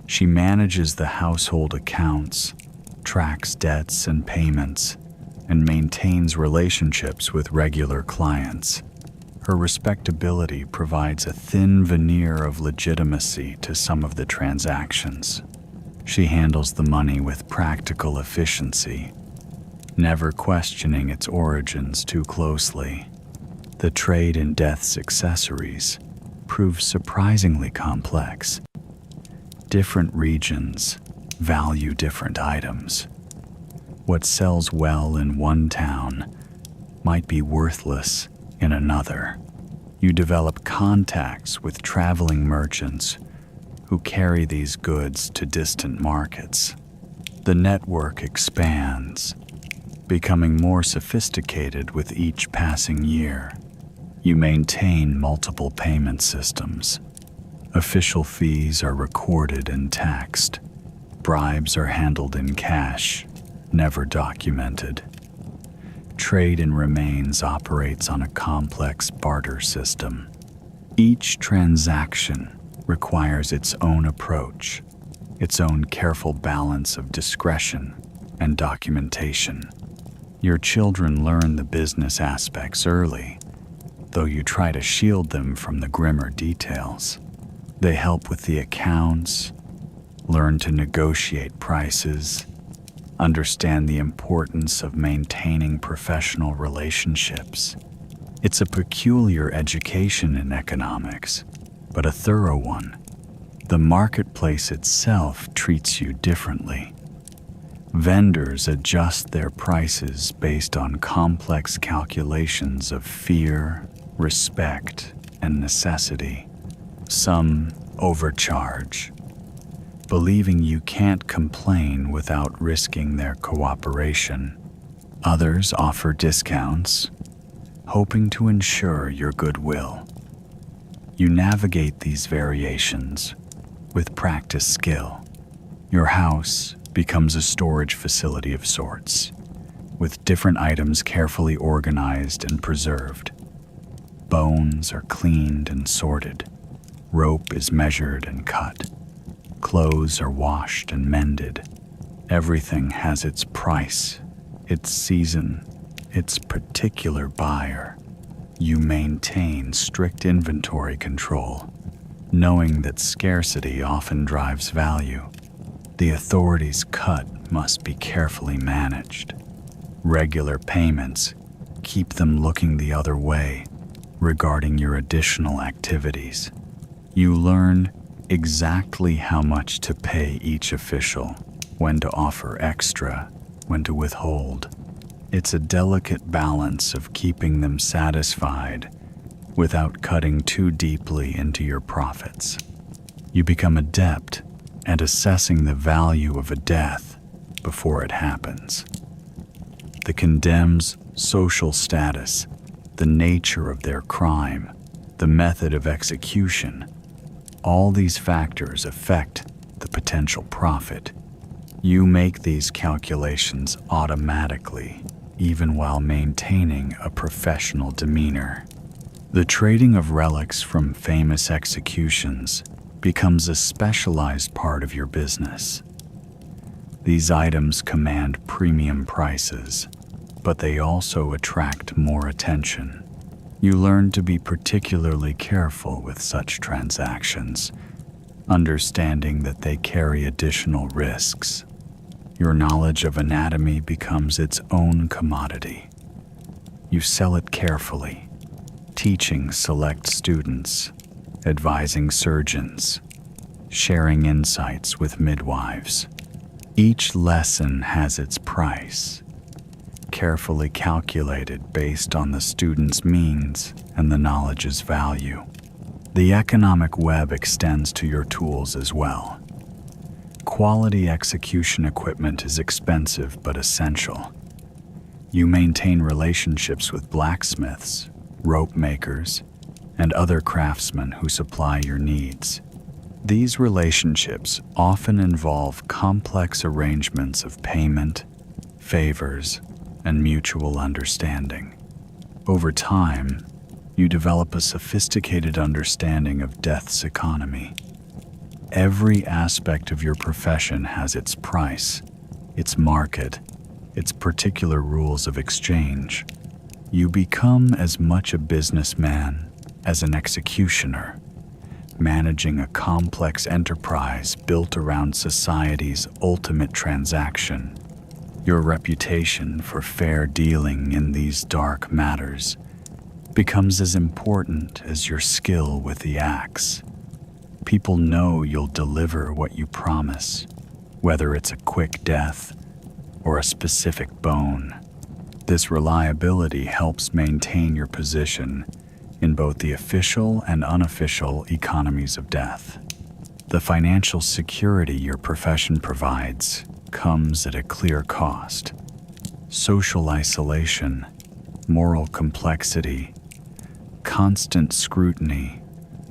She manages the household accounts, tracks debts and payments, and maintains relationships with regular clients. Her respectability provides a thin veneer of legitimacy to some of the transactions. She handles the money with practical efficiency, never questioning its origins too closely. The trade in death's accessories proves surprisingly complex. Different regions value different items. What sells well in one town might be worthless in another. You develop contacts with traveling merchants who carry these goods to distant markets. The network expands, becoming more sophisticated with each passing year. You maintain multiple payment systems. Official fees are recorded and taxed. Bribes are handled in cash, never documented. Trade in remains operates on a complex barter system. Each transaction requires its own approach, its own careful balance of discretion and documentation. Your children learn the business aspects early, though you try to shield them from the grimmer details. They help with the accounts, learn to negotiate prices, understand the importance of maintaining professional relationships. It's a peculiar education in economics, but a thorough one. The marketplace itself treats you differently. Vendors adjust their prices based on complex calculations of fear, respect, and necessity. Some overcharge, believing you can't complain without risking their cooperation. Others offer discounts, hoping to ensure your goodwill. You navigate these variations with practiced skill. Your house becomes a storage facility of sorts, with different items carefully organized and preserved. Bones are cleaned and sorted. Rope is measured and cut. Clothes are washed and mended. Everything has its price, its season, its particular buyer. You maintain strict inventory control, knowing that scarcity often drives value. The authorities' cut must be carefully managed. Regular payments keep them looking the other way regarding your additional activities. You learn exactly how much to pay each official, when to offer extra, when to withhold. It's a delicate balance of keeping them satisfied without cutting too deeply into your profits. You become adept at assessing the value of a death before it happens. The condemned's social status, the nature of their crime, the method of execution, all these factors affect the potential profit. You make these calculations automatically, even while maintaining a professional demeanor. The trading of relics from famous executions becomes a specialized part of your business. These items command premium prices, but they also attract more attention. You learn to be particularly careful with such transactions, understanding that they carry additional risks. Your knowledge of anatomy becomes its own commodity. You sell it carefully, teaching select students, advising surgeons, sharing insights with midwives. Each lesson has its price, carefully calculated based on the student's means and the knowledge's value. The economic web extends to your tools as well. Quality execution equipment is expensive but essential. You maintain relationships with blacksmiths, rope makers, and other craftsmen who supply your needs. These relationships often involve complex arrangements of payment, favors, and mutual understanding. Over time, you develop a sophisticated understanding of death's economy. Every aspect of your profession has its price, its market, its particular rules of exchange. You become as much a businessman as an executioner, managing a complex enterprise built around society's ultimate transaction. Your reputation for fair dealing in these dark matters becomes as important as your skill with the axe. People know you'll deliver what you promise, whether it's a quick death or a specific bone. This reliability helps maintain your position in both the official and unofficial economies of death. The financial security your profession provides comes at a clear cost: social isolation, moral complexity, constant scrutiny.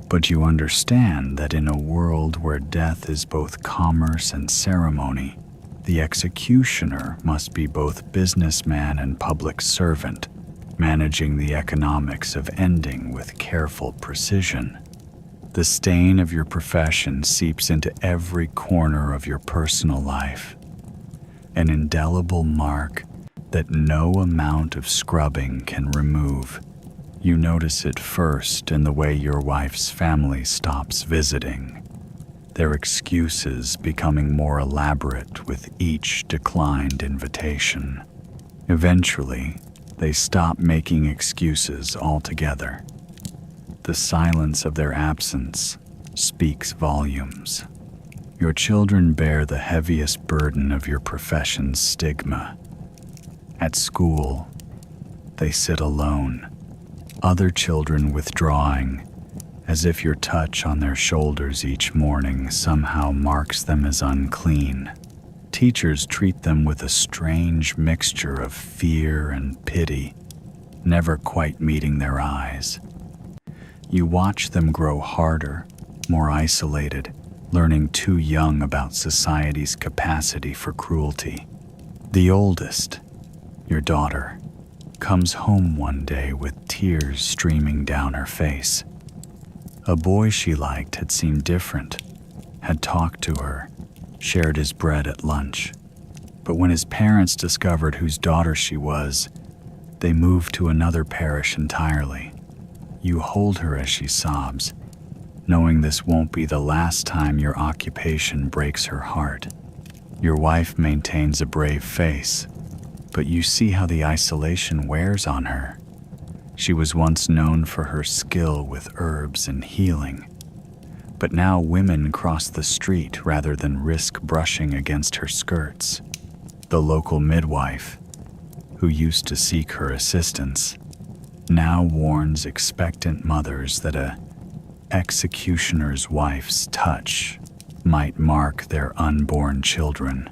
But you understand that in a world where death is both commerce and ceremony, the executioner must be both businessman and public servant, managing the economics of ending with careful precision. The stain of your profession seeps into every corner of your personal life, an indelible mark that no amount of scrubbing can remove. You notice it first in the way your wife's family stops visiting, their excuses becoming more elaborate with each declined invitation. Eventually, they stop making excuses altogether. The silence of their absence speaks volumes. Your children bear the heaviest burden of your profession's stigma. At school, they sit alone, other children withdrawing, as if your touch on their shoulders each morning somehow marks them as unclean. Teachers treat them with a strange mixture of fear and pity, never quite meeting their eyes. You watch them grow harder, more isolated, learning too young about society's capacity for cruelty. The oldest, your daughter, comes home one day with tears streaming down her face. A boy she liked had seemed different, had talked to her, shared his bread at lunch. But when his parents discovered whose daughter she was, they moved to another parish entirely. You hold her as she sobs, knowing this won't be the last time your occupation breaks her heart. Your wife maintains a brave face, but you see how the isolation wears on her. She was once known for her skill with herbs and healing, but now women cross the street rather than risk brushing against her skirts. The local midwife, who used to seek her assistance, now warns expectant mothers that a executioner's wife's touch might mark their unborn children.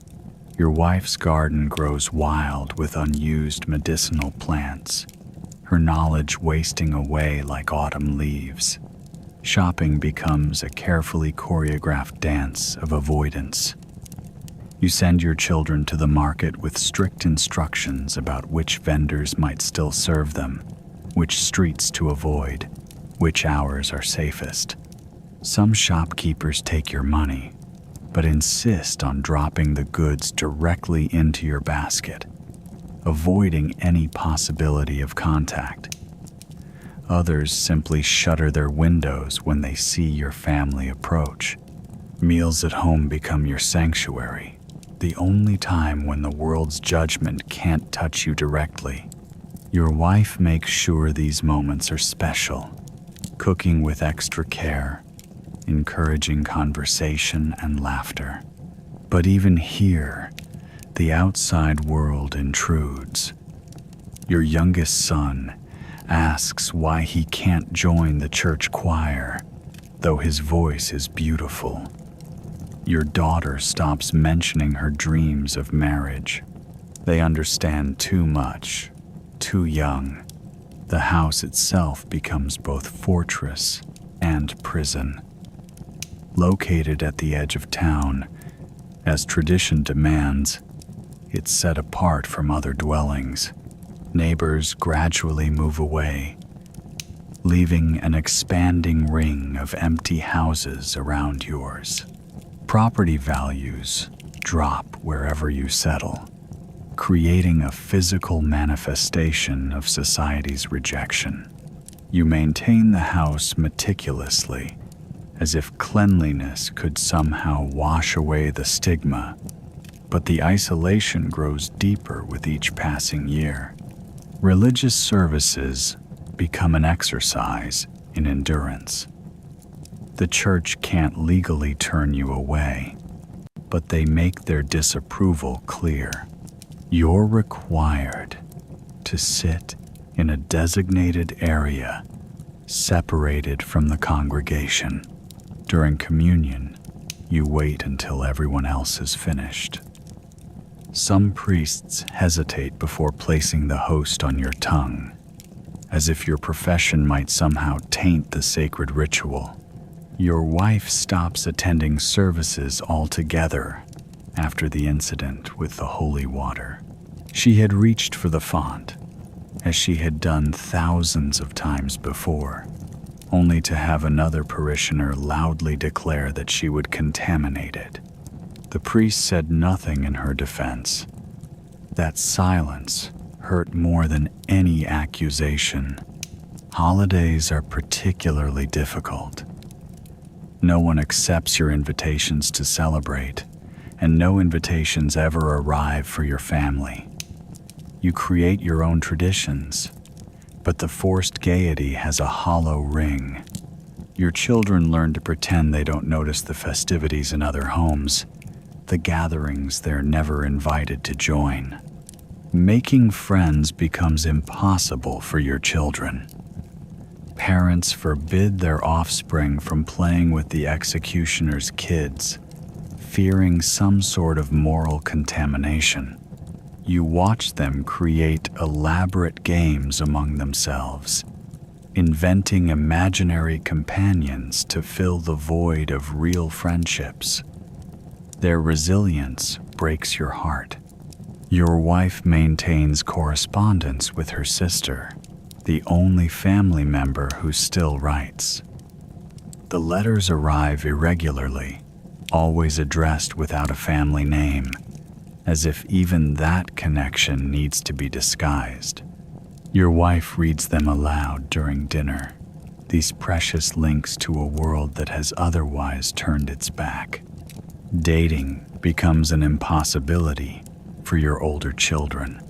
Your wife's garden grows wild with unused medicinal plants, her knowledge wasting away like autumn leaves. Shopping becomes a carefully choreographed dance of avoidance. You send your children to the market with strict instructions about which vendors might still serve them, which streets to avoid, which hours are safest. Some shopkeepers take your money, but insist on dropping the goods directly into your basket, avoiding any possibility of contact. Others simply shutter their windows when they see your family approach. Meals at home become your sanctuary, the only time when the world's judgment can't touch you directly. Your wife makes sure these moments are special, cooking with extra care, encouraging conversation and laughter. But even here, the outside world intrudes. Your youngest son asks why he can't join the church choir, though his voice is beautiful. Your daughter stops mentioning her dreams of marriage. They understand too much, too young. The house itself becomes both fortress and prison. Located at the edge of town, as tradition demands, it's set apart from other dwellings. Neighbors gradually move away, leaving an expanding ring of empty houses around yours. Property values drop wherever you settle, creating a physical manifestation of society's rejection. You maintain the house meticulously, as if cleanliness could somehow wash away the stigma, but the isolation grows deeper with each passing year. Religious services become an exercise in endurance. The church can't legally turn you away, but they make their disapproval clear. You're required to sit in a designated area, separated from the congregation. During communion, you wait until everyone else is finished. Some priests hesitate before placing the host on your tongue, as if your profession might somehow taint the sacred ritual. Your wife stops attending services altogether after the incident with the holy water. She had reached for the font, as she had done thousands of times before, only to have another parishioner loudly declare that she would contaminate it. The priest said nothing in her defense. That silence hurt more than any accusation. Holidays are particularly difficult. No one accepts your invitations to celebrate, and no invitations ever arrive for your family. You create your own traditions, but the forced gaiety has a hollow ring. Your children learn to pretend they don't notice the festivities in other homes, the gatherings they're never invited to join. Making friends becomes impossible for your children. Parents forbid their offspring from playing with the executioner's kids, fearing some sort of moral contamination. You watch them create elaborate games among themselves, inventing imaginary companions to fill the void of real friendships. Their resilience breaks your heart. Your wife maintains correspondence with her sister, the only family member who still writes. The letters arrive irregularly, always addressed without a family name, as if even that connection needs to be disguised. Your wife reads them aloud during dinner, these precious links to a world that has otherwise turned its back. Dating becomes an impossibility for your older children.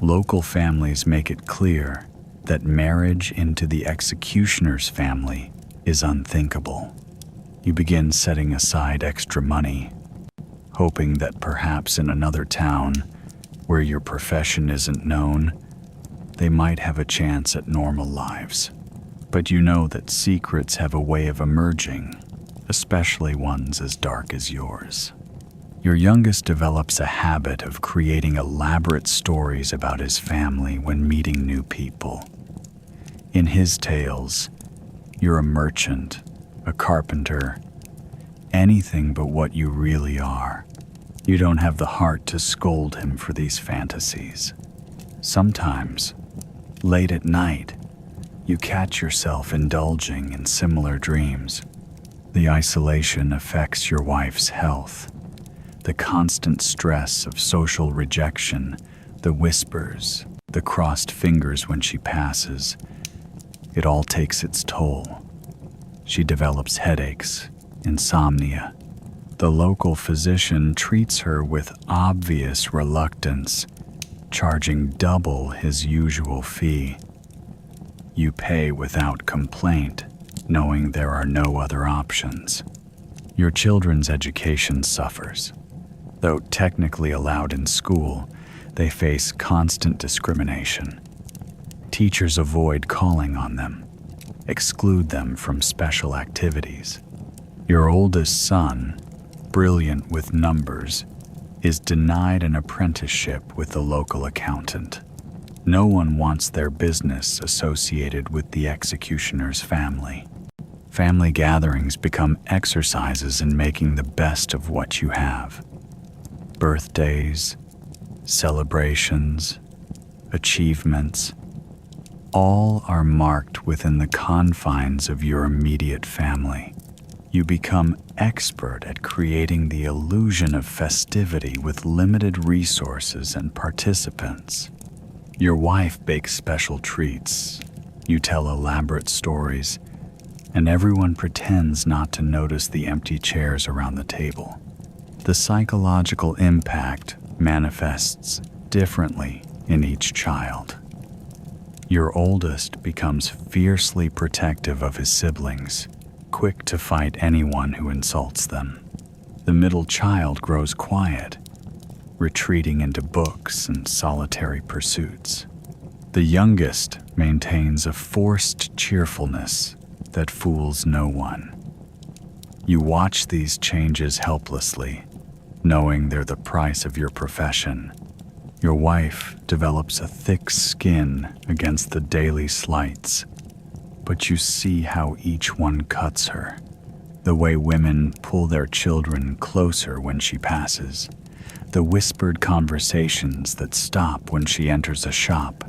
Local families make it clear that marriage into the executioner's family is unthinkable. You begin setting aside extra money, hoping that perhaps in another town, where your profession isn't known, they might have a chance at normal lives. But you know that secrets have a way of emerging, especially ones as dark as yours. Your youngest develops a habit of creating elaborate stories about his family when meeting new people. In his tales, you're a merchant, a carpenter, anything but what you really are. You don't have the heart to scold him for these fantasies. Sometimes, late at night, you catch yourself indulging in similar dreams. The isolation affects your wife's health. The constant stress of social rejection, the whispers, the crossed fingers when she passes, it all takes its toll. She develops headaches, insomnia. The local physician treats her with obvious reluctance, charging double his usual fee. You pay without complaint, knowing there are no other options. Your children's education suffers. Though technically allowed in school, they face constant discrimination. Teachers avoid calling on them, exclude them from special activities. Your oldest son, brilliant with numbers, is denied an apprenticeship with the local accountant. No one wants their business associated with the executioner's family. Family gatherings become exercises in making the best of what you have. Birthdays, celebrations, achievements, all are marked within the confines of your immediate family. You become expert at creating the illusion of festivity with limited resources and participants. Your wife bakes special treats, you tell elaborate stories, and everyone pretends not to notice the empty chairs around the table. The psychological impact manifests differently in each child. Your oldest becomes fiercely protective of his siblings, quick to fight anyone who insults them. The middle child grows quiet, retreating into books and solitary pursuits. The youngest maintains a forced cheerfulness that fools no one. You watch these changes helplessly, knowing they're the price of your profession. Your wife develops a thick skin against the daily slights, but you see how each one cuts her. The way women pull their children closer when she passes, the whispered conversations that stop when she enters a shop,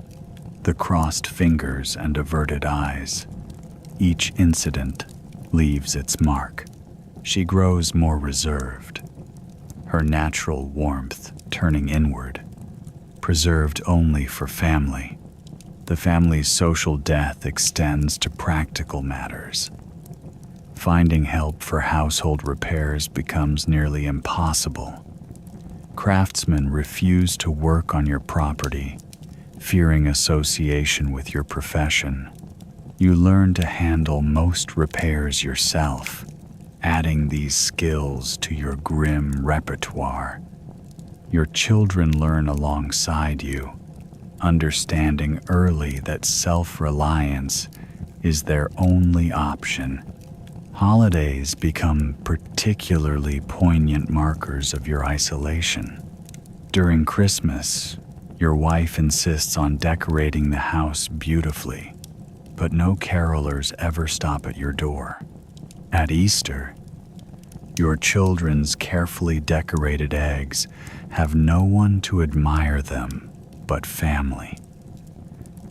the crossed fingers and averted eyes. Each incident leaves its mark. She grows more reserved, her natural warmth turning inward, preserved only for family. The family's social death extends to practical matters. Finding help for household repairs becomes nearly impossible. Craftsmen refuse to work on your property, fearing association with your profession. You learn to handle most repairs yourself, adding these skills to your grim repertoire. Your children learn alongside you, understanding early that self-reliance is their only option. Holidays become particularly poignant markers of your isolation. During Christmas, your wife insists on decorating the house beautifully, but no carolers ever stop at your door. At Easter, your children's carefully decorated eggs have no one to admire them but family.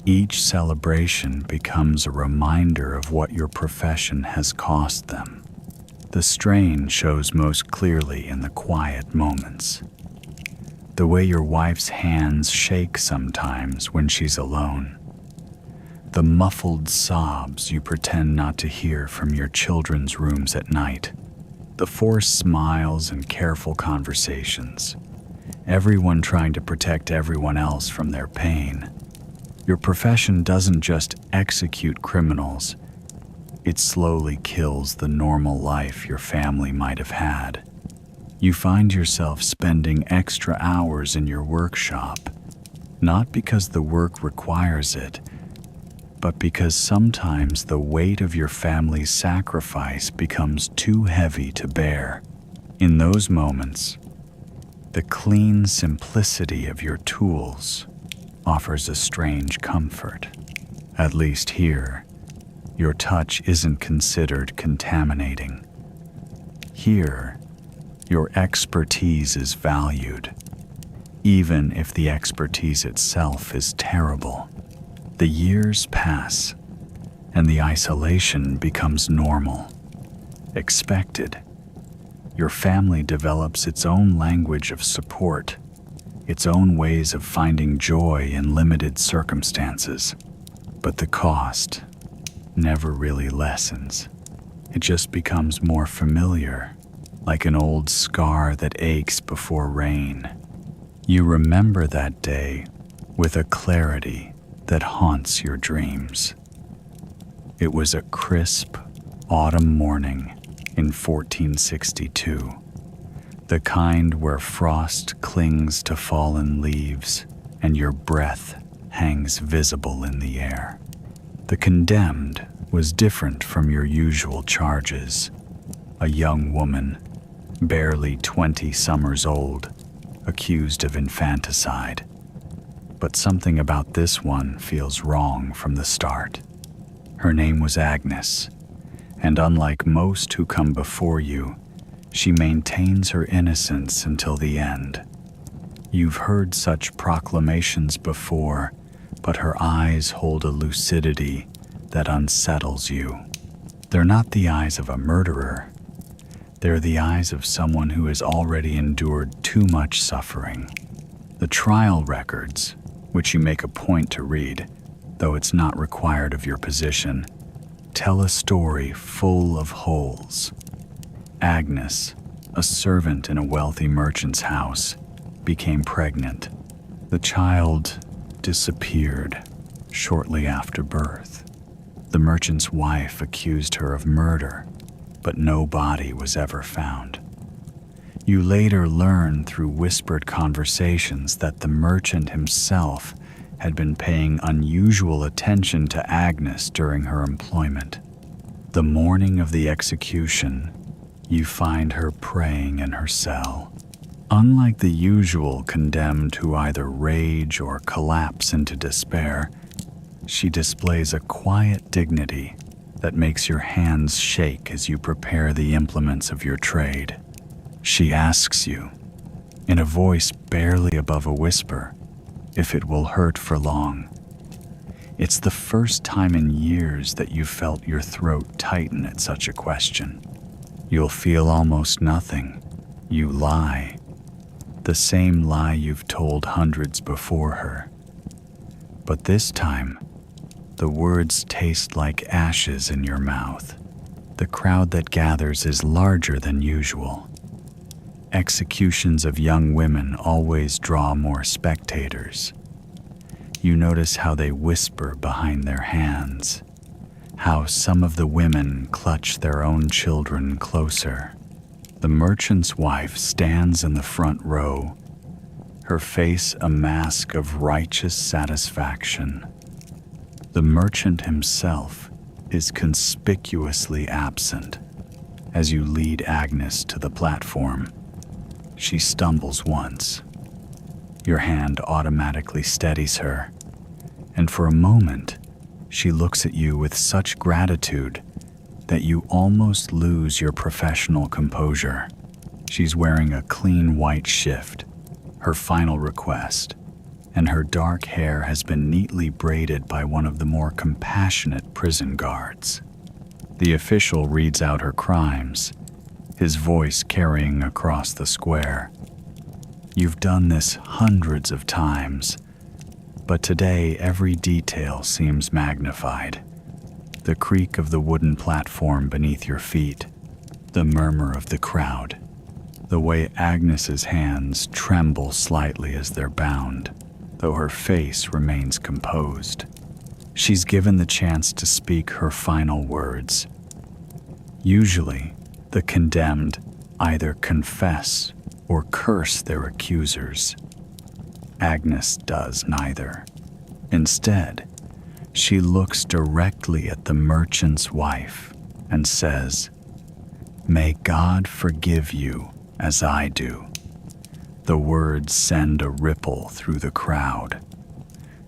Each celebration becomes a reminder of what your profession has cost them. The strain shows most clearly in the quiet moments. The way your wife's hands shake sometimes when she's alone. The muffled sobs you pretend not to hear from your children's rooms at night. The forced smiles and careful conversations. Everyone trying to protect everyone else from their pain. Your profession doesn't just execute criminals, it slowly kills the normal life your family might have had. You find yourself spending extra hours in your workshop, not because the work requires it, but because sometimes the weight of your family's sacrifice becomes too heavy to bear. In those moments, the clean simplicity of your tools offers a strange comfort. At least here, your touch isn't considered contaminating. Here, your expertise is valued, even if the expertise itself is terrible. The years pass, and the isolation becomes normal, expected. Your family develops its own language of support, its own ways of finding joy in limited circumstances. But the cost never really lessens. It just becomes more familiar, like an old scar that aches before rain. You remember that day with a clarity that haunts your dreams. It was a crisp autumn morning in 1462. The kind where frost clings to fallen leaves and your breath hangs visible in the air. The condemned was different from your usual charges. A young woman, barely 20 summers old, accused of infanticide. But something about this one feels wrong from the start. Her name was Agnes, and unlike most who come before you, she maintains her innocence until the end. You've heard such proclamations before, but her eyes hold a lucidity that unsettles you. They're not the eyes of a murderer. They're the eyes of someone who has already endured too much suffering. The trial records, which you make a point to read, though it's not required of your position, tell a story full of holes. Agnes, a servant in a wealthy merchant's house, became pregnant. The child disappeared shortly after birth. The merchant's wife accused her of murder, but no body was ever found. You later learn through whispered conversations that the merchant himself had been paying unusual attention to Agnes during her employment. The morning of the execution, you find her praying in her cell, Unlike the usual condemned who either rage or collapse into despair, she displays a quiet dignity that makes your hands shake as you prepare the implements of your trade. She asks you, in a voice barely above a whisper, if it will hurt for long. It's the first time in years that you've felt your throat tighten at such a question. You'll feel almost nothing. You lie. The same lie you've told hundreds before her. But this time, the words taste like ashes in your mouth. The crowd that gathers is larger than usual. Executions of young women always draw more spectators. You notice how they whisper behind their hands, how some of the women clutch their own children closer. The merchant's wife stands in the front row, her face a mask of righteous satisfaction. The merchant himself is conspicuously absent as you lead Agnes to the platform. She stumbles once. Your hand automatically steadies her, and for a moment, she looks at you with such gratitude that you almost lose your professional composure. She's wearing a clean white shift, her final request, and her dark hair has been neatly braided by one of the more compassionate prison guards. The official reads out her crimes, his voice carrying across the square. You've done this hundreds of times, but today every detail seems magnified. The creak of the wooden platform beneath your feet, the murmur of the crowd, the way Agnes's hands tremble slightly as they're bound, though her face remains composed. She's given the chance to speak her final words. Usually, the condemned either confess or curse their accusers. Agnes does neither. Instead, she looks directly at the merchant's wife and says, "May God forgive you as I do." The words send a ripple through the crowd.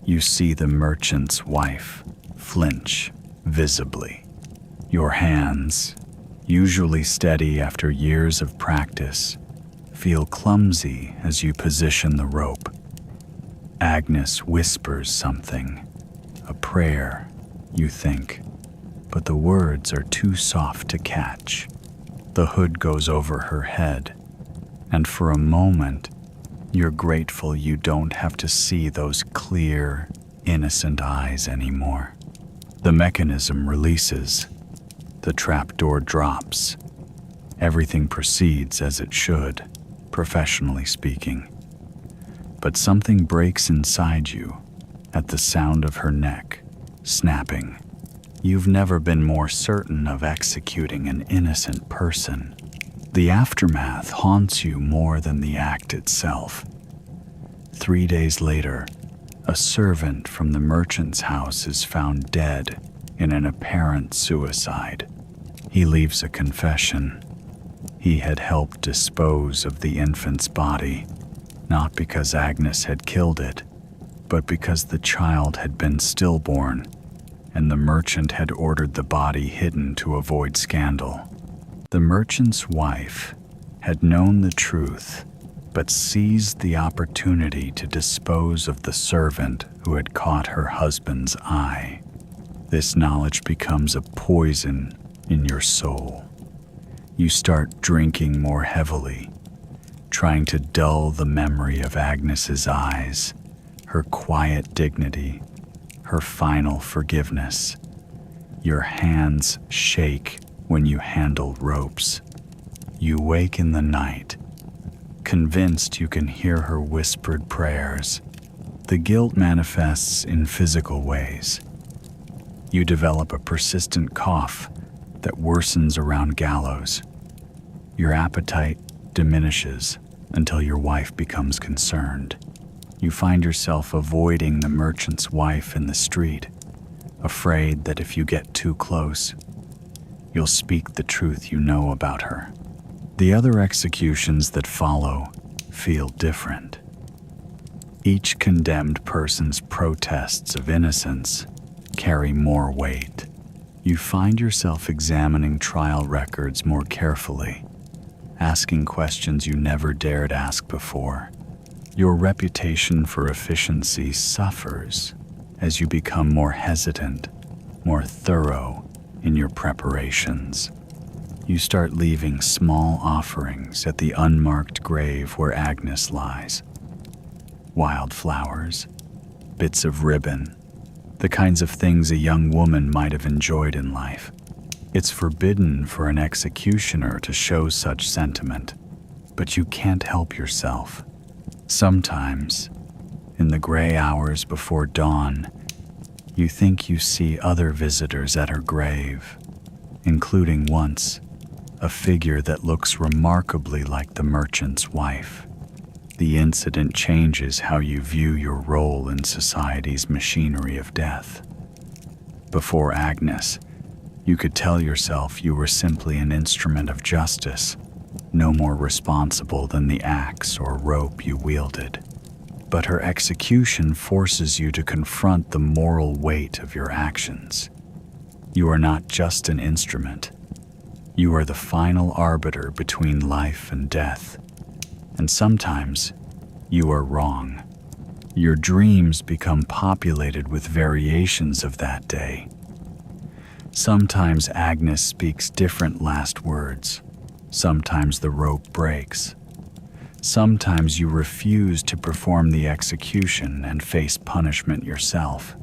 You see the merchant's wife flinch visibly. Your hands, usually steady after years of practice, feel clumsy as you position the rope. Agnes whispers something, a prayer, you think, but the words are too soft to catch. The hood goes over her head, and for a moment, you're grateful you don't have to see those clear, innocent eyes anymore. The mechanism releases. The trapdoor drops. Everything proceeds as it should, professionally speaking. But something breaks inside you at the sound of her neck snapping. You've never been more certain of executing an innocent person. The aftermath haunts you more than the act itself. 3 days later, a servant from the merchant's house is found dead in an apparent suicide. He leaves a confession. He had helped dispose of the infant's body, not because Agnes had killed it, but because the child had been stillborn, and the merchant had ordered the body hidden to avoid scandal. The merchant's wife had known the truth, but seized the opportunity to dispose of the servant who had caught her husband's eye. This knowledge becomes a poison in your soul. You start drinking more heavily, trying to dull the memory of Agnes's eyes, her quiet dignity, her final forgiveness. Your hands shake when you handle ropes. You wake in the night, convinced you can hear her whispered prayers. The guilt manifests in physical ways. You develop a persistent cough that worsens around gallows. Your appetite diminishes until your wife becomes concerned. You find yourself avoiding the merchant's wife in the street, afraid that if you get too close, you'll speak the truth you know about her. The other executions that follow feel different. Each condemned person's protests of innocence carry more weight. You find yourself examining trial records more carefully, asking questions you never dared ask before. Your reputation for efficiency suffers as you become more hesitant, more thorough in your preparations. You start leaving small offerings at the unmarked grave where Agnes lies. Wildflowers, bits of ribbon, the kinds of things a young woman might have enjoyed in life. It's forbidden for an executioner to show such sentiment, but you can't help yourself. Sometimes, in the gray hours before dawn, you think you see other visitors at her grave, including once a figure that looks remarkably like the merchant's wife. The incident changes how you view your role in society's machinery of death. Before Agnes, you could tell yourself you were simply an instrument of justice, no more responsible than the axe or rope you wielded. But her execution forces you to confront the moral weight of your actions. You are not just an instrument. You are the final arbiter between life and death. And sometimes, you are wrong. Your dreams become populated with variations of that day. Sometimes Agnes speaks different last words. Sometimes the rope breaks. Sometimes you refuse to perform the execution and face punishment yourself.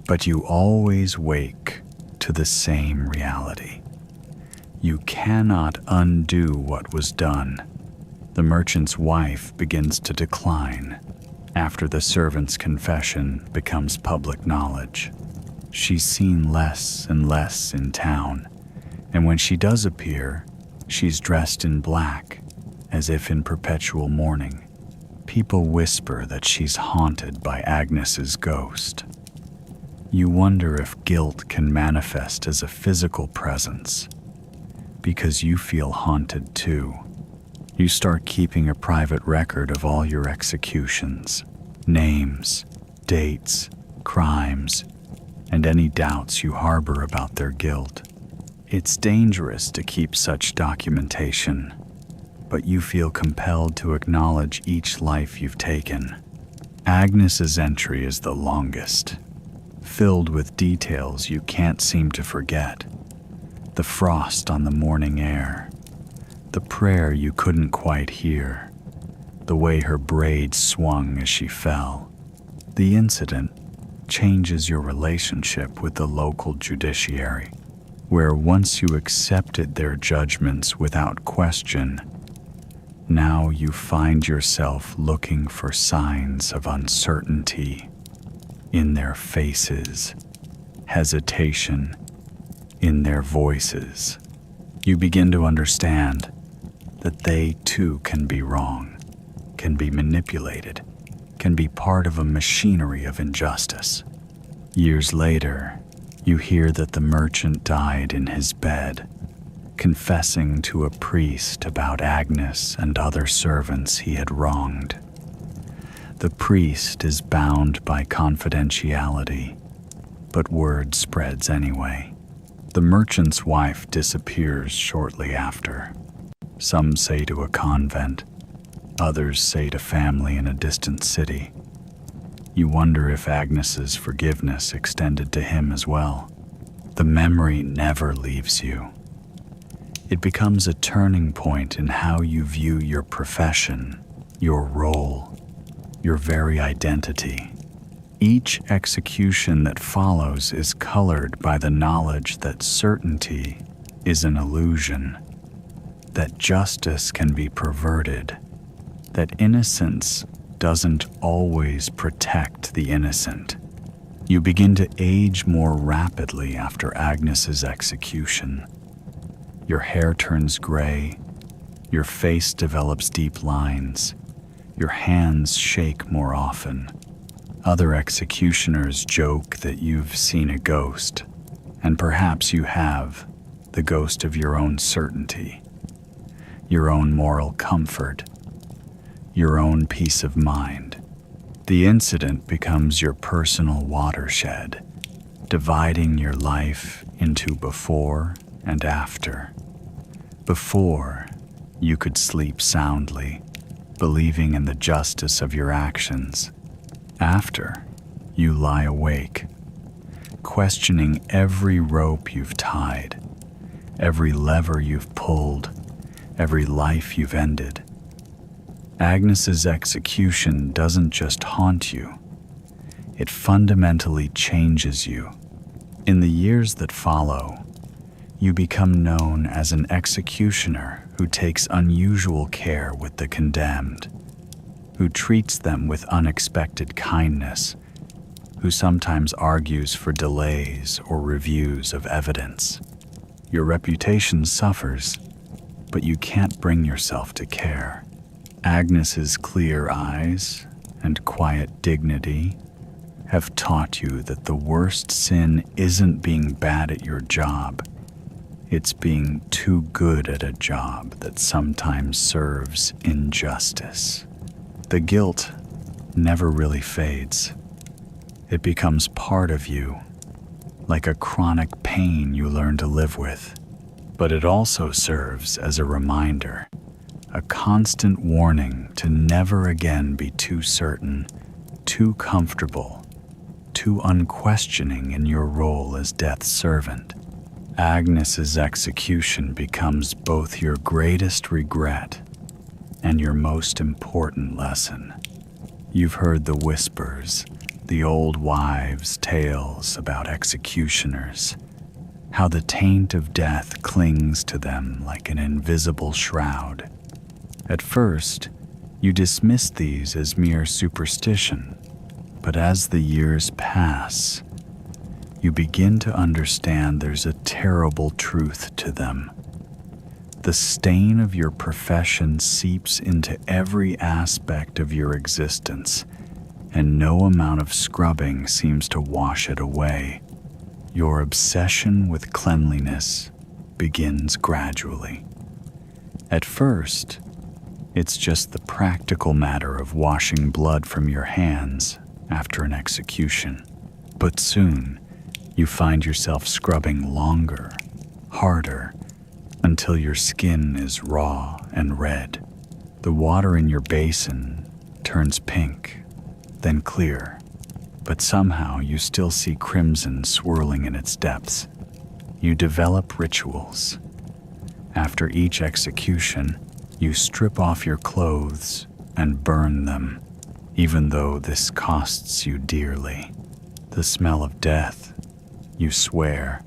But you always wake to the same reality. You cannot undo what was done. The merchant's wife begins to decline after the servant's confession becomes public knowledge. She's seen less and less in town, and when she does appear, she's dressed in black, as if in perpetual mourning. People whisper that she's haunted by Agnes's ghost. You wonder if guilt can manifest as a physical presence, because you feel haunted too. You start keeping a private record of all your executions, names, dates, crimes, and any doubts you harbor about their guilt. It's dangerous to keep such documentation, but you feel compelled to acknowledge each life you've taken. Agnes's entry is the longest, filled with details you can't seem to forget. The frost on the morning air, the prayer you couldn't quite hear, the way her braids swung as she fell. The incident changes your relationship with the local judiciary, where once you accepted their judgments without question, now you find yourself looking for signs of uncertainty in their faces, hesitation in their voices. You begin to understand that they too can be wrong, can be manipulated, can be part of a machinery of injustice. Years later, you hear that the merchant died in his bed, confessing to a priest about Agnes and other servants he had wronged. The priest is bound by confidentiality, but word spreads anyway. The merchant's wife disappears shortly after. Some say to a convent, others say to family in a distant city. You wonder if Agnes's forgiveness extended to him as well. The memory never leaves you. It becomes a turning point in how you view your profession, your role, your very identity. Each execution that follows is colored by the knowledge that certainty is an illusion, that justice can be perverted, that innocence doesn't always protect the innocent. You begin to age more rapidly after Agnes's execution. Your hair turns gray, your face develops deep lines, your hands shake more often. Other executioners joke that you've seen a ghost, and perhaps you have, the ghost of your own certainty, your own moral comfort, your own peace of mind. The incident becomes your personal watershed, dividing your life into before and after. Before, you could sleep soundly, believing in the justice of your actions. After, you lie awake, questioning every rope you've tied, every lever you've pulled, every life you've ended. Agnes's execution doesn't just haunt you, it fundamentally changes you. In the years that follow, you become known as an executioner who takes unusual care with the condemned, who treats them with unexpected kindness, who sometimes argues for delays or reviews of evidence. Your reputation suffers, but you can't bring yourself to care. Agnes's clear eyes and quiet dignity have taught you that the worst sin isn't being bad at your job. It's being too good at a job that sometimes serves injustice. The guilt never really fades. It becomes part of you, like a chronic pain you learn to live with. But it also serves as a reminder, a constant warning to never again be too certain, too comfortable, too unquestioning in your role as death's servant. Agnes's execution becomes both your greatest regret and your most important lesson. You've heard the whispers, the old wives' tales about executioners, how the taint of death clings to them like an invisible shroud. At first, you dismissed these as mere superstition, but as the years pass, you begin to understand there's a terrible truth to them. The stain of your profession seeps into every aspect of your existence, and no amount of scrubbing seems to wash it away. Your obsession with cleanliness begins gradually. At first, it's just the practical matter of washing blood from your hands after an execution. But soon, you find yourself scrubbing longer, harder, until your skin is raw and red. The water in your basin turns pink, then clear, but somehow you still see crimson swirling in its depths. You develop rituals. After each execution, you strip off your clothes and burn them, even though this costs you dearly. The smell of death, you swear,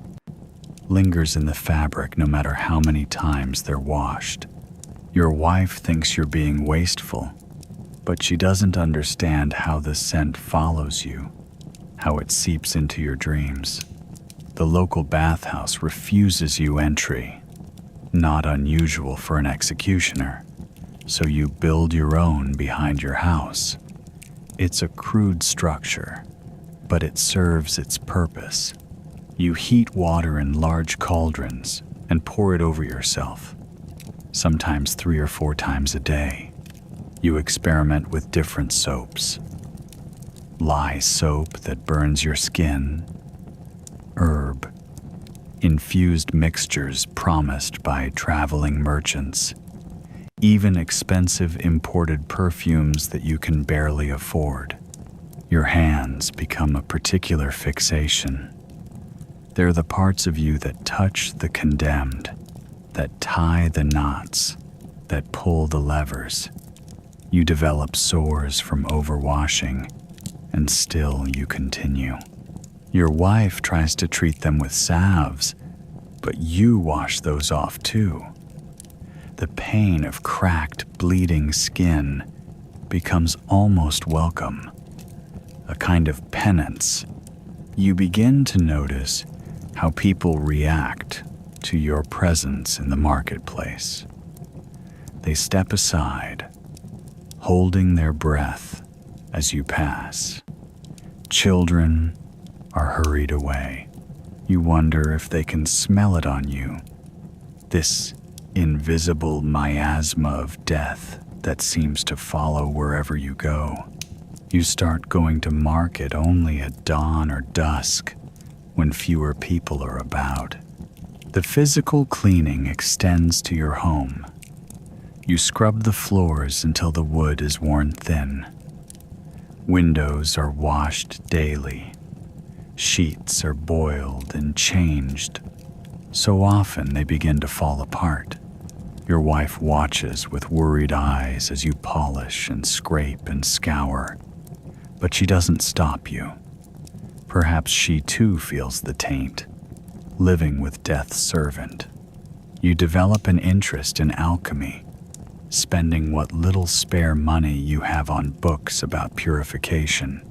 lingers in the fabric no matter how many times they're washed. Your wife thinks you're being wasteful, but she doesn't understand how the scent follows you, how it seeps into your dreams. The local bathhouse refuses you entry, not unusual for an executioner, so you build your own behind your house. It's a crude structure, but it serves its purpose. You heat water in large cauldrons and pour it over yourself, sometimes 3 or 4 times a day. You experiment with different soaps. Lye soap that burns your skin, herb, infused mixtures promised by traveling merchants, even expensive imported perfumes that you can barely afford. Your hands become a particular fixation. They're the parts of you that touch the condemned, that tie the knots, that pull the levers. You develop sores from overwashing, and still you continue. Your wife tries to treat them with salves, but you wash those off too. The pain of cracked, bleeding skin becomes almost welcome, a kind of penance. You begin to notice how people react to your presence in the marketplace. They step aside, holding their breath as you pass. Children are hurried away. You wonder if they can smell it on you, this invisible miasma of death that seems to follow wherever you go. You start going to market only at dawn or dusk, when fewer people are about. The physical cleaning extends to your home. You scrub the floors until the wood is worn thin. Windows are washed daily. Sheets are boiled and changed. So often they begin to fall apart. Your wife watches with worried eyes as you polish and scrape and scour. But she doesn't stop you. Perhaps she too feels the taint, living with death's servant. You develop an interest in alchemy, spending what little spare money you have on books about purification.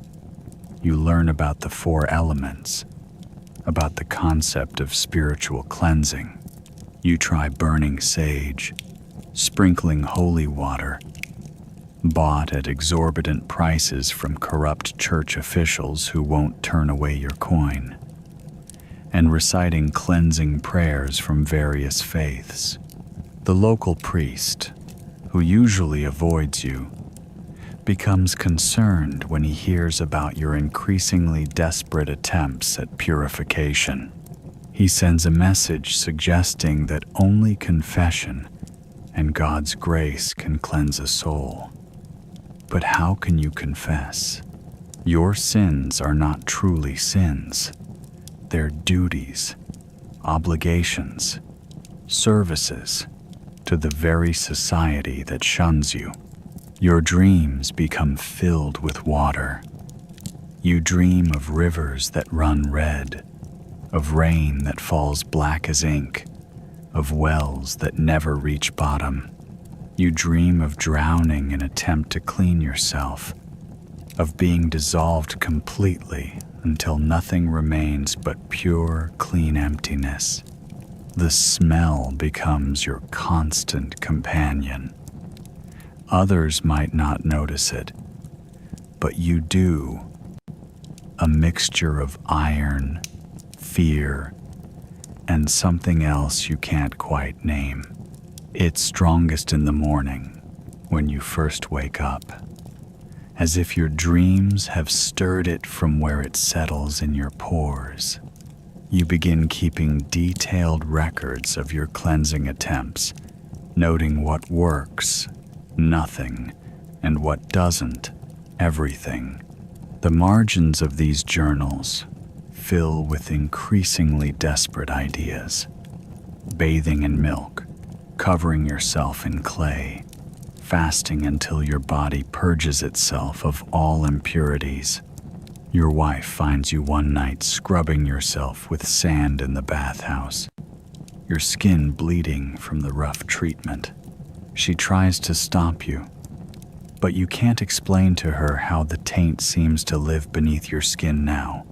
You learn about the 4 elements, about the concept of spiritual cleansing. You try burning sage, sprinkling holy water, bought at exorbitant prices from corrupt church officials who won't turn away your coin, and reciting cleansing prayers from various faiths. The local priest, who usually avoids you, becomes concerned when he hears about your increasingly desperate attempts at purification. He sends a message suggesting that only confession and God's grace can cleanse a soul. But how can you confess? Your sins are not truly sins. They're duties, obligations, services to the very society that shuns you. Your dreams become filled with water. You dream of rivers that run red, of rain that falls black as ink, of wells that never reach bottom. You dream of drowning in an attempt to clean yourself, of being dissolved completely until nothing remains but pure, clean emptiness. The smell becomes your constant companion. Others might not notice it, but you do. A mixture of iron, fear, and something else you can't quite name. It's strongest in the morning, when you first wake up, as if your dreams have stirred it from where it settles in your pores. You begin keeping detailed records of your cleansing attempts, noting what works, nothing, and what doesn't, everything. The margins of these journals fill with increasingly desperate ideas. Bathing in milk, covering yourself in clay, fasting until your body purges itself of all impurities. Your wife finds you one night scrubbing yourself with sand in the bathhouse, your skin bleeding from the rough treatment. She tries to stop you, but you can't explain to her how the taint seems to live beneath your skin now,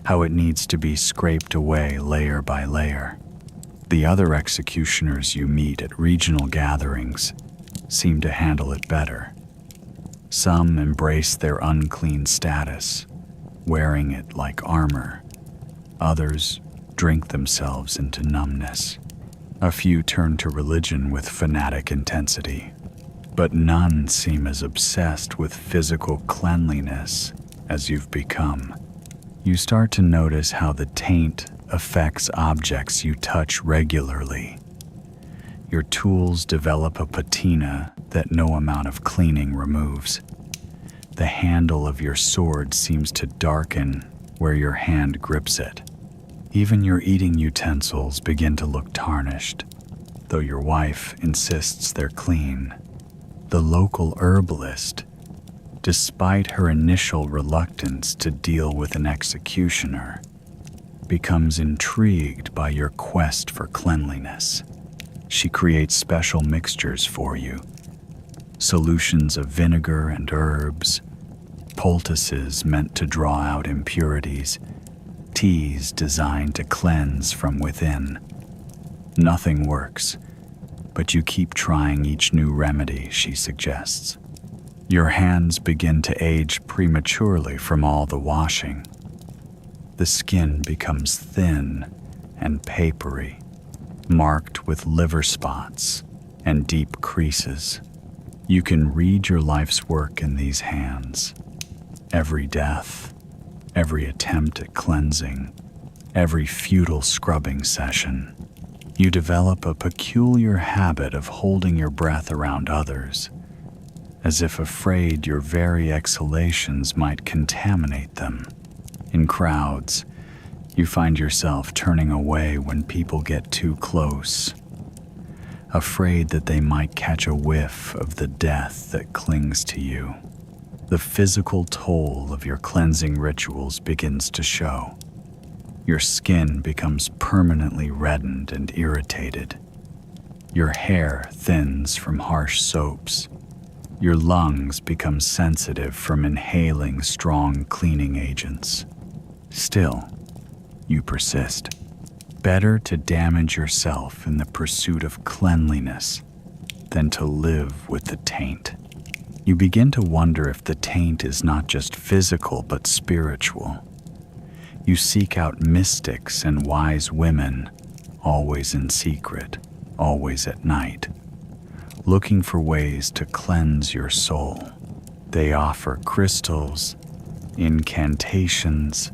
how it needs to be scraped away layer by layer. The other executioners you meet at regional gatherings seem to handle it better. Some embrace their unclean status, wearing it like armor. Others drink themselves into numbness. A few turn to religion with fanatic intensity, but none seem as obsessed with physical cleanliness as you've become. You start to notice how the taint affects objects you touch regularly. Your tools develop a patina that no amount of cleaning removes. The handle of your sword seems to darken where your hand grips it. Even your eating utensils begin to look tarnished, though your wife insists they're clean. The local herbalist, despite her initial reluctance to deal with an executioner, becomes intrigued by your quest for cleanliness. She creates special mixtures for you, solutions of vinegar and herbs, poultices meant to draw out impurities, teas designed to cleanse from within. Nothing works, but you keep trying each new remedy she suggests. Your hands begin to age prematurely from all the washing. The skin becomes thin and papery, marked with liver spots and deep creases. You can read your life's work in these hands. Every death, every attempt at cleansing, every futile scrubbing session. You develop a peculiar habit of holding your breath around others, as if afraid your very exhalations might contaminate them. In crowds, you find yourself turning away when people get too close, afraid that they might catch a whiff of the death that clings to you. The physical toll of your cleansing rituals begins to show. Your skin becomes permanently reddened and irritated. Your hair thins from harsh soaps. Your lungs become sensitive from inhaling strong cleaning agents. Still, you persist. Better to damage yourself in the pursuit of cleanliness than to live with the taint. You begin to wonder if the taint is not just physical but spiritual. You seek out mystics and wise women, always in secret, always at night, looking for ways to cleanse your soul. They offer crystals, incantations,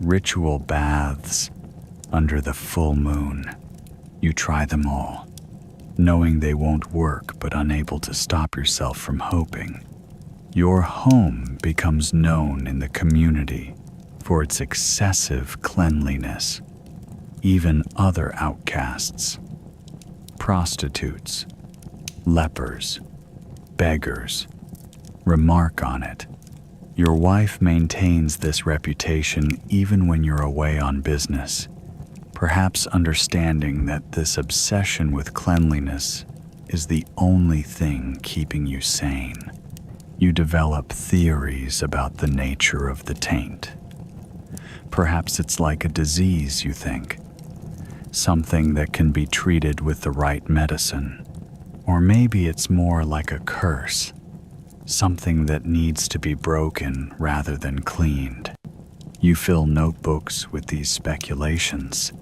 ritual baths under the full moon. You try them all, knowing they won't work but unable to stop yourself from hoping. Your home becomes known in the community for its excessive cleanliness. Even other outcasts, prostitutes, lepers, beggars, remark on it. Your wife maintains this reputation even when you're away on business, perhaps understanding that this obsession with cleanliness is the only thing keeping you sane. You develop theories about the nature of the taint. Perhaps it's like a disease, you think, something that can be treated with the right medicine. Or maybe it's more like a curse, something that needs to be broken rather than cleaned. You fill notebooks with these speculations,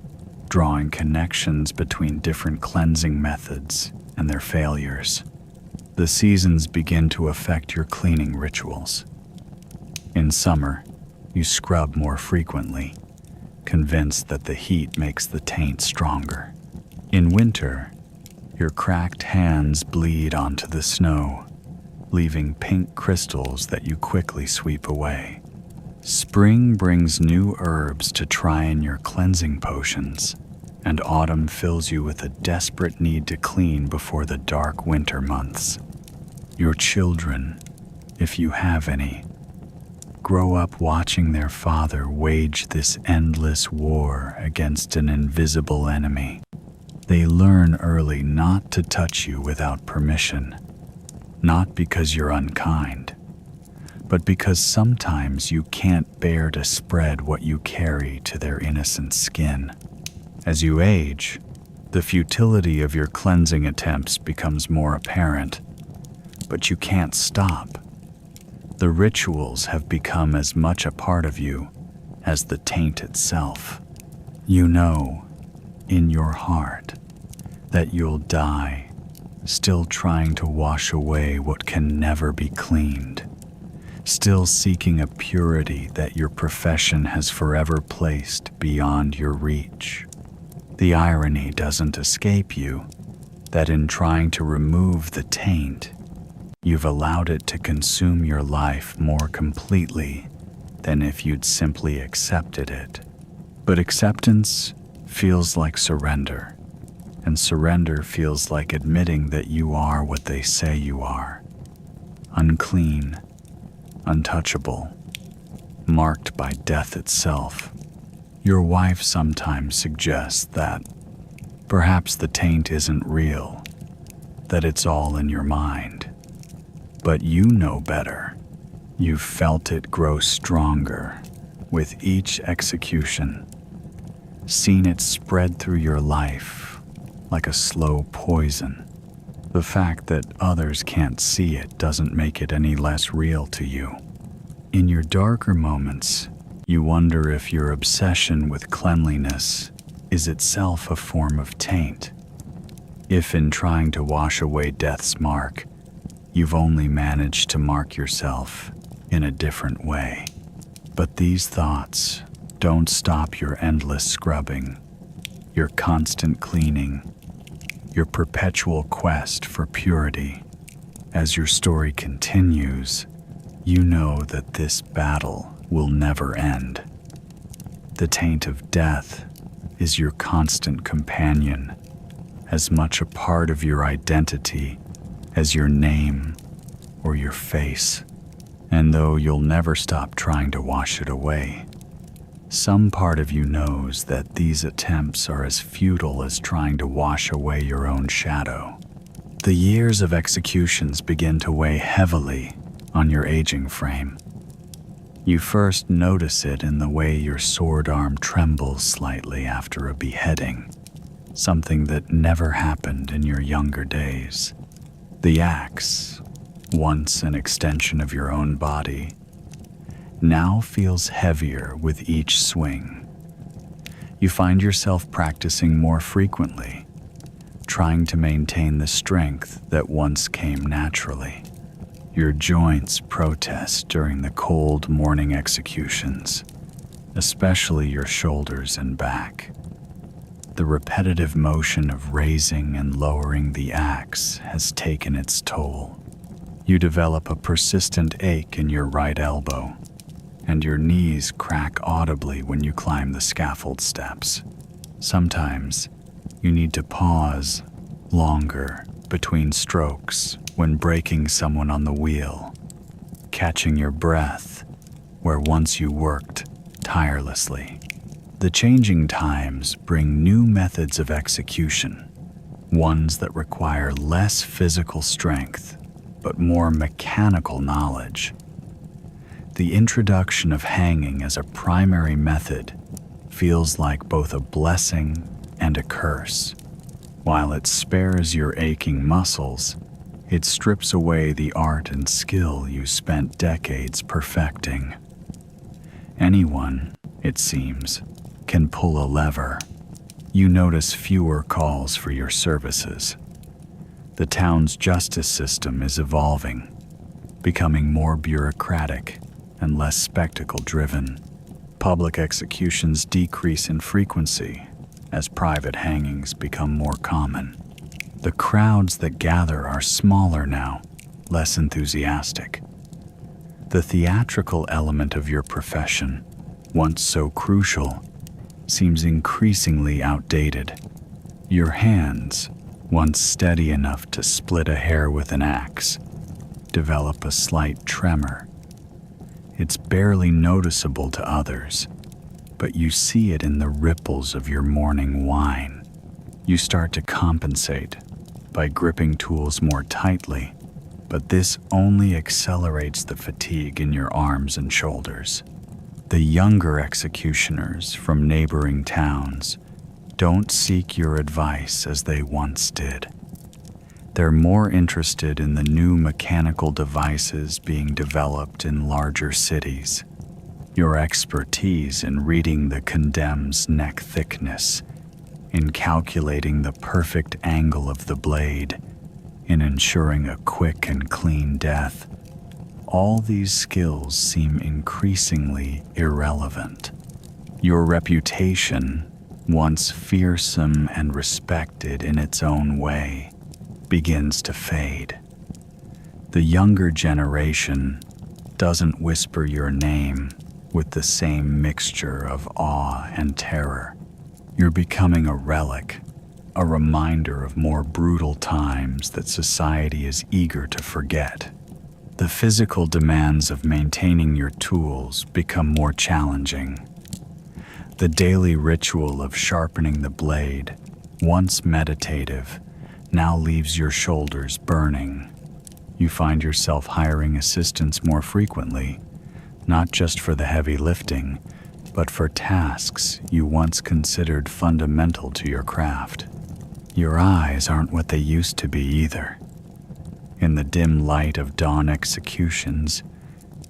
drawing connections between different cleansing methods and their failures. The seasons begin to affect your cleaning rituals. In summer, you scrub more frequently, convinced that the heat makes the taint stronger. In winter, your cracked hands bleed onto the snow, leaving pink crystals that you quickly sweep away. Spring brings new herbs to try in your cleansing potions, and autumn fills you with a desperate need to clean before the dark winter months. Your children, if you have any, grow up watching their father wage this endless war against an invisible enemy. They learn early not to touch you without permission, not because you're unkind, but because sometimes you can't bear to spread what you carry to their innocent skin. As you age, the futility of your cleansing attempts becomes more apparent, but you can't stop. The rituals have become as much a part of you as the taint itself. You know, in your heart, that you'll die, still trying to wash away what can never be cleaned, still seeking a purity that your profession has forever placed beyond your reach. The irony doesn't escape you that in trying to remove the taint, you've allowed it to consume your life more completely than if you'd simply accepted it. But acceptance feels like surrender, and surrender feels like admitting that you are what they say you are. Unclean, untouchable, marked by death itself. Your wife sometimes suggests that perhaps the taint isn't real, that it's all in your mind. But you know better. You've felt it grow stronger with each execution, seen it spread through your life like a slow poison. The fact that others can't see it doesn't make it any less real to you. In your darker moments, you wonder if your obsession with cleanliness is itself a form of taint. If in trying to wash away death's mark, You've only managed to mark yourself in a different way. But these thoughts don't stop your endless scrubbing, your constant cleaning, your perpetual quest for purity. As your story continues, you know that this battle will never end. The taint of death is your constant companion, as much a part of your identity as your name or your face. And though you'll never stop trying to wash it away, some part of you knows that these attempts are as futile as trying to wash away your own shadow. The years of executions begin to weigh heavily on your aging frame. You first notice it in the way your sword arm trembles slightly after a beheading, something that never happened in your younger days. The axe, once an extension of your own body, now feels heavier with each swing. You find yourself practicing more frequently, trying to maintain the strength that once came naturally. Your joints protest during the cold morning executions, especially your shoulders and back. The repetitive motion of raising and lowering the axe has taken its toll. You develop a persistent ache in your right elbow, and your knees crack audibly when you climb the scaffold steps. Sometimes you need to pause longer between strokes when breaking someone on the wheel, catching your breath where once you worked tirelessly. The changing times bring new methods of execution, ones that require less physical strength but more mechanical knowledge. The introduction of hanging as a primary method feels like both a blessing and a curse. While it spares your aching muscles, it strips away the art and skill you spent decades perfecting. Anyone, it seems, can pull a lever. You notice fewer calls for your services. The town's justice system is evolving, becoming more bureaucratic and less spectacle-driven. Public executions decrease in frequency as private hangings become more common. The crowds that gather are smaller now, less enthusiastic. The theatrical element of your profession, once so crucial, seems increasingly outdated. Your hands, once steady enough to split a hair with an axe, develop a slight tremor. It's barely noticeable to others, but you see it in the ripples of your morning wine. You start to compensate by gripping tools more tightly, but this only accelerates the fatigue in your arms and shoulders. The younger executioners from neighboring towns don't seek your advice as they once did. They're more interested in the new mechanical devices being developed in larger cities. Your expertise in reading the condemned's neck thickness, in calculating the perfect angle of the blade, in ensuring a quick and clean death, all these skills seem increasingly irrelevant. Your reputation, once fearsome and respected in its own way, begins to fade. The younger generation doesn't whisper your name with the same mixture of awe and terror. You're becoming a relic, a reminder of more brutal times that society is eager to forget. The physical demands of maintaining your tools become more challenging. The daily ritual of sharpening the blade, once meditative, now leaves your shoulders burning. You find yourself hiring assistants more frequently, not just for the heavy lifting, but for tasks you once considered fundamental to your craft. Your eyes aren't what they used to be either. In the dim light of dawn executions,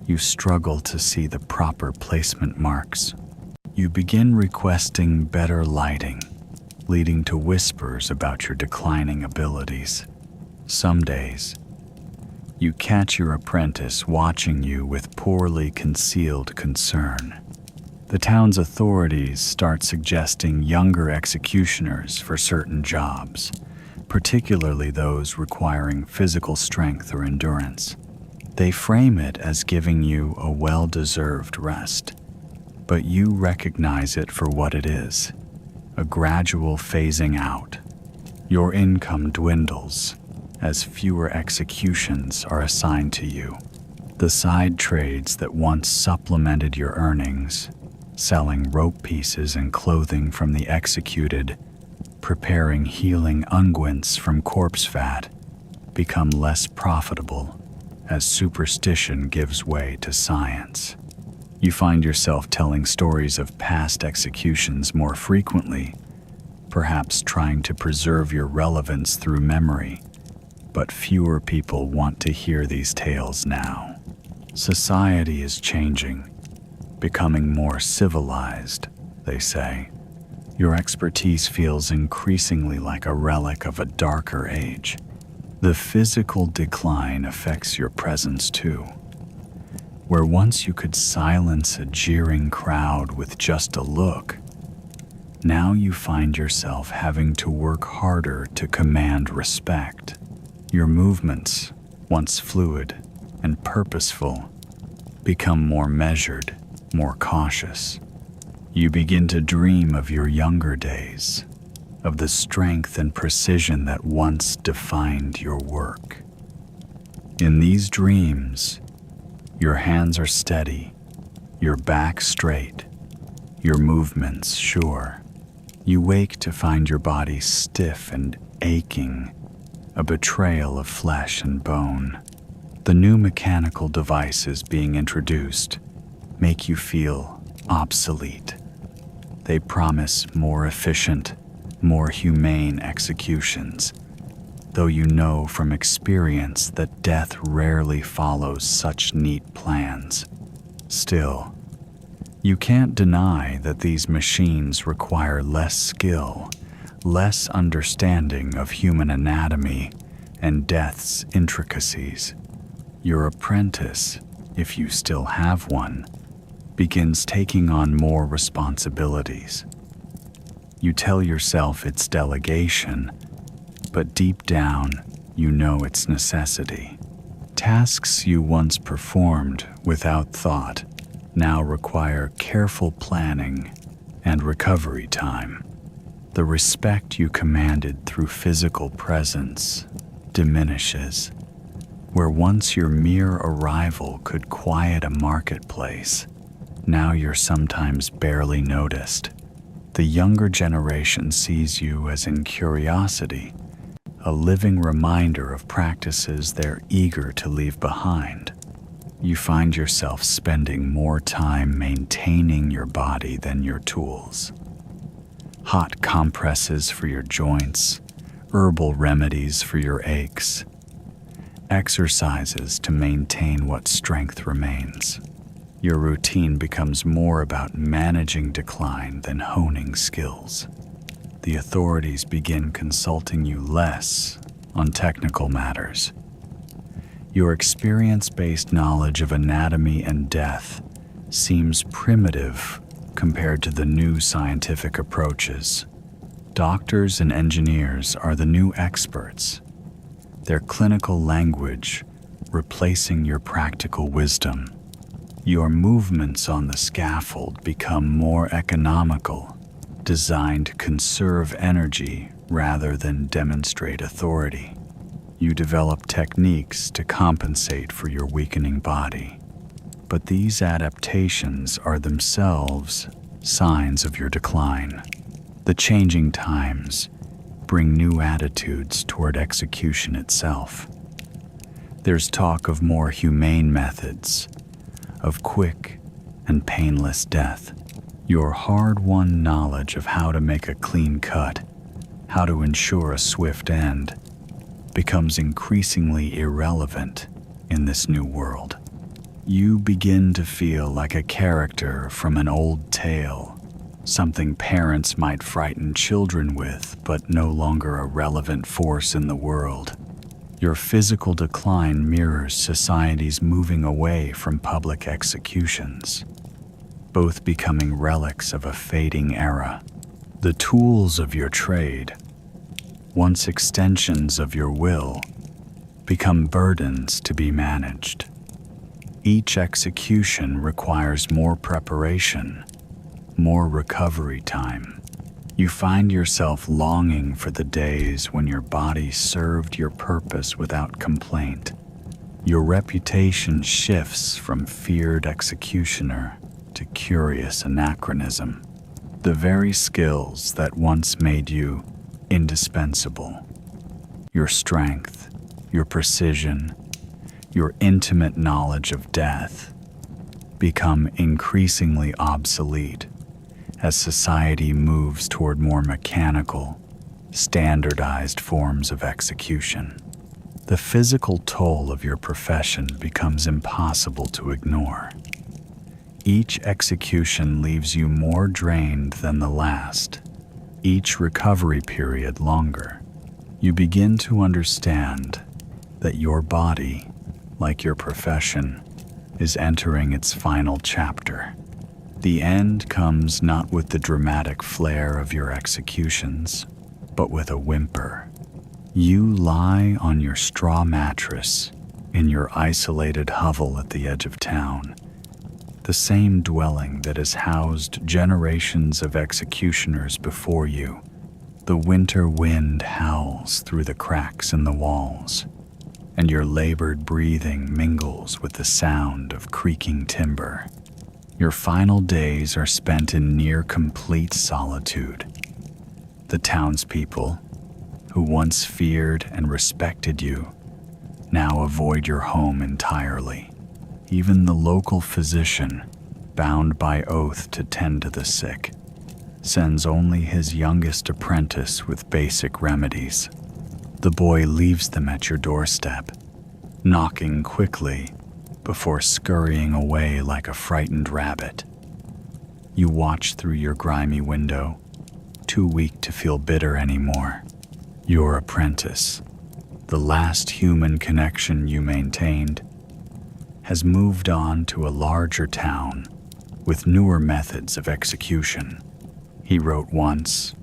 you struggle to see the proper placement marks. You begin requesting better lighting, leading to whispers about your declining abilities. Some days, You catch your apprentice watching you with poorly concealed concern. The town's authorities start suggesting younger executioners for certain jobs, particularly those requiring physical strength or endurance. They frame it as giving you a well-deserved rest, but you recognize it for what it is, a gradual phasing out. Your income dwindles as fewer executions are assigned to you. The side trades that once supplemented your earnings, selling rope pieces and clothing from the executed, preparing healing unguents from corpse fat, become less profitable as superstition gives way to science. You find yourself telling stories of past executions more frequently, perhaps trying to preserve your relevance through memory, but fewer people want to hear these tales now. Society is changing, becoming more civilized, they say. Your expertise feels increasingly like a relic of a darker age. The physical decline affects your presence too. Where once you could silence a jeering crowd with just a look, now you find yourself having to work harder to command respect. Your movements, once fluid and purposeful, become more measured, more cautious. You begin to dream of your younger days, of the strength and precision that once defined your work. In these dreams, your hands are steady, your back straight, your movements sure. You wake to find your body stiff and aching, a betrayal of flesh and bone. The new mechanical devices being introduced make you feel obsolete. They promise more efficient, more humane executions, though you know from experience that death rarely follows such neat plans. Still, you can't deny that these machines require less skill, less understanding of human anatomy and death's intricacies. Your apprentice, if you still have one, begins taking on more responsibilities. You tell yourself it's delegation, but deep down, you know it's necessity. Tasks you once performed without thought now require careful planning and recovery time. The respect you commanded through physical presence diminishes. Where once your mere arrival could quiet a marketplace, now you're sometimes barely noticed. The younger generation sees you as in curiosity, a living reminder of practices they're eager to leave behind. You find yourself spending more time maintaining your body than your tools. Hot compresses for your joints, herbal remedies for your aches, exercises to maintain what strength remains. Your routine becomes more about managing decline than honing skills. The authorities begin consulting you less on technical matters. Your experience-based knowledge of anatomy and death seems primitive compared to the new scientific approaches. Doctors and engineers are the new experts, their clinical language replacing your practical wisdom. Your movements on the scaffold become more economical, designed to conserve energy rather than demonstrate authority. You develop techniques to compensate for your weakening body. But these adaptations are themselves signs of your decline. The changing times bring new attitudes toward execution itself. There's talk of more humane methods, of quick and painless death. Your hard-won knowledge of how to make a clean cut, how to ensure a swift end, becomes increasingly irrelevant in this new world. You begin to feel like a character from an old tale, something parents might frighten children with, but no longer a relevant force in the world. Your physical decline mirrors society's moving away from public executions, both becoming relics of a fading era. The tools of your trade, once extensions of your will, become burdens to be managed. Each execution requires more preparation, more recovery time. You find yourself longing for the days when your body served your purpose without complaint. Your reputation shifts from feared executioner to curious anachronism. The very skills that once made you indispensable, your strength, your precision, your intimate knowledge of death, become increasingly obsolete as society moves toward more mechanical, standardized forms of execution. The physical toll of your profession becomes impossible to ignore. Each execution leaves you more drained than the last, each recovery period longer. You begin to understand that your body, like your profession, is entering its final chapter. The end comes not with the dramatic flair of your executions, but with a whimper. You lie on your straw mattress in your isolated hovel at the edge of town, the same dwelling that has housed generations of executioners before you. The winter wind howls through the cracks in the walls, and your labored breathing mingles with the sound of creaking timber. Your final days are spent in near complete solitude. The townspeople, who once feared and respected you, now avoid your home entirely. Even the local physician, bound by oath to tend to the sick, sends only his youngest apprentice with basic remedies. The boy leaves them at your doorstep, knocking quickly before scurrying away like a frightened rabbit. You watch through your grimy window, too weak to feel bitter anymore. Your apprentice, the last human connection you maintained, has moved on to a larger town with newer methods of execution. He wrote once,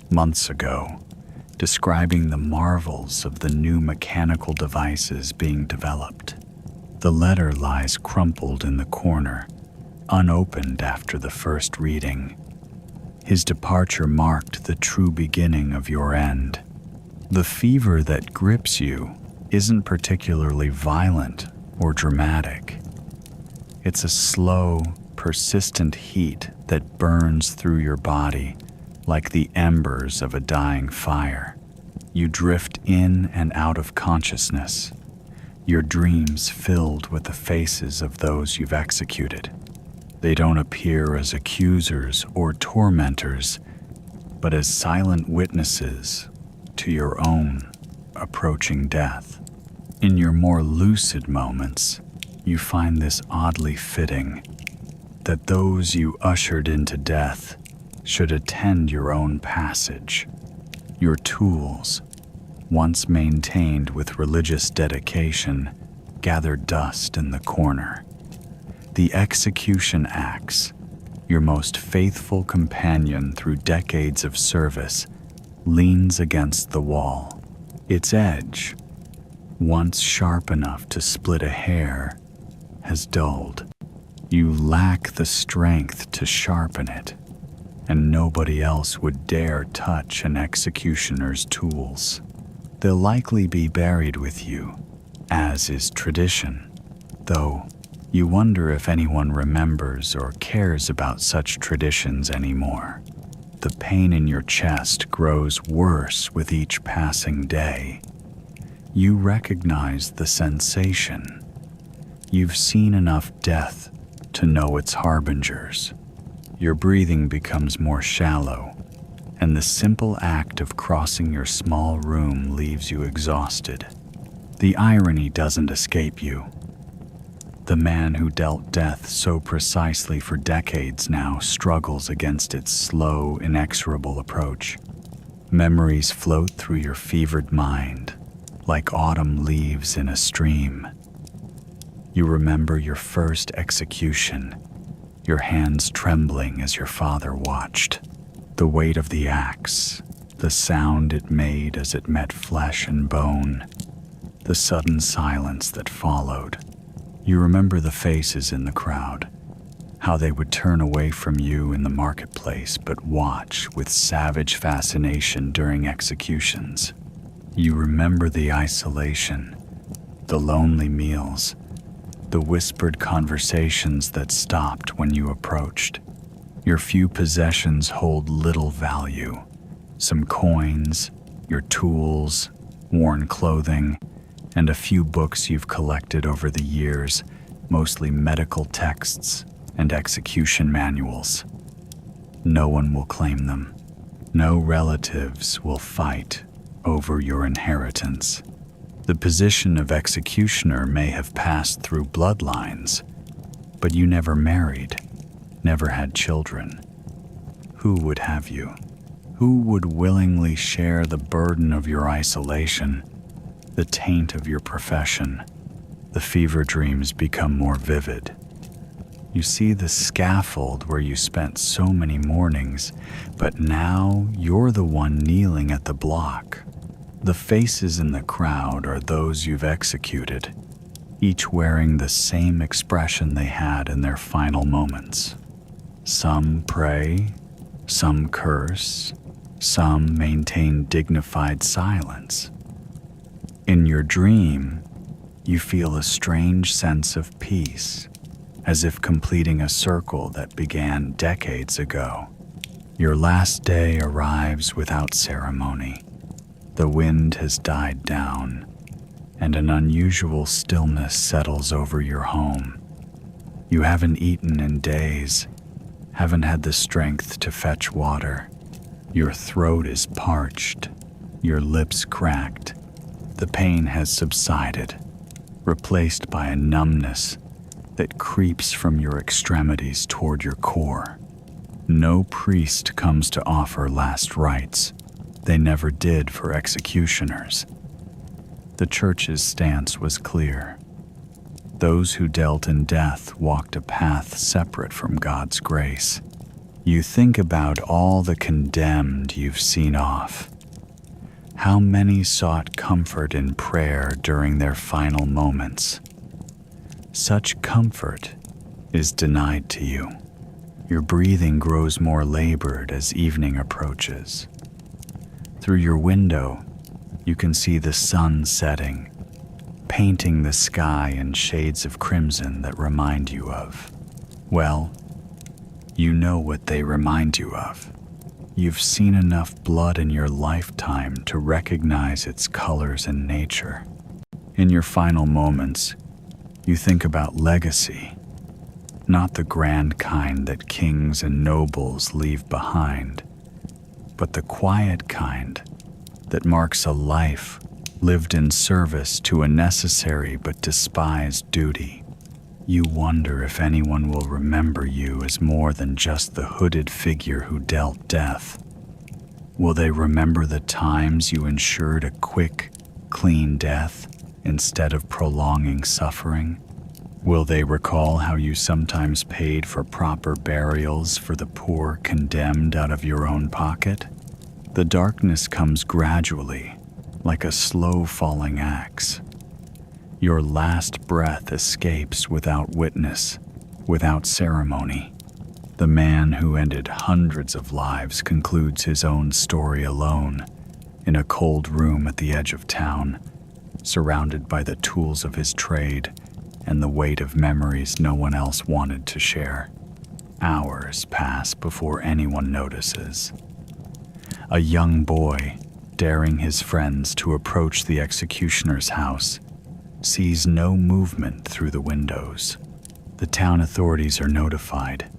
months ago, describing the marvels of the new mechanical devices being developed. The letter lies crumpled in the corner, unopened after the first reading. His departure marked the true beginning of your end. The fever that grips you isn't particularly violent or dramatic. It's a slow, persistent heat that burns through your body like the embers of a dying fire. You drift in and out of consciousness, your dreams filled with the faces of those you've executed. They don't appear as accusers or tormentors, but as silent witnesses to your own approaching death. In your more lucid moments, you find this oddly fitting, that those you ushered into death should attend your own passage. Your tools, once maintained with religious dedication, gather dust in the corner. The execution axe, your most faithful companion through decades of service, leans against the wall. Its edge, once sharp enough to split a hair, has dulled. You lack the strength to sharpen it, and nobody else would dare touch an executioner's tools. They'll likely be buried with you, as is tradition, though you wonder if anyone remembers or cares about such traditions anymore. The pain in your chest grows worse with each passing day. You recognize the sensation. You've seen enough death to know its harbingers. Your breathing becomes more shallow, and the simple act of crossing your small room leaves you exhausted. The irony doesn't escape you. The man who dealt death so precisely for decades now struggles against its slow, inexorable approach. Memories float through your fevered mind, like autumn leaves in a stream. You remember your first execution, your hands trembling as your father watched, the weight of the axe, the sound it made as it met flesh and bone, the sudden silence that followed. You remember the faces in the crowd, how they would turn away from you in the marketplace but watch with savage fascination during executions. You remember the isolation, the lonely meals, the whispered conversations that stopped when you approached. Your few possessions hold little value. Some coins, your tools, worn clothing, and a few books you've collected over the years, mostly medical texts and execution manuals. No one will claim them. No relatives will fight over your inheritance. The position of executioner may have passed through bloodlines, but you never married, never had children. Who would have you? Who would willingly share the burden of your isolation, the taint of your profession? The fever dreams become more vivid. You see the scaffold where you spent so many mornings, but now you're the one kneeling at the block. The faces in the crowd are those you've executed, each wearing the same expression they had in their final moments. Some pray, some curse, some maintain dignified silence. In your dream, you feel a strange sense of peace, as if completing a circle that began decades ago. Your last day arrives without ceremony. The wind has died down, and an unusual stillness settles over your home. You haven't eaten in days, haven't had the strength to fetch water. Your throat is parched, your lips cracked. The pain has subsided, replaced by a numbness that creeps from your extremities toward your core. No priest comes to offer last rites. They never did for executioners. The church's stance was clear. Those who dealt in death walked a path separate from God's grace. You think about all the condemned you've seen off. How many sought comfort in prayer during their final moments? Such comfort is denied to you. Your breathing grows more labored as evening approaches. Through your window, you can see the sun setting, painting the sky in shades of crimson that remind you of, well, you know what they remind you of. You've seen enough blood in your lifetime to recognize its colors and nature. In your final moments, you think about legacy, not the grand kind that kings and nobles leave behind, but the quiet kind that marks a life lived in service to a necessary but despised duty. You wonder if anyone will remember you as more than just the hooded figure who dealt death. Will they remember the times you ensured a quick, clean death instead of prolonging suffering? Will they recall how you sometimes paid for proper burials for the poor condemned out of your own pocket? The darkness comes gradually, like a slow-falling axe. Your last breath escapes without witness, without ceremony. The man who ended hundreds of lives concludes his own story alone, in a cold room at the edge of town, surrounded by the tools of his trade and the weight of memories no one else wanted to share. Hours pass before anyone notices. A young boy, daring his friends to approach the executioner's house, sees no movement through the windows. The town authorities are notified,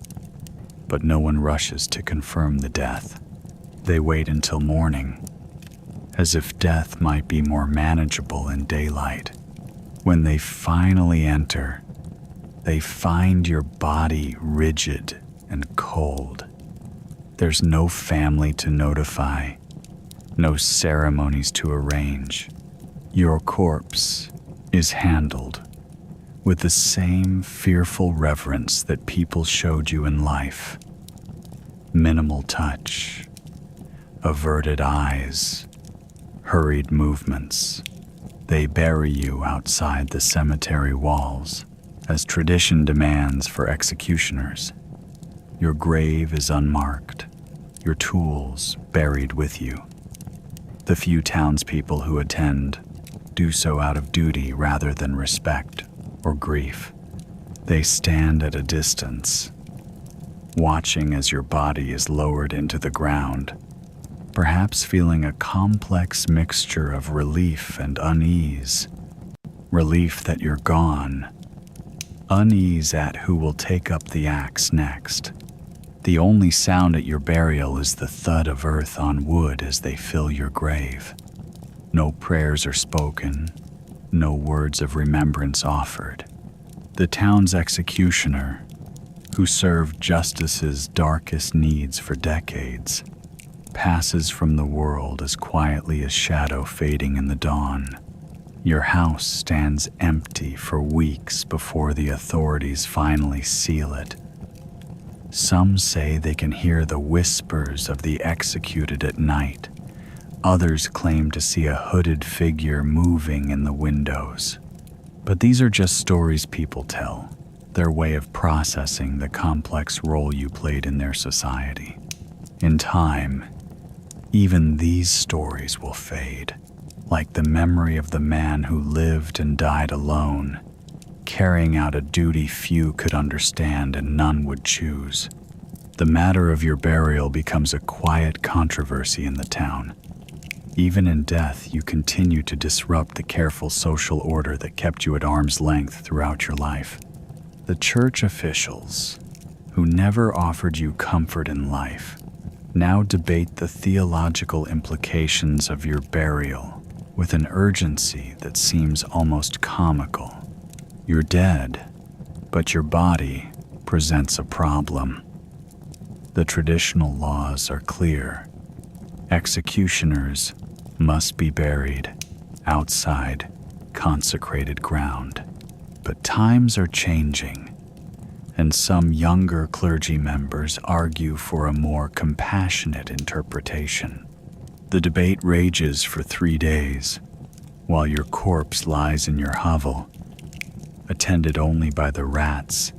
but no one rushes to confirm the death. They wait until morning, as if death might be more manageable in daylight. When they finally enter, they find your body rigid and cold. There's no family to notify, no ceremonies to arrange. Your corpse is handled with the same fearful reverence that people showed you in life. Minimal touch, averted eyes, hurried movements. They bury you outside the cemetery walls, as tradition demands for executioners. Your grave is unmarked, your tools buried with you. The few townspeople who attend do so out of duty rather than respect or grief. They stand at a distance, watching as your body is lowered into the ground, perhaps feeling a complex mixture of relief and unease. Relief that you're gone, unease at who will take up the axe next. The only sound at your burial is the thud of earth on wood as they fill your grave. No prayers are spoken, no words of remembrance offered. The town's executioner, who served justice's darkest needs for decades, passes from the world as quietly as shadow fading in the dawn. Your house stands empty for weeks before the authorities finally seal it. Some say they can hear the whispers of the executed at night. Others claim to see a hooded figure moving in the windows. But these are just stories people tell, their way of processing the complex role you played in their society. In time, even these stories will fade, like the memory of the man who lived and died alone, carrying out a duty few could understand and none would choose. The matter of your burial becomes a quiet controversy in the town. Even in death, you continue to disrupt the careful social order that kept you at arm's length throughout your life. The church officials, who never offered you comfort in life, now debate the theological implications of your burial with an urgency that seems almost comical. You're dead, but your body presents a problem. The traditional laws are clear. Executioners must be buried outside consecrated ground. But times are changing, and some younger clergy members argue for a more compassionate interpretation. The debate rages for 3 days, while your corpse lies in your hovel, attended only by the rats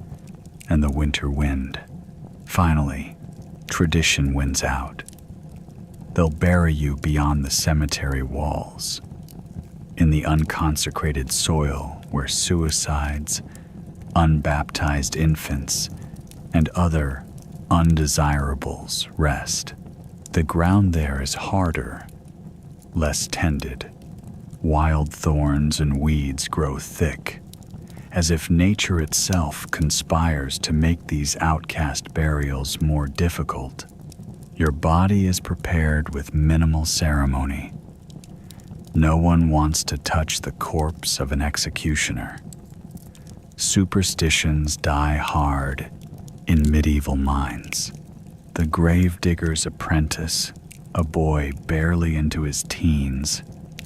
and the winter wind. Finally, tradition wins out. They'll bury you beyond the cemetery walls, in the unconsecrated soil where suicides, unbaptized infants, and other undesirables rest. The ground there is harder, less tended. Wild thorns and weeds grow thick, as if nature itself conspires to make these outcast burials more difficult. Your body is prepared with minimal ceremony. No one wants to touch the corpse of an executioner. Superstitions die hard in medieval minds. The gravedigger's apprentice, a boy barely into his teens,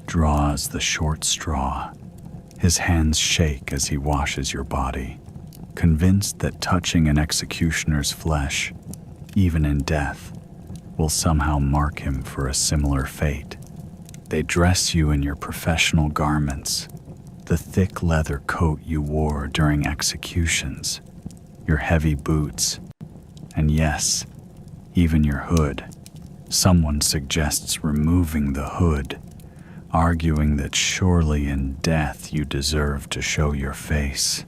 draws the short straw. His hands shake as he washes your body, convinced that touching an executioner's flesh, even in death, will somehow mark him for a similar fate. They dress you in your professional garments, the thick leather coat you wore during executions, your heavy boots, and yes, even your hood. Someone suggests removing the hood, arguing that surely in death you deserve to show your face.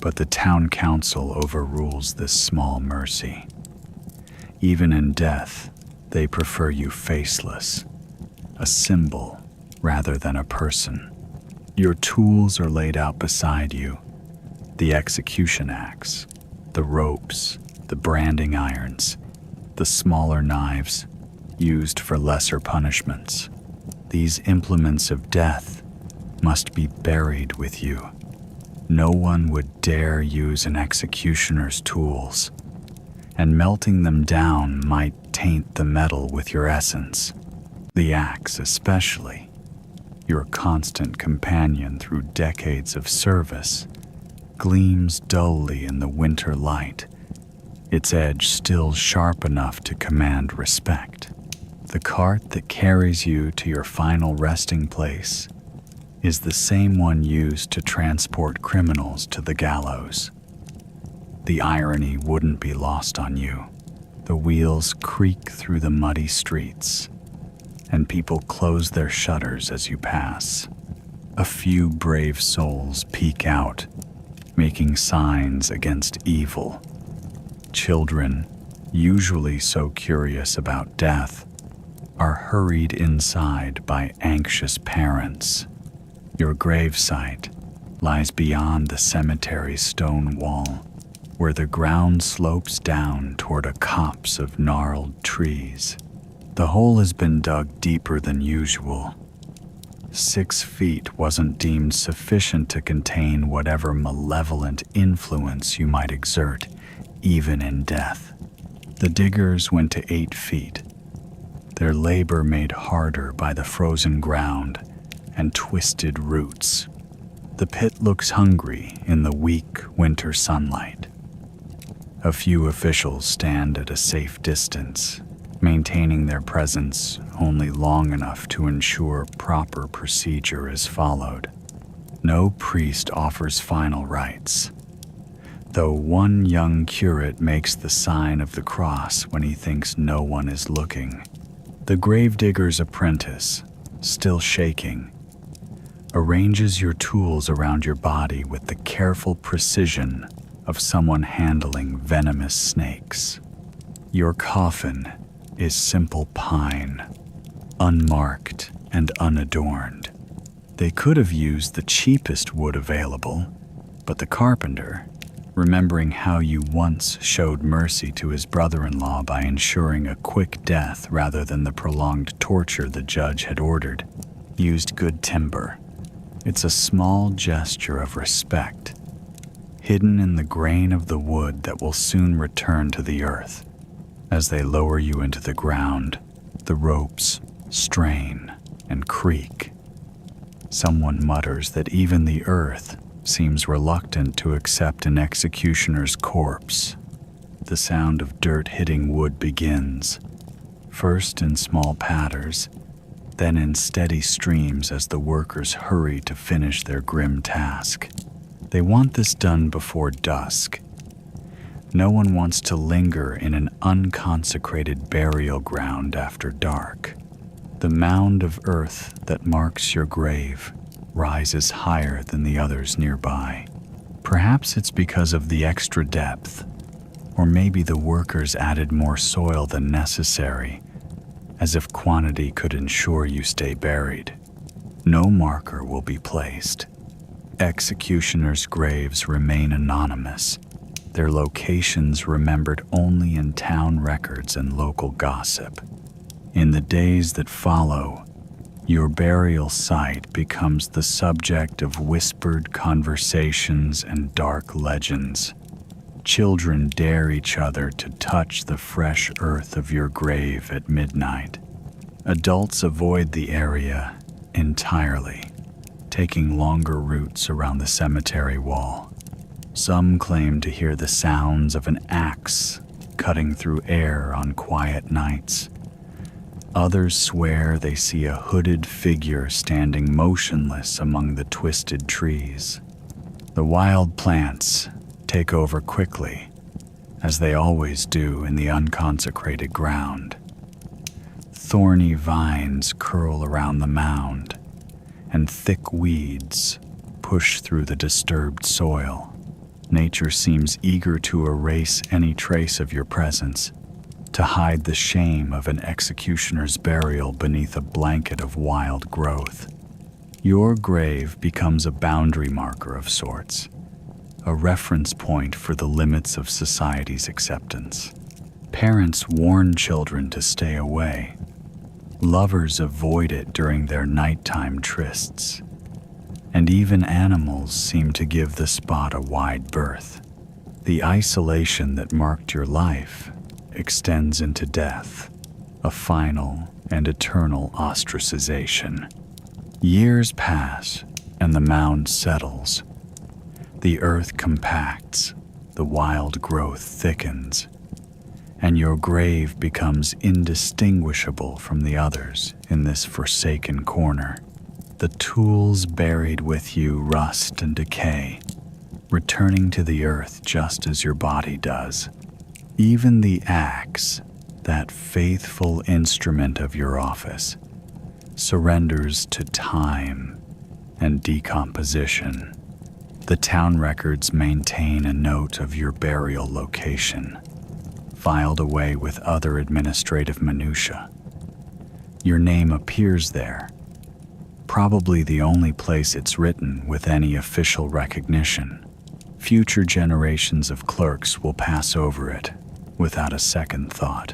But the town council overrules this small mercy. Even in death, they prefer you faceless, a symbol rather than a person. Your tools are laid out beside you, the execution axe, the ropes, the branding irons, the smaller knives used for lesser punishments. These implements of death must be buried with you. No one would dare use an executioner's tools, and melting them down might taint the metal with your essence. The axe especially. your constant companion through decades of service, gleams dully in the winter light, its edge still sharp enough to command respect. The cart that carries you to your final resting place is the same one used to transport criminals to the gallows. The irony wouldn't be lost on you. The wheels creak through the muddy streets, and people close their shutters as you pass. A few brave souls peek out, making signs against evil. Children, usually so curious about death, are hurried inside by anxious parents. Your gravesite lies beyond the cemetery's stone wall, where the ground slopes down toward a copse of gnarled trees. The hole has been dug deeper than usual. 6 feet wasn't deemed sufficient to contain whatever malevolent influence you might exert, even in death. The diggers went to 8 feet, their labor made harder by the frozen ground and twisted roots. The pit looks hungry in the weak winter sunlight. A few officials stand at a safe distance, maintaining their presence only long enough to ensure proper procedure is followed. No priest offers final rites, though one young curate makes the sign of the cross when he thinks no one is looking. The gravedigger's apprentice, still shaking, arranges your tools around your body with the careful precision of someone handling venomous snakes. Your coffin is simple pine, unmarked and unadorned. They could have used the cheapest wood available, but the carpenter, remembering how you once showed mercy to his brother-in-law by ensuring a quick death rather than the prolonged torture the judge had ordered, used good timber. It's a small gesture of respect, hidden in the grain of the wood that will soon return to the earth. As they lower you into the ground, the ropes strain and creak. Someone mutters that even the earth seems reluctant to accept an executioner's corpse. The sound of dirt hitting wood begins, first in small patters, then in steady streams as the workers hurry to finish their grim task. They want this done before dusk. No one wants to linger in an unconsecrated burial ground after dark. The mound of earth that marks your grave rises higher than the others nearby. Perhaps it's because of the extra depth, or maybe the workers added more soil than necessary, as if quantity could ensure you stay buried. No marker will be placed. Executioners' graves remain anonymous, their locations remembered only in town records and local gossip. In the days that follow, your burial site becomes the subject of whispered conversations and dark legends. Children dare each other to touch the fresh earth of your grave at midnight. Adults avoid the area entirely, taking longer routes around the cemetery wall. Some claim to hear the sounds of an axe cutting through air on quiet nights. Others swear they see a hooded figure standing motionless among the twisted trees. The wild plants take over quickly, as they always do in the unconsecrated ground. Thorny vines curl around the mound, and thick weeds push through the disturbed soil. Nature seems eager to erase any trace of your presence, to hide the shame of an executioner's burial beneath a blanket of wild growth. Your grave becomes a boundary marker of sorts, a reference point for the limits of society's acceptance. Parents warn children to stay away. Lovers avoid it during their nighttime trysts. And even animals seem to give the spot a wide berth. The isolation that marked your life extends into death, a final and eternal ostracization. Years pass, and the mound settles. The earth compacts, the wild growth thickens, and your grave becomes indistinguishable from the others in this forsaken corner. The tools buried with you rust and decay, returning to the earth just as your body does. Even the axe, that faithful instrument of your office, surrenders to time and decomposition. The town records maintain a note of your burial location, filed away with other administrative minutiae. Your name appears there, probably the only place it's written with any official recognition. Future generations of clerks will pass over it without a second thought,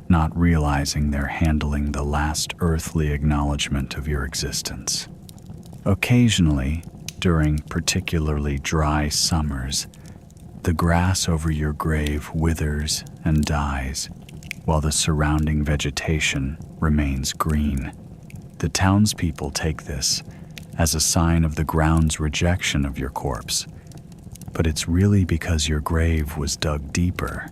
not realizing they're handling the last earthly acknowledgement of your existence. Occasionally, during particularly dry summers, the grass over your grave withers and dies, while the surrounding vegetation remains green. The townspeople take this as a sign of the ground's rejection of your corpse, but it's really because your grave was dug deeper,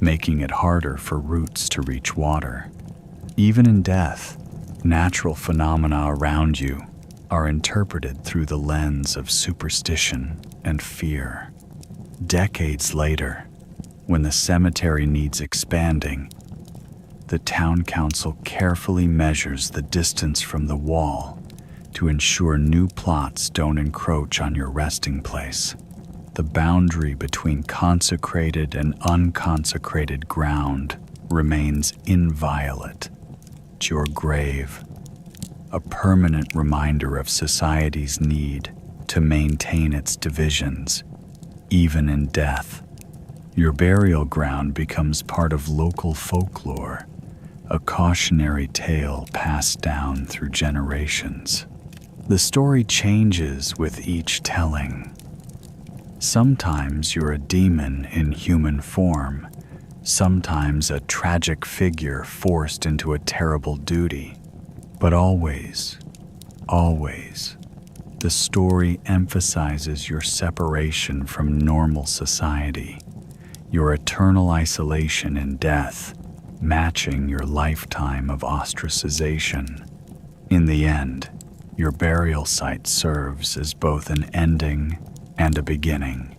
making it harder for roots to reach water. Even in death, natural phenomena around you are interpreted through the lens of superstition and fear. Decades later, when the cemetery needs expanding, the town council carefully measures the distance from the wall to ensure new plots don't encroach on your resting place. The boundary between consecrated and unconsecrated ground remains inviolate. It's your grave, a permanent reminder of society's need to maintain its divisions, even in death. Your burial ground becomes part of local folklore, a cautionary tale passed down through generations. The story changes with each telling. Sometimes you're a demon in human form, sometimes a tragic figure forced into a terrible duty. But always, the story emphasizes your separation from normal society, your eternal isolation in death, matching your lifetime of ostracization. In the end, your burial site serves as both an ending and a beginning.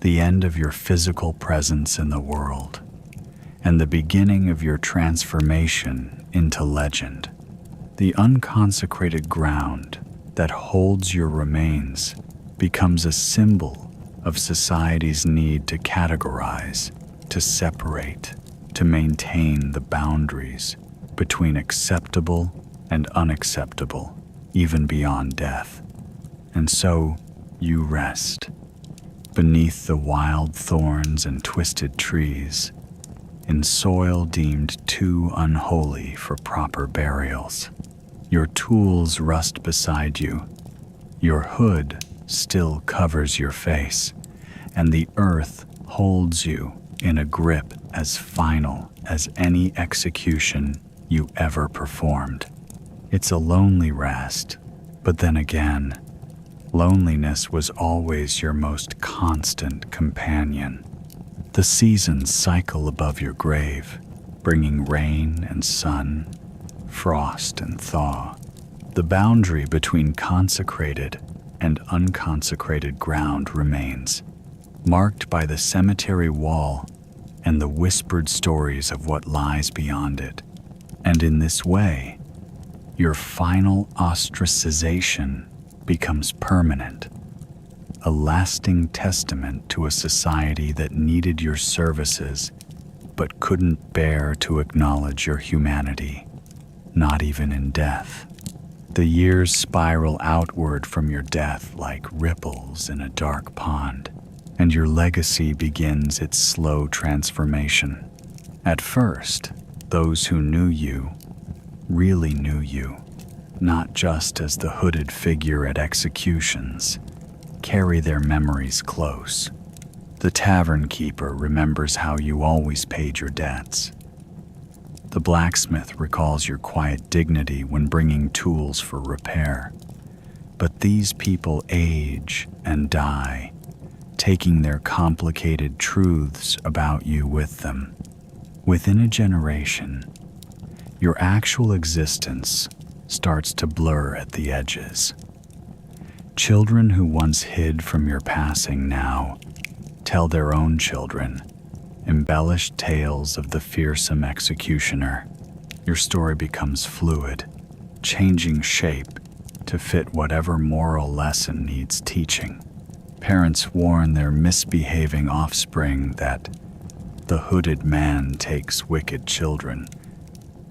The end of your physical presence in the world, and the beginning of your transformation into legend. The unconsecrated ground that holds your remains becomes a symbol of society's need to categorize, to separate, to maintain the boundaries between acceptable and unacceptable, even beyond death. And so you rest beneath the wild thorns and twisted trees, in soil deemed too unholy for proper burials. Your tools rust beside you, your hood still covers your face, and the earth holds you in a grip as final as any execution you ever performed. It's a lonely rest, but then again, loneliness was always your most constant companion. The seasons cycle above your grave, bringing rain and sun, frost and thaw. The boundary between consecrated and unconsecrated ground remains, marked by the cemetery wall and the whispered stories of what lies beyond it. And in this way, your final ostracization becomes permanent, a lasting testament to a society that needed your services but couldn't bear to acknowledge your humanity, not even in death. The years spiral outward from your death like ripples in a dark pond, and your legacy begins its slow transformation. At first, those who knew you really knew you, not just as the hooded figure at executions, carry their memories close. The tavern keeper remembers how you always paid your debts, The blacksmith recalls your quiet dignity when bringing tools for repair. But these people age and die, taking their complicated truths about you with them. Within a generation, your actual existence starts to blur at the edges. Children who once hid from your passing now tell their own children embellished tales of the fearsome executioner. Your story becomes fluid, changing shape to fit whatever moral lesson needs teaching. Parents warn their misbehaving offspring that the hooded man takes wicked children,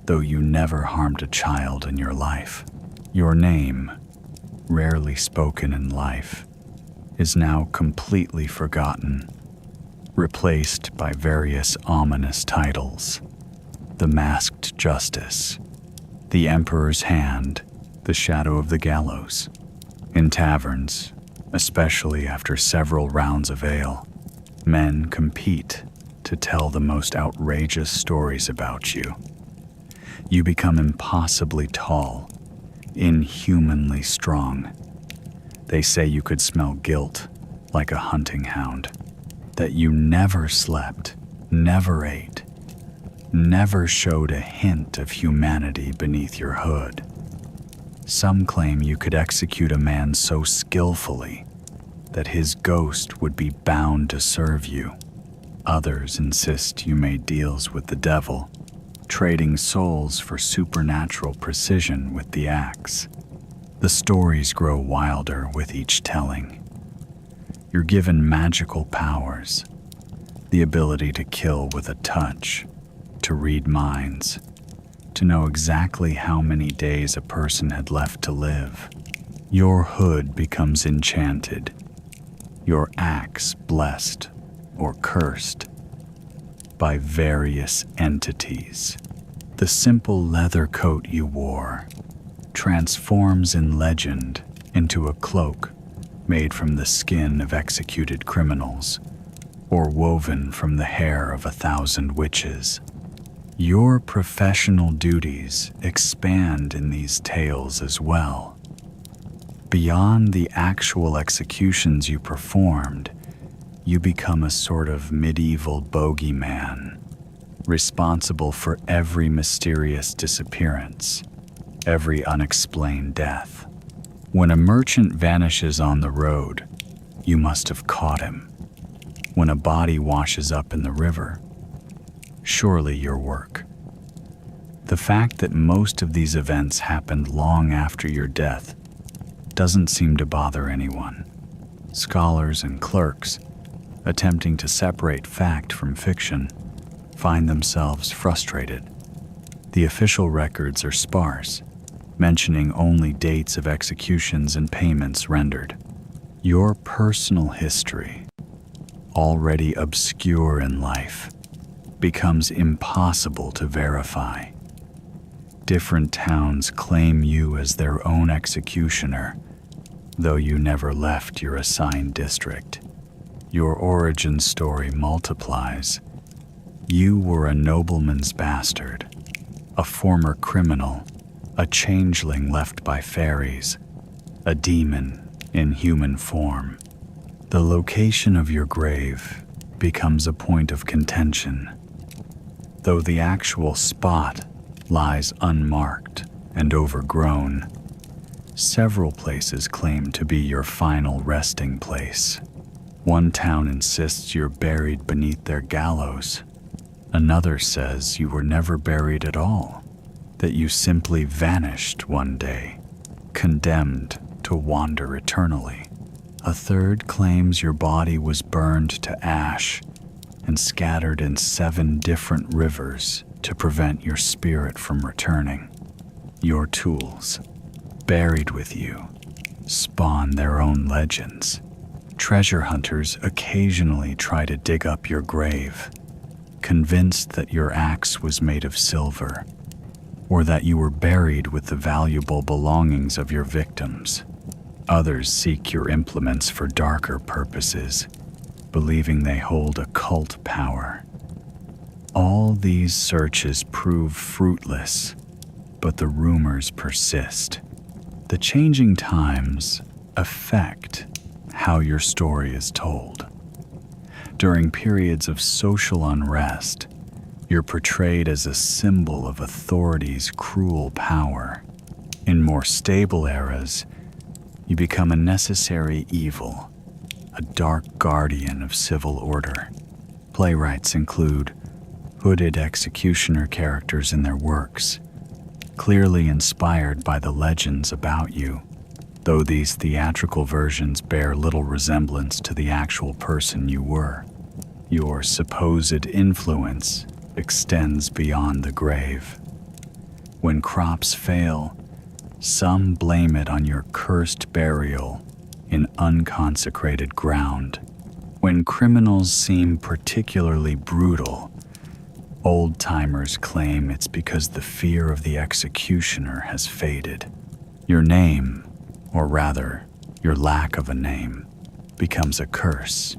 though you never harmed a child in your life. Your name, rarely spoken in life, is now completely forgotten, replaced by various ominous titles: the Masked Justice, the Emperor's Hand, the Shadow of the Gallows. In taverns, especially after several rounds of ale, men compete to tell the most outrageous stories about you. You become impossibly tall, inhumanly strong. They say you could smell guilt like a hunting hound, that you never slept, never ate, never showed a hint of humanity beneath your hood. Some claim you could execute a man so skillfully that his ghost would be bound to serve you. Others insist you made deals with the devil, trading souls for supernatural precision with the axe. The stories grow wilder with each telling. You're given magical powers, the ability to kill with a touch, to read minds, to know exactly how many days a person had left to live. Your hood becomes enchanted, your axe blessed or cursed by various entities. The simple leather coat you wore transforms in legend into a cloak made from the skin of executed criminals or woven from the hair of 1,000 witches. Your professional duties expand in these tales as well. Beyond the actual executions you performed, you become a sort of medieval bogeyman, responsible for every mysterious disappearance, every unexplained death. When a merchant vanishes on the road, you must have caught him. When a body washes up in the river, surely your work. The fact that most of these events happened long after your death doesn't seem to bother anyone. Scholars and clerks, attempting to separate fact from fiction, find themselves frustrated. The official records are sparse, mentioning only dates of executions and payments rendered. Your personal history, already obscure in life, becomes impossible to verify. Different towns claim you as their own executioner, though you never left your assigned district. Your origin story multiplies. You were a nobleman's bastard, a former criminal, a changeling left by fairies, a demon in human form. The location of your grave becomes a point of contention, though the actual spot lies unmarked and overgrown. Several places claim to be your final resting place. One town insists you're buried beneath their gallows. Another says you were never buried at all, that you simply vanished one day, condemned to wander eternally. A third claims your body was burned to ash and scattered in 7 different rivers to prevent your spirit from returning. Your tools, buried with you, spawn their own legends. Treasure hunters occasionally try to dig up your grave, convinced that your axe was made of silver, or that you were buried with the valuable belongings of your victims. Others seek your implements for darker purposes, believing they hold occult power. All these searches prove fruitless, but the rumors persist. The changing times affect how your story is told. During periods of social unrest, you're portrayed as a symbol of authority's cruel power. In more stable eras, you become a necessary evil, a dark guardian of civil order. Playwrights include hooded executioner characters in their works, clearly inspired by the legends about you, though these theatrical versions bear little resemblance to the actual person you were. Your supposed influence extends beyond the grave. When crops fail, some blame it on your cursed burial in unconsecrated ground. When criminals seem particularly brutal, old-timers claim it's because the fear of the executioner has faded. Your name, or rather, your lack of a name, becomes a curse.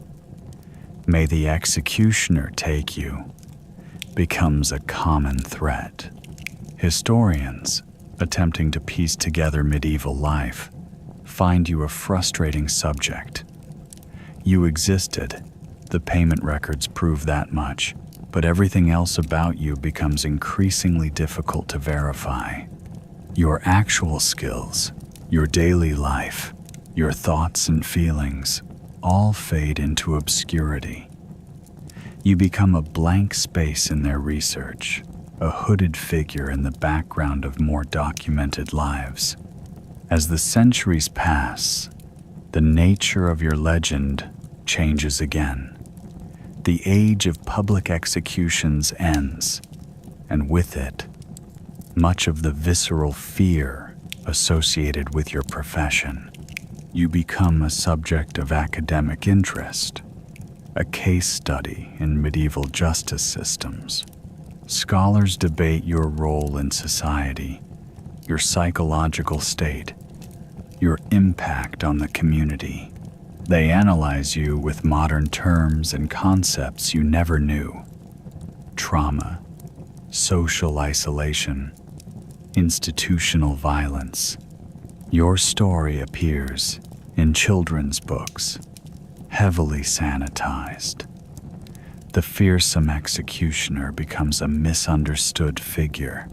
May the executioner take you becomes a common threat. Historians, attempting to piece together medieval life, find you a frustrating subject. You existed, the payment records prove that much, but everything else about you becomes increasingly difficult to verify. Your actual skills, your daily life, your thoughts and feelings, all fade into obscurity. You become a blank space in their research, a hooded figure in the background of more documented lives. As the centuries pass, the nature of your legend changes again. The age of public executions ends, and with it, much of the visceral fear associated with your profession. You become a subject of academic interest, a case study in medieval justice systems. Scholars debate your role in society, your psychological state, your impact on the community. They analyze you with modern terms and concepts you never knew: trauma, social isolation, institutional violence. Your story appears in children's books, heavily sanitized. The fearsome executioner becomes a misunderstood figure,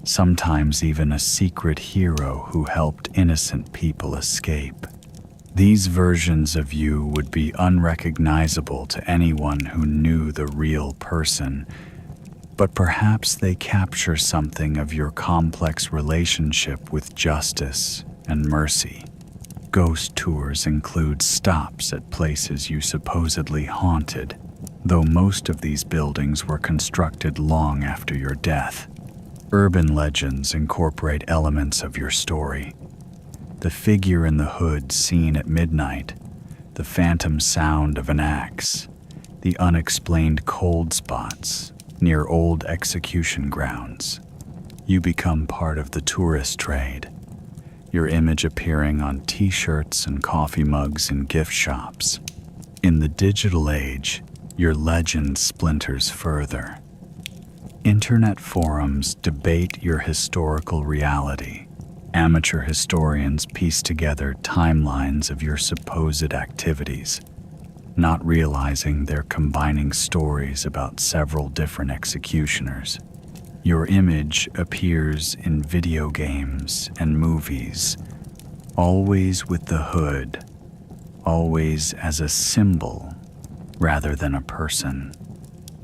sometimes even a secret hero who helped innocent people escape. These versions of you would be unrecognizable to anyone who knew the real person, but perhaps they capture something of your complex relationship with justice and mercy. Ghost tours include stops at places you supposedly haunted, though most of these buildings were constructed long after your death. Urban legends incorporate elements of your story. The figure in the hood seen at midnight, the phantom sound of an axe, the unexplained cold spots near old execution grounds. You become part of the tourist trade, your image appearing on t-shirts and coffee mugs in gift shops. In the digital age, your legend splinters further. Internet forums debate your historical reality. Amateur historians piece together timelines of your supposed activities, not realizing they're combining stories about several different executioners. Your image appears in video games and movies, always with the hood, always as a symbol rather than a person.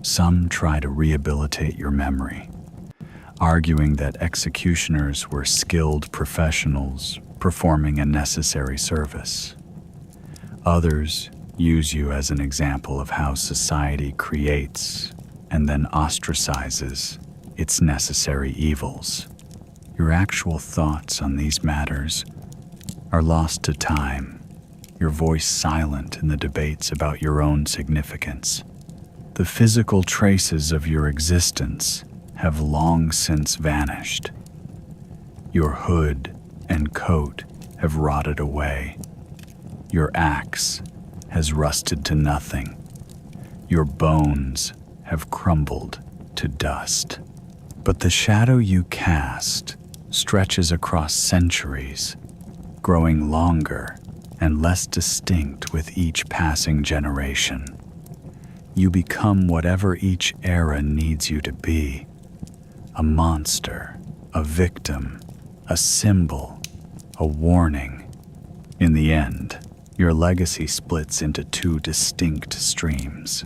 Some try to rehabilitate your memory, arguing that executioners were skilled professionals performing a necessary service. Others use you as an example of how society creates and then ostracizes its necessary evils. Your actual thoughts on these matters are lost to time, your voice silent in the debates about your own significance. The physical traces of your existence have long since vanished. Your hood and coat have rotted away. Your axe has rusted to nothing. Your bones have crumbled to dust. But the shadow you cast stretches across centuries, growing longer and less distinct with each passing generation. You become whatever each era needs you to be: a monster, a victim, a symbol, a warning. In the end, your legacy splits into two distinct streams.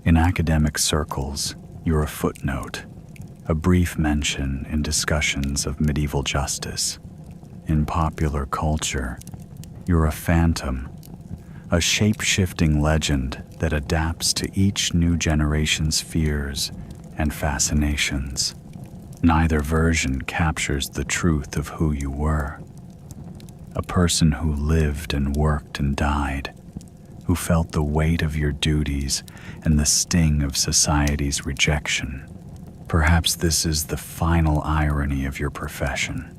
In academic circles, you're a footnote, a brief mention in discussions of medieval justice. In popular culture, you're a phantom, a shape-shifting legend that adapts to each new generation's fears and fascinations. Neither version captures the truth of who you were. A person who lived and worked and died, who felt the weight of your duties and the sting of society's rejection. Perhaps this is the final irony of your profession,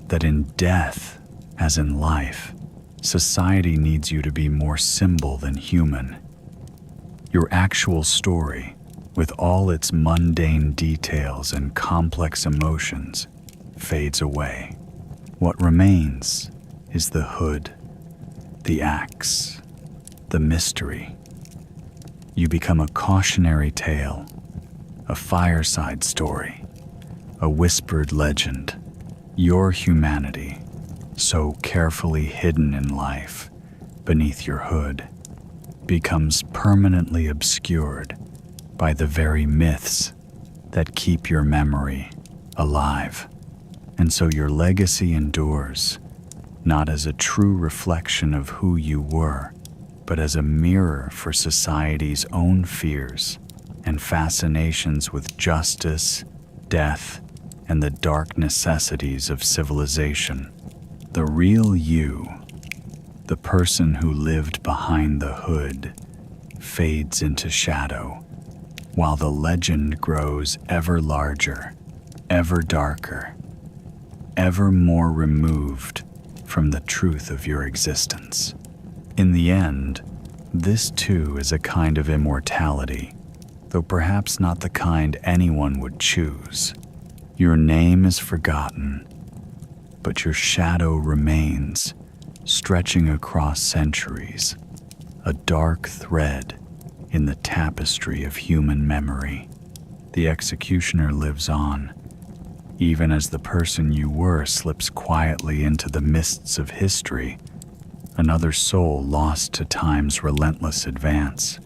that in death, as in life, society needs you to be more symbol than human. Your actual story, with all its mundane details and complex emotions, fades away. What remains is the hood, the axe, the mystery. You become a cautionary tale, a fireside story, a whispered legend. Your humanity, so carefully hidden in life beneath your hood, becomes permanently obscured by the very myths that keep your memory alive. And so your legacy endures, not as a true reflection of who you were, but as a mirror for society's own fears and fascinations with justice, death, and the dark necessities of civilization. The real you, the person who lived behind the hood, fades into shadow, while the legend grows ever larger, ever darker, ever more removed from the truth of your existence. In the end, this too is a kind of immortality, though perhaps not the kind anyone would choose. Your name is forgotten, but your shadow remains, stretching across centuries, a dark thread in the tapestry of human memory. The executioner lives on, even as the person you were slips quietly into the mists of history, another soul lost to time's relentless advance.